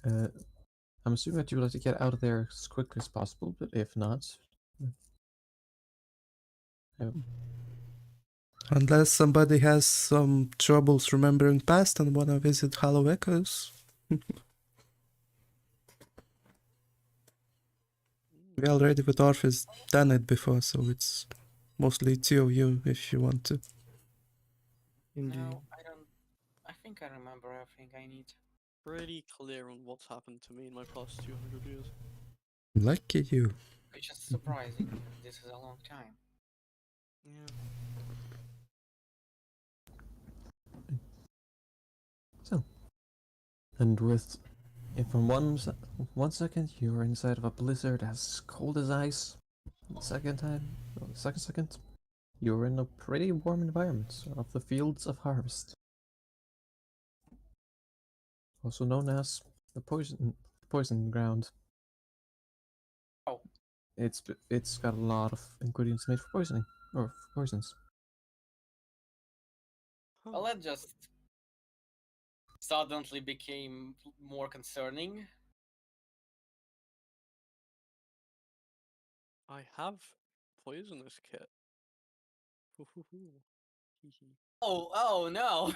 I'm assuming that you would like to get out of there as quickly as possible, but if not, Unless somebody has some troubles remembering past and wanna visit Hollow Echoes. We already with Orpheus done it before, so it's mostly two of you if you want to. Indeed. No, I don't. I think I remember everything I need. Pretty clear on what's happened to me in my past 200 years. Lucky you. Which is surprising. This is a long time. Yeah. and from one second you're inside of a blizzard as cold as ice. The second you're in a pretty warm environment of the fields of harvest, also known as the poison ground. Oh. It's got a lot of ingredients made for poisoning or for poisons. Well, that just suddenly became more concerning. I have poisonous kit. Hee-hee. Oh no!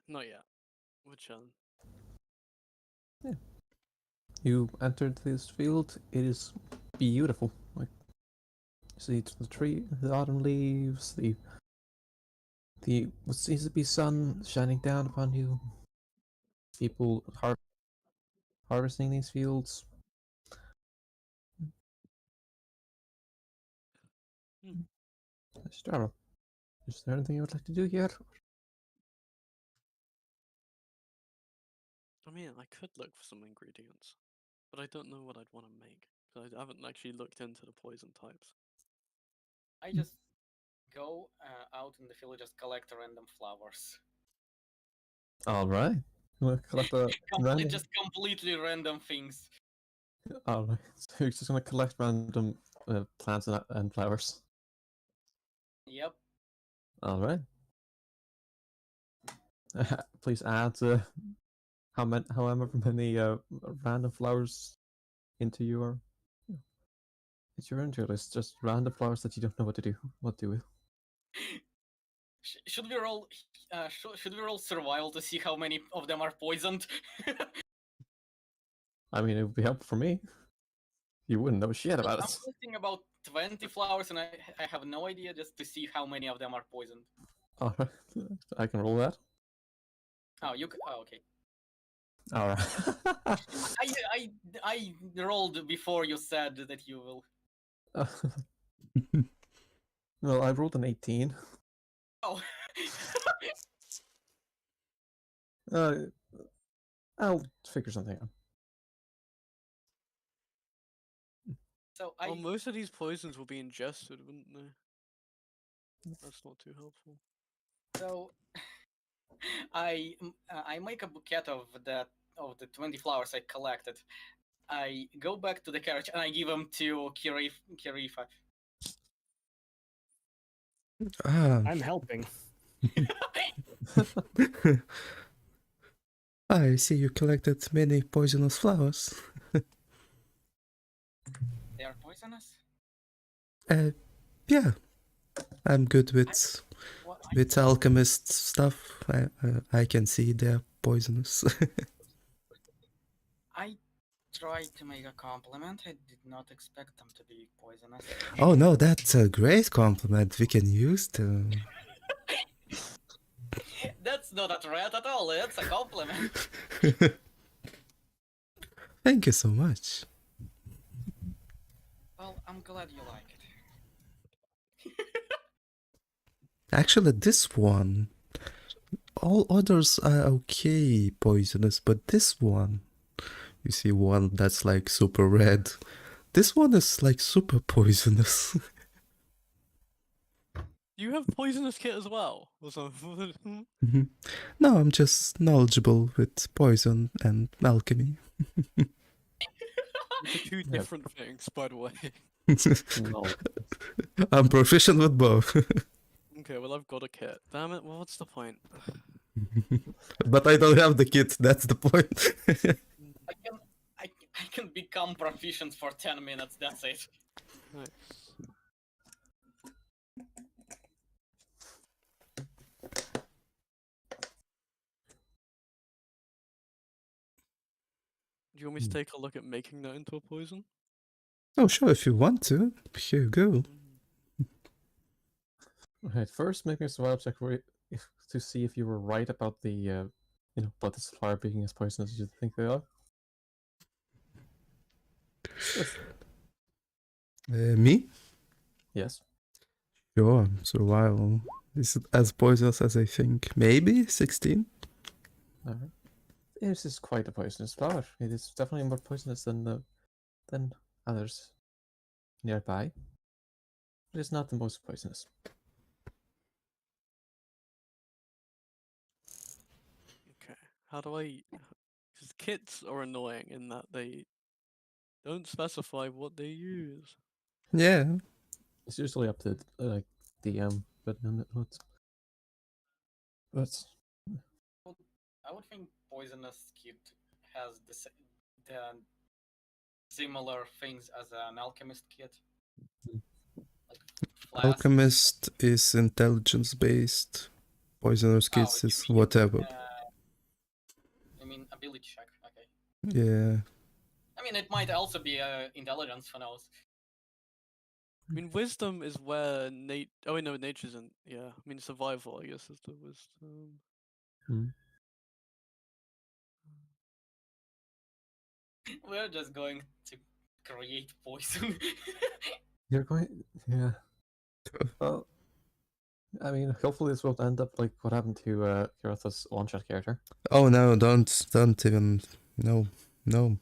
Not yet. We're chilling. You entered this field. It is beautiful. Like, you see the tree, the autumn leaves, the what seems to be sun shining down upon you. People harvesting these fields. Strara, is there anything you would like to do here? I mean, I could look for some ingredients, but I don't know what I'd want to make. Because I haven't actually looked into the poison types. I just go out in the field, just collect random flowers. All right. You want to collect a random? Just completely random things. All right. So you're just gonna collect random plants and flowers. Yep. All right. Please add however many random flowers into your inventory list. Just random flowers that you don't know what to do with. Should we roll? Should we roll survival to see how many of them are poisoned? I mean, it would be helpful for me. You wouldn't know shit about I'm it. listing about 20 flowers, and I have no idea just to see how many of them are poisoned. All right, I can roll that. Oh, oh, okay. All right. I rolled before you said that you will. Well, I rolled an 18. Oh. I'll figure something out. So Well, most of these poisons will be ingested, wouldn't they? That's not too helpful. So I make a bouquet of the 20 flowers I collected. I go back to the carriage and I give them to Kirifa. Ah, I'm helping. I see you collected many poisonous flowers. They are poisonous? Yeah, I'm good with alchemist stuff. I can see they're poisonous. I tried to make a compliment. I did not expect them to be poisonous. Oh no, that's a great compliment. We can use to. That's not a threat at all. That's a compliment. Thank you so much. Well, I'm glad you like it. Actually, this one. All others are okay poisonous, but this one. You see one that's like super red. This one is like super poisonous. You have poisonous kit as well? Or something? Mhm. No, I'm just knowledgeable with poison and alchemy. Which are two different things, by the way. No. I'm proficient with both. Okay, well I've got a kit. Damn it, well what's the point? But I don't have the kit, that's the point. I can become proficient for 10 minutes, that's it. Nice. Do you want me to take a look at making that into a poison? Oh, sure, if you want to. Here you go. Right, first make me a survival check to see if you were right about the about this flower being as poisonous as you think they are. Yes. Me? Yes. Sure, survival. Is it as poisonous as I think? Maybe 16? Alright. This is quite a poisonous flower. It is definitely more poisonous than others nearby. It is not the most poisonous. Okay, how do I... Because kits are annoying in that they don't specify what they use. Yeah. It's usually up to DM, but I would think poisonous kit has the similar things as an alchemist kit. Like flasks. Alchemist is intelligence based. Poisonous Oh, kits you is mean, whatever. I mean ability check, okay. Yeah. I mean, it might also be intelligence, who knows. I mean, wisdom is where oh wait, no, nature isn't. Yeah, I mean, survival, I guess, is the wisdom. We're just going to create poison. You're going, yeah. Well, I mean, hopefully this won't end up like what happened to Kiratha's one-shot character. Oh no, don't even. No. So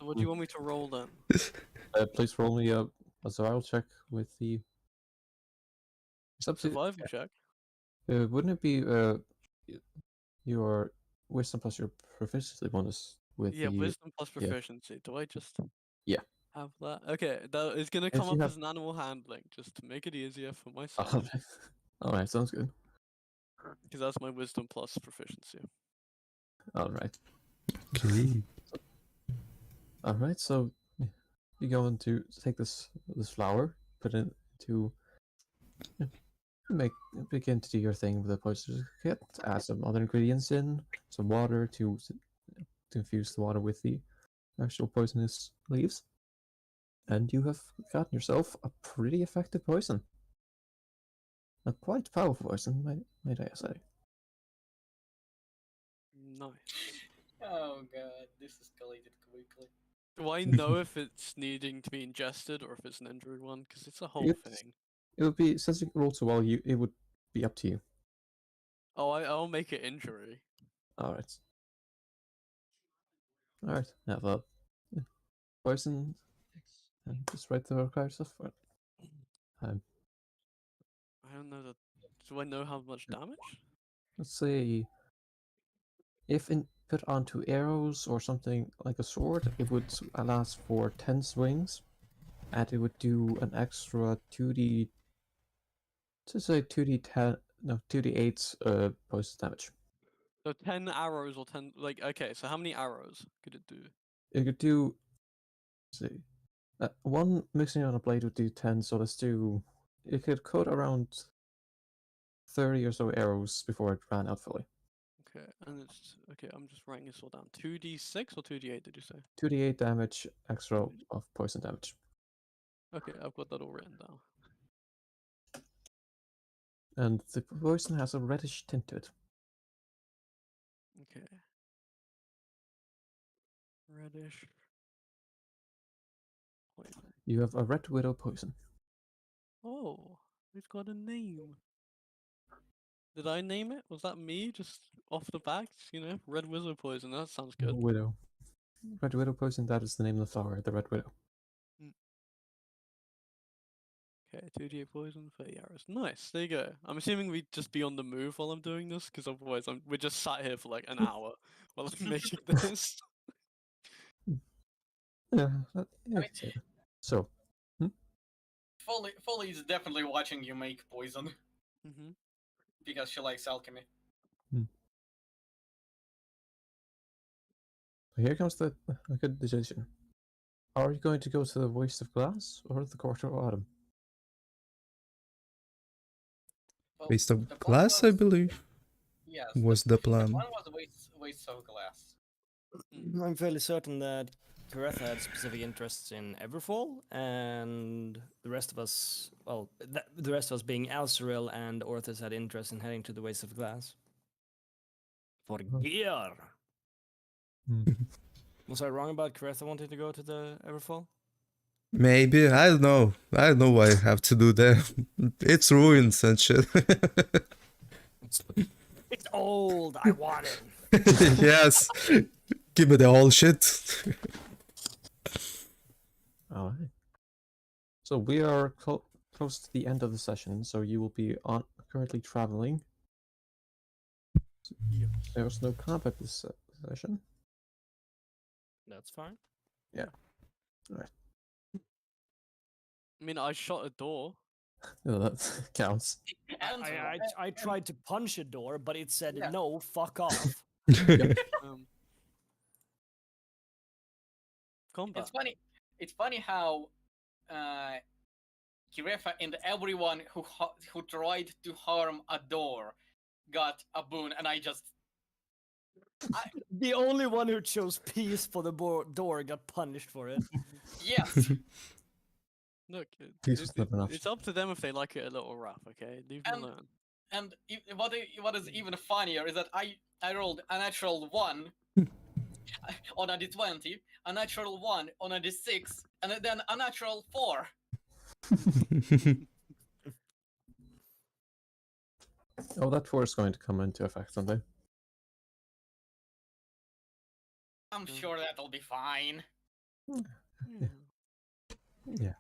what do you want me to roll then? Please roll me a survival check with the. It's up to, Survival check? wouldn't it be your wisdom plus your proficiency bonus with Yeah, the wisdom plus proficiency. Do I just Yeah. have that? Okay, that is gonna If come you up have- as an animal handling, just to make it easier for myself. Alright, sounds good. Because that's my wisdom plus proficiency. All right. Okay. All right. So you go into take this flour, put it into begin to do your thing with the poison kit. Add some other ingredients in, some water to infuse the water with the actual poisonous leaves, and you have gotten yourself a pretty effective poison. A quite powerful poison, might I say. Nice. Oh god, this escalated quickly. Do I know if it's needing to be ingested or if it's an injury one? Because it's a whole It's- thing. It would be, since you rolled so well, it would be up to you. Oh, I'll make it injury. All right. All right. Have a poison and just write the required stuff for it. I don't know that. Do I know how much damage? Let's say if put onto arrows or something like a sword, it would last for 10 swings, and it would do an extra 2d, to say 2d10, no, 2d8 poison damage. So 10 arrows or 10. Like, okay, so how many arrows could it do? It could do, let's see, one mixing on a blade would do 10, so let's do, it could coat around 30 or so arrows before it ran out fully. Okay, and it's. Okay, I'm just writing this all down. 2d6 or 2d8, did you say? 2d8 damage extra of poison damage. Okay, I've got that all written down. And the poison has a reddish tint to it. Okay. Reddish. Poison. You have a red widow poison. Oh, it's got a name. Did I name it? Was that me just off the back? You know, red wizard poison. That sounds good. Widow. Red widow poison, that is the name of the flower, the red widow. Okay, 2d8 poison, 30 arrows. Nice, there you go. I'm assuming we'd just be on the move while I'm doing this, because otherwise we're just sat here for like an hour while I'm making this. Yeah, you could say that. So, Foley is definitely watching you make poison Mm-hmm. because she likes alchemy. here comes a good decision. Are you going to go to the Waste of Glass or the Court of Autumn? Well, Waste the of plan glass, I was- believe, Yes, was the the plan. plan was waste of glass. I'm fairly certain that Kareth had specific interests in Everfall, and the rest of us, well, the rest of us being Alceril and Orthus had interest in heading to the Waste of Glass. For gear! Was I wrong about Kareth wanting to go to the Everfall? Maybe, I don't know. I don't know why I have to do that. It's ruins and shit. It's old, I want it! Yes. Give me the whole shit. Alright. So we are close to the end of the session, so you will be currently traveling. Yep. There's no combat this session. That's fine. I mean, I shot a door. No, that counts. And I tried to punch a door, but it said Yeah. no, fuck off. Combat. It's funny how Kirefa and everyone who tried to harm a door got a boon, and I just The only one who chose peace for the door got punished for it. yes. Look, Peace was not enough. it's up to them if they like it a little rough, okay? Leave them And- alone. And what is even funnier is that I rolled a natural 1 on a d20, a natural 1 on a d6, and then a natural 4. Oh, that 4 is going to come into effect someday. I'm sure that'll be fine. Yeah. Yeah.